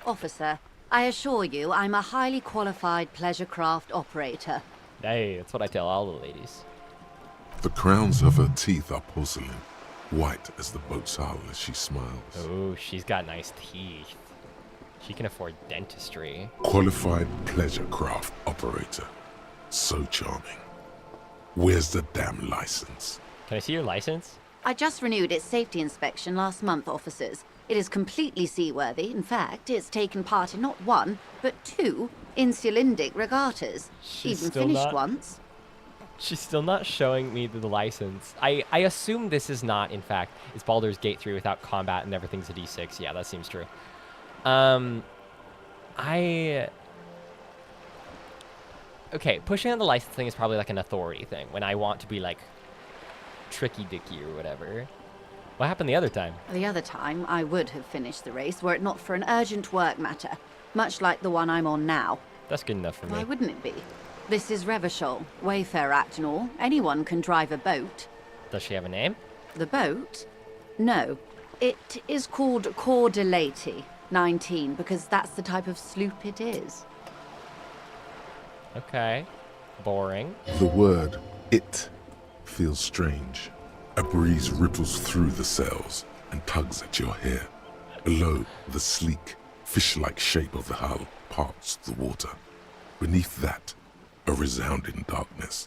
Officer, I assure you I'm a highly qualified pleasure craft operator.
Hey, that's what I tell all the ladies.
The crowns of her teeth are porcelain, white as the boat's hull as she smiles.
Oh, she's got nice teeth. She can afford dentistry.
Qualified pleasure craft operator. So charming. Where's the damn license?
Can I see your license?
I just renewed its safety inspection last month, officers. It is completely seaworthy. In fact, it's taken part in not one, but two insulindic regattas. Even finished once.
She's still not showing me the license. I assume this is not, in fact, it's Baldur's Gate 3 without combat and everything's a D6. Yeah, that seems true. Okay, pushing on the license thing is probably like an authority thing, when I want to be like tricky dicky or whatever. What happened the other time?
The other time, I would have finished the race were it not for an urgent work matter, much like the one I'm on now.
That's good enough for me.
Why wouldn't it be? This is Revachol, Wayfarer Act and all. Anyone can drive a boat.
Does she have a name?
The boat? No. It is called Cor de Leyte 19, because that's the type of sloop it is.
Okay. Boring.
The word, it, feels strange. A breeze ripples through the sails and tugs at your hair. Below, the sleek, fish-like shape of the hull parts the water. Beneath that, a resounding darkness.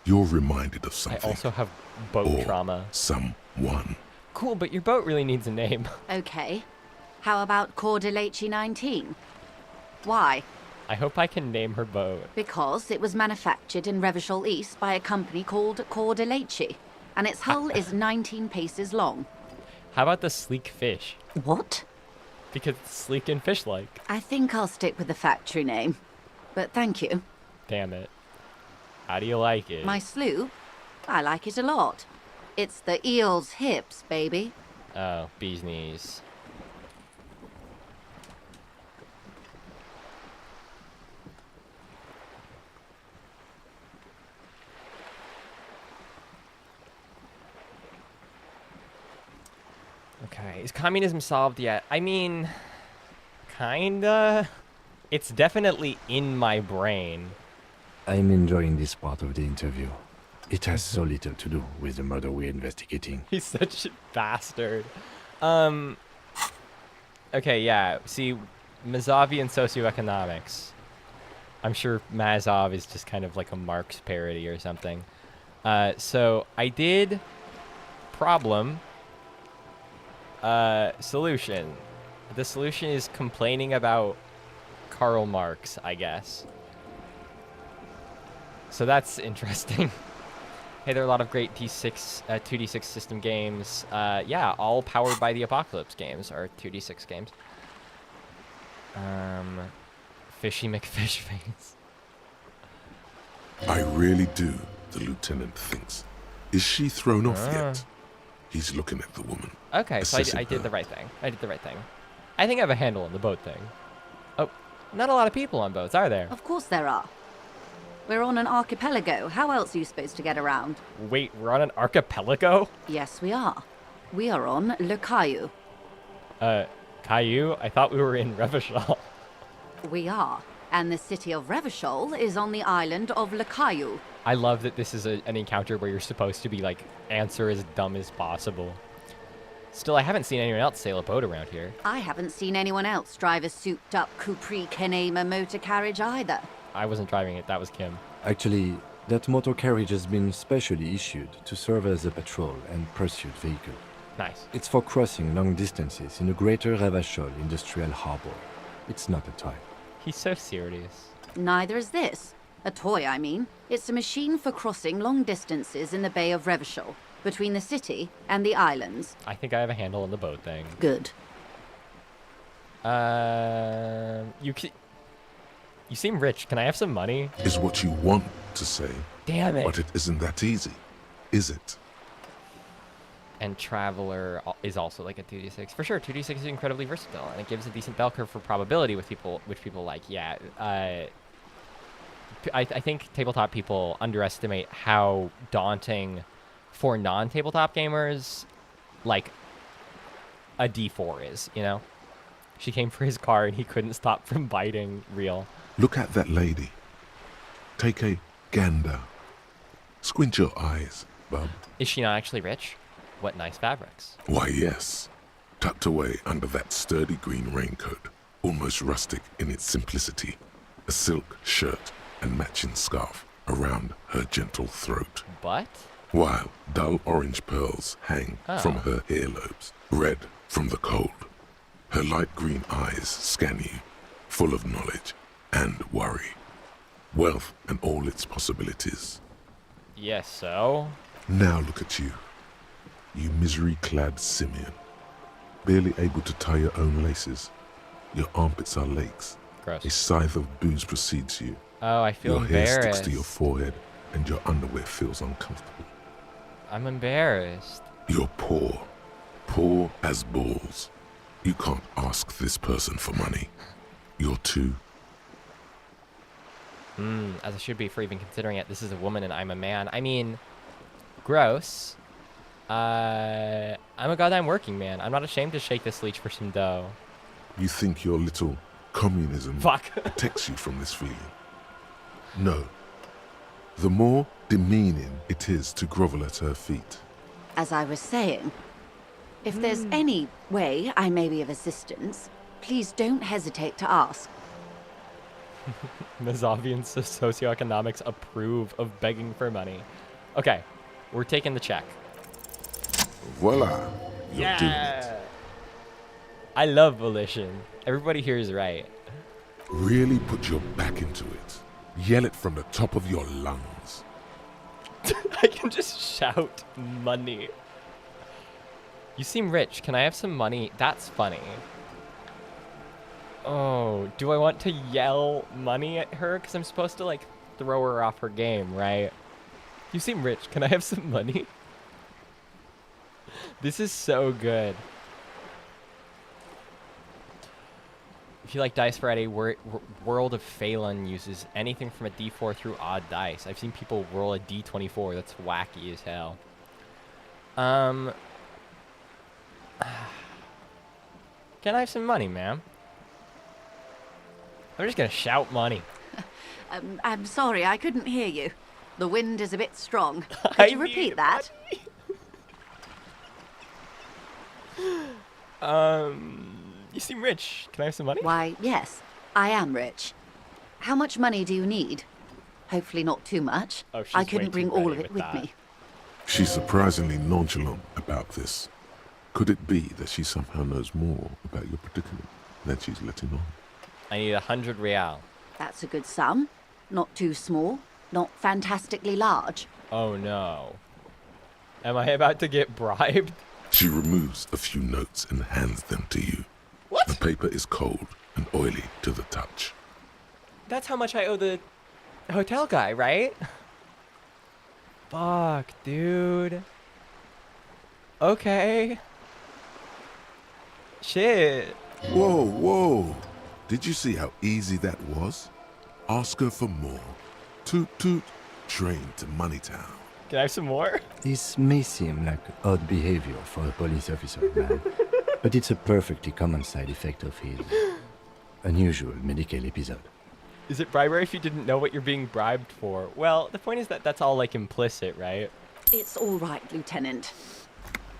You're reminded of
I
something.
also have boat
or
trauma.
someone.
Cool, but your boat really needs a name.
Okay. How about Cordelechi 19? Why?
I hope I can name her boat.
Because it was manufactured in Revachol East by a company called Cordelechi, and its hull is 19 paces long.
How about the sleek fish?
What?
Because it's sleek and fish-like.
I think I'll stick with the factory name. But thank you.
Damn it. How do you like it?
My sloop? I like it a lot. It's the eel's hips, baby.
Oh, bee's knees. Okay, is communism solved yet? I mean, kinda. It's definitely in my brain.
I'm enjoying this part of the interview. It has so little to do with the murder we're investigating.
He's such a bastard. Okay, yeah. See, Mazovian socioeconomics. I'm sure Mazov is just kind of like a Marx parody or something. So I did problem. Solution. The solution is complaining about Karl Marx, I guess. So that's interesting. Hey, there are a lot of great 2D6 system games. Yeah, all powered by the Apocalypse games, or 2D6 games. Fishy McFish face.
I really do, the lieutenant thinks. Is she thrown off yet? He's looking at the woman.
Okay, so
assessing
I did
her.
the right thing. I did the right thing. I think I have a handle on the boat thing. Oh, not a lot of people on boats, are there?
Of course there are. We're on an archipelago. How else are you supposed to get around?
Wait, we're on an archipelago?
Yes, we are. We are on Le Caillou.
Caillou? I thought we were in Revachol.
We are. And the city of Revachol is on the island of Le Caillou.
I love that this is an encounter where you're supposed to be, like, answer as dumb as possible. Still, I haven't seen anyone else sail a boat around here.
I haven't seen anyone else drive a souped-up Capri Kenema motor carriage either.
I wasn't driving it, that was Kim.
Actually, that motor carriage has been specially issued to serve as a patrol and pursuit vehicle.
Nice.
It's for crossing long distances in the greater Revachol industrial harbor. It's not a toy.
He's so serious.
Neither is this. A toy, I mean. It's a machine for crossing long distances in the Bay of Revachol, between the city and the islands.
I think I have a handle on the boat thing.
Good.
You seem rich. Can I have some money?
Is what you want to say.
Damn it.
But it isn't that easy, is it?
And Traveler is also like a 2d6. For sure, 2d6 is incredibly versatile, and it gives a decent bell curve for probability with people, which people like. Yeah, I think tabletop people underestimate how daunting for non-tabletop gamers, like, a d4 is, you know? She came for his car and he couldn't stop from biting. Real.
Look at that lady. Take a gander. Squint your eyes, bub.
Is she not actually rich? What nice fabrics.
Why, yes. Tucked away under that sturdy green raincoat, almost rustic in its simplicity, a silk shirt and matching scarf around her gentle throat.
But?
While dull orange pearls hang from her earlobes, red from the cold. Her light green eyes scan you, full of knowledge and worry. Wealth and all its possibilities.
Yes, so?
Now look at you. You misery-clad simian. Barely able to tie your own laces. Your armpits are lakes.
Gross.
A scythe of booze precedes you.
Oh, I feel
your
embarrassed.
Your hair sticks to your forehead and your underwear feels uncomfortable.
I'm embarrassed.
You're poor. Poor as balls. You can't ask this person for money. You're too...
As I should be for even considering it. This is a woman and I'm a man. I mean, gross. I'm a goddamn working man. I'm not ashamed to shake this leech for some dough.
You think your little communism protects you from this feeling? No. The more demeaning it is to grovel at her feet.
As I was saying, if there's any way I may be of assistance, please don't hesitate to ask.
Mazovian socioeconomics approve of begging for money. Okay, we're taking the check.
Voila, you're doing it.
I love volition. Everybody here is right.
Really put your back into it. Yell it from the top of your lungs.
I can just shout money. You seem rich. Can I have some money? That's funny. Oh, do I want to yell money at her? Because I'm supposed to, like, throw her off her game, right? You seem rich. Can I have some money? This is so good. If you like Dice Friday, World of Phelan uses anything from a D4 through odd dice. I've seen people roll a D24. That's wacky as hell. Can I have some money, ma'am? I'm just gonna shout money.
I'm sorry, I couldn't hear you. The wind is a bit strong. Could you repeat that?
You seem rich. Can I have some money?
Why, yes, I am rich. How much money do you need? Hopefully not too much.
Oh,
I couldn't bring all of it with me.
She's surprisingly nonchalant about this. Could it be that she somehow knows more about your predicament than she's letting on?
I need 100 real.
That's a good sum. Not too small, not fantastically large.
Oh no. Am I about to get bribed?
She removes a few notes and hands them to you.
What?
The paper is cold and oily to the touch.
That's how much I owe the hotel guy, right? Fuck, dude. Okay. Shit.
Whoa, whoa. Did you see how easy that was? Ask her for more. Toot toot, train to Moneytown.
Can I have some more?
This may seem like odd behavior for a police officer, man, but it's a perfectly common side effect of his unusual medical episode.
Is it bribery if you didn't know what you're being bribed for? Well, the point is that that's all, like, implicit, right?
It's all right, Lieutenant.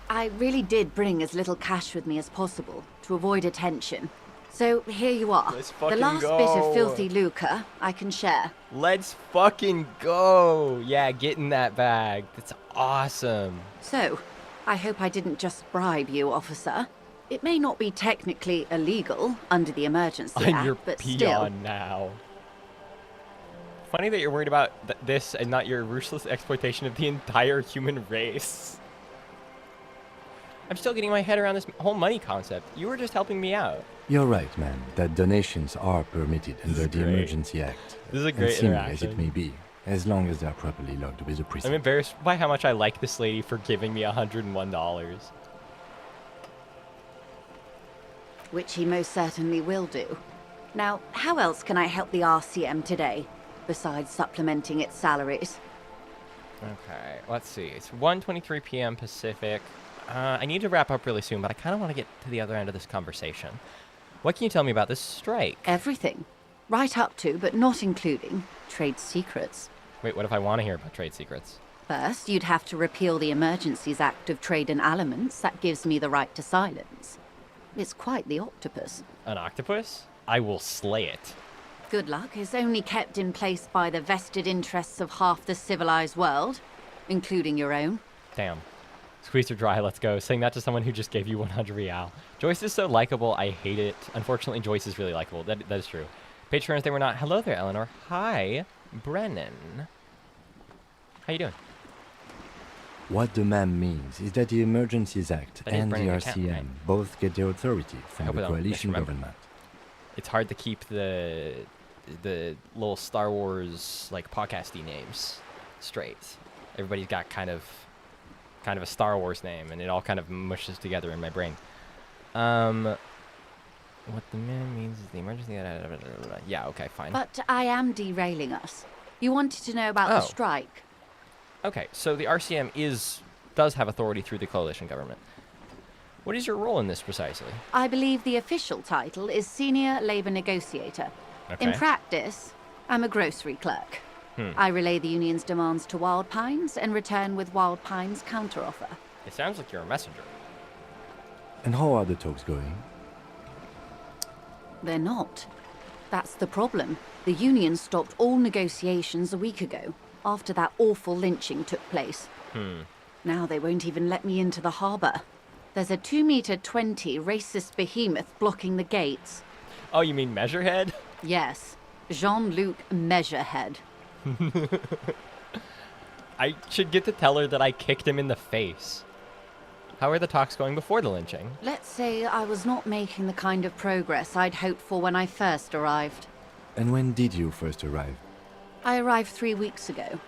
I really did bring as little cash with me as possible to avoid attention. So here you are.
Let's
The
fucking
last
go.
bit of filthy lucre I can share.
Let's fucking go. Yeah, get in that bag. That's awesome.
So, I hope I didn't just bribe you, officer. It may not be technically illegal under the Emergency
I'm
Act,
your
but
peon
still.
now. Funny that you're worried about this and not your ruthless exploitation of the entire human race. I'm still getting my head around this whole money concept. You were just helping me out.
You're right, man, that donations are permitted under the
great.
Emergency Act.
This is a great
and seemly
interaction.
as it may be, as long as they're properly logged with the
I'm
precinct.
embarrassed by how much I like this lady for giving me $101.
Which he most certainly will do. Now, how else can I help the RCM today, besides supplementing its salaries?
Okay, let's see. It's 1:23 p.m. Pacific. I need to wrap up really soon, but I kind of want to get to the other end of this conversation. What can you tell me about this strike?
Everything. Right up to, but not including, trade secrets.
Wait, what if I want to hear about trade secrets?
First, you'd have to repeal the Emergencies Act of Trade in Aliments. That gives me the right to silence. It's quite the octopus.
An octopus? I will slay it.
Good luck is only kept in place by the vested interests of half the civilized world, including your own.
Damn. Squeeze her dry, let's go. Saying that to someone who just gave you 100 real. Joyce is so likable, I hate it. Unfortunately, Joyce is really likable. That is true. Patrons, they were not. Hello there, Eleanor. Hi, Brennan. How you doing?
What the ma'am means is that the Emergencies Act
That is
and the
Brennan
RCM
Account, right?
both get their authority
I
from
hope
the
I don't
coalition
misremember.
government.
It's hard to keep the little Star Wars like podcasty names straight. Everybody's got kind of a Star Wars name, and it all kind of mushes together in my brain. What the man means is the emergency. Yeah, okay, fine.
But I am derailing us. You wanted to know about the
Oh.
strike.
Okay, so the RCM does have authority through the coalition government. What is your role in this precisely?
I believe the official title is Senior Labor Negotiator. In
Okay.
practice, I'm a grocery clerk.
Hmm.
I relay the union's demands to Wild Pines and return with Wild Pines' counteroffer.
It sounds like you're a messenger.
And how are the talks going?
They're not. That's the problem. The Union stopped all negotiations a week ago, after that awful lynching took place. Now they won't even let me into the harbour. There's a 2-meter-20 racist behemoth blocking the gates.
Oh, you mean Measurehead?
Yes, Jean-Luc Measurehead.
I should get to tell her that I kicked him in the face. How are the talks going before the lynching?
Let's say I was not making the kind of progress I'd hoped for when I first arrived.
And when did you first arrive?
I arrived 3 weeks ago.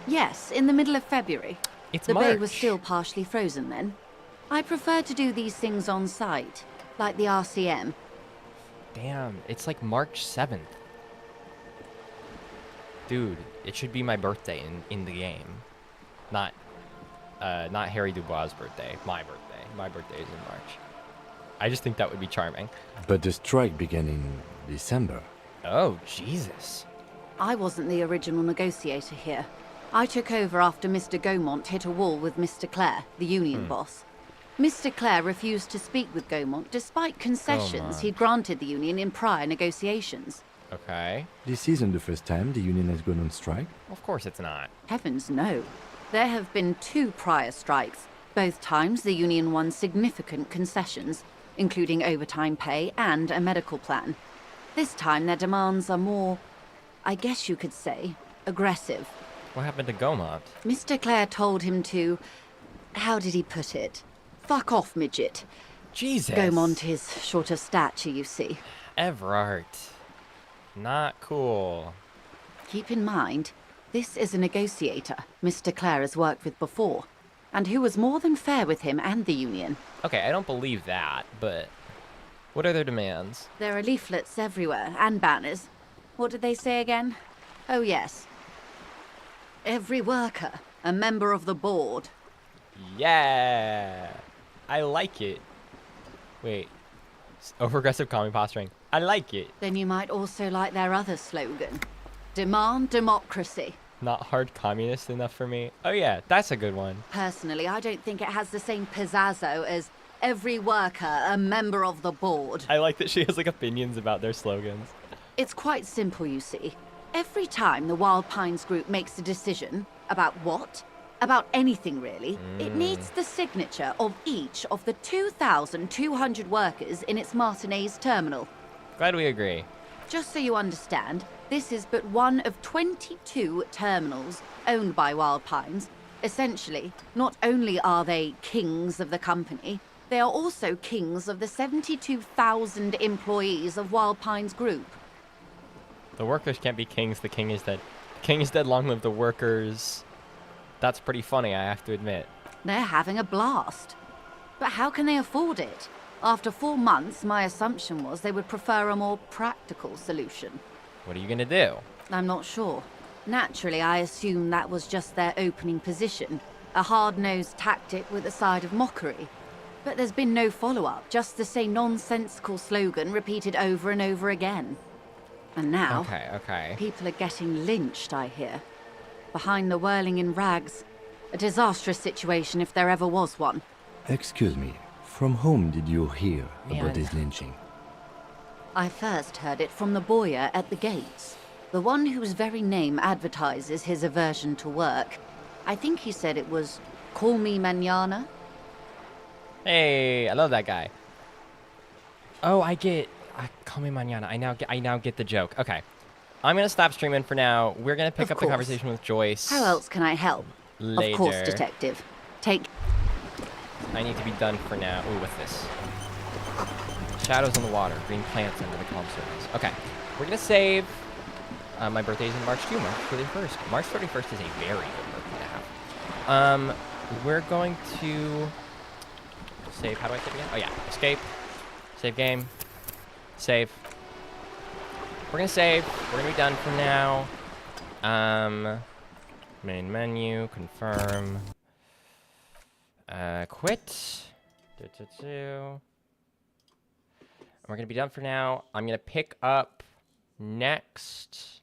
Yes, in the middle of February.
It's
The
March.
bay was still partially frozen then. I prefer to do these things on site, like the RCM.
Damn, it's like March 7th. Dude, it should be my birthday in the game. Not Harry Dubois' birthday. My birthday. My birthday is in March. I just think that would be charming.
But the strike began in December.
Oh, Jesus.
I wasn't the original negotiator here. I took over after Mr. Gaumont hit a wall with Mr. Clare, the union boss. Mr. Clare refused to speak with Gaumont despite concessions he'd granted the union in prior negotiations.
Okay.
This isn't the first time the union has gone on strike.
Of course it's not.
Heavens no. There have been 2 prior strikes. Both times the union won significant concessions, including overtime pay and a medical plan. This time their demands are more, I guess you could say, aggressive.
What happened to Gaumont?
Mr. Clare told him to, how did he put it? Fuck off, midget.
Jesus.
Gaumont is short of stature, you see.
Everard. Not cool.
Keep in mind, this is a negotiator Mr. Clare has worked with before, and who was more than fair with him and the union.
Okay, I don't believe that, but what are their demands?
There are leaflets everywhere, and banners. What did they say again? Oh yes. Every worker, a member of the board.
Yeah. I like it. Wait. Over-aggressive commie posturing. I like it.
Then you might also like their other slogan. Demand democracy.
Not hard communist enough for me. Oh yeah, that's a good one.
Personally, I don't think it has the same pizzazzo as every worker, a member of the board.
I like that she has like opinions about their slogans.
It's quite simple, you see. Every time the Wild Pines group makes a decision, about what? About anything really, it needs the signature of each of the 2,200 workers in its Martinez terminal.
Glad we agree.
Just so you understand, this is but one of 22 terminals owned by Wild Pines. Essentially, not only are they kings of the company, they are also kings of the 72,000 employees of Wild Pines Group.
The workers can't be kings, the king is dead. The king is dead, long live the workers. That's pretty funny, I have to admit.
They're having a blast. But how can they afford it? After 4 months, my assumption was they would prefer a more practical solution.
What are you gonna do?
I'm not sure. Naturally, I assumed that was just their opening position, a hard-nosed tactic with a side of mockery. But there's been no follow-up, just the same nonsensical slogan repeated over and over again. And now, people are getting lynched, I hear. Behind the whirling in rags. A disastrous situation if there ever was one.
Excuse me, from whom did you hear about this lynching?
I first heard it from the bowyer at the gates. The one whose very name advertises his aversion to work. I think he said it was, "Call me mañana."
Hey, I love that guy. Oh, call me mañana. I now get the joke. Okay. I'm gonna stop streaming for now. We're gonna pick up the conversation with Joyce.
How else can I help?
Later.
Of course, detective.
I need to be done for now. Ooh, what's this? Shadows on the water, green plants under the calm surface. Okay, we're gonna save. My birthday's in March too, March 31st. March 31st is a very good birthday to have. We're going to save. How do I save again? Oh yeah, escape, save game, save. We're gonna save. We're gonna be done for now. Main menu, confirm. Quit. And we're gonna be done for now. I'm gonna pick up next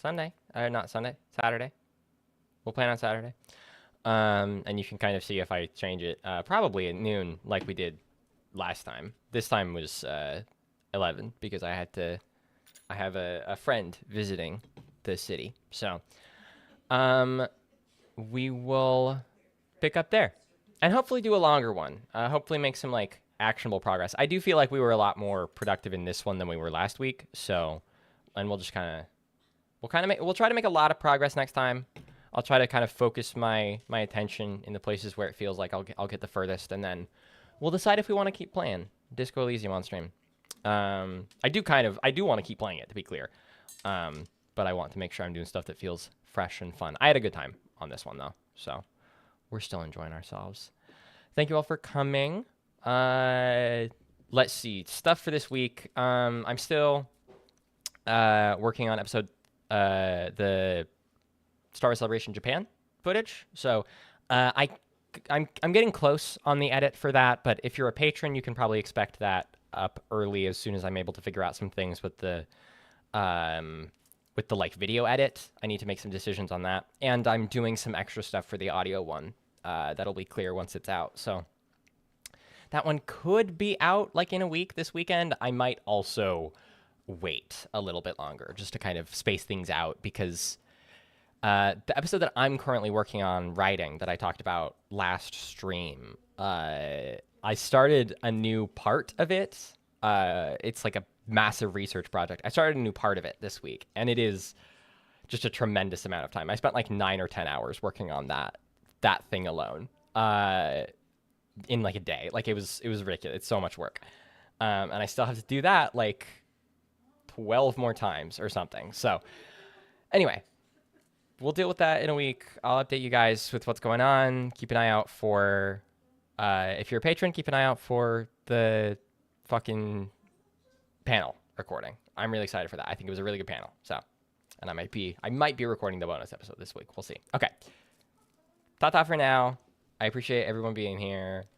Sunday. Not Sunday, Saturday. We'll plan on Saturday. And you can kind of see if I change it. Probably at noon, like we did last time. This time was 11 because I had to I have a friend visiting the city. So we will pick up there and hopefully do a longer one. Hopefully make some like actionable progress. I do feel like we were a lot more productive in this one than we were last week. So, and we'll just we'll try to make a lot of progress next time. I'll try to kind of focus my attention in the places where it feels like I'll get the furthest, and then we'll decide if we want to keep playing Disco Elysium on stream. I do want to keep playing it, to be clear. But I want to make sure I'm doing stuff that feels fresh and fun. I had a good time on this one though, so we're still enjoying ourselves. Thank you all for coming. Let's see, stuff for this week. I'm still working on episode the Star Wars Celebration Japan footage. So I'm getting close on the edit for that, but if you're a patron, you can probably expect that up early as soon as I'm able to figure out some things with the like video edit. I need to make some decisions on that, and I'm doing some extra stuff for the audio one that'll be clear once it's out. So that one could be out like in a week this weekend. I might also wait a little bit longer just to kind of space things out, because the episode that I'm currently working on writing that I talked about last stream, I started a new part of it. It's like a massive research project. I started a new part of it this week, and it is just a tremendous amount of time. I spent like 9 or 10 hours working on that thing alone in like a day. Like it was ridiculous. It's so much work. And I still have to do that like 12 more times or something. So anyway, we'll deal with that in a week. I'll update you guys with what's going on. Keep an eye out for, if you're a patron, keep an eye out for the fucking panel recording. I'm really excited for that. I think it was a really good panel. So, and I might be recording the bonus episode this week. We'll see. Okay. Ta-ta for now. I appreciate everyone being here.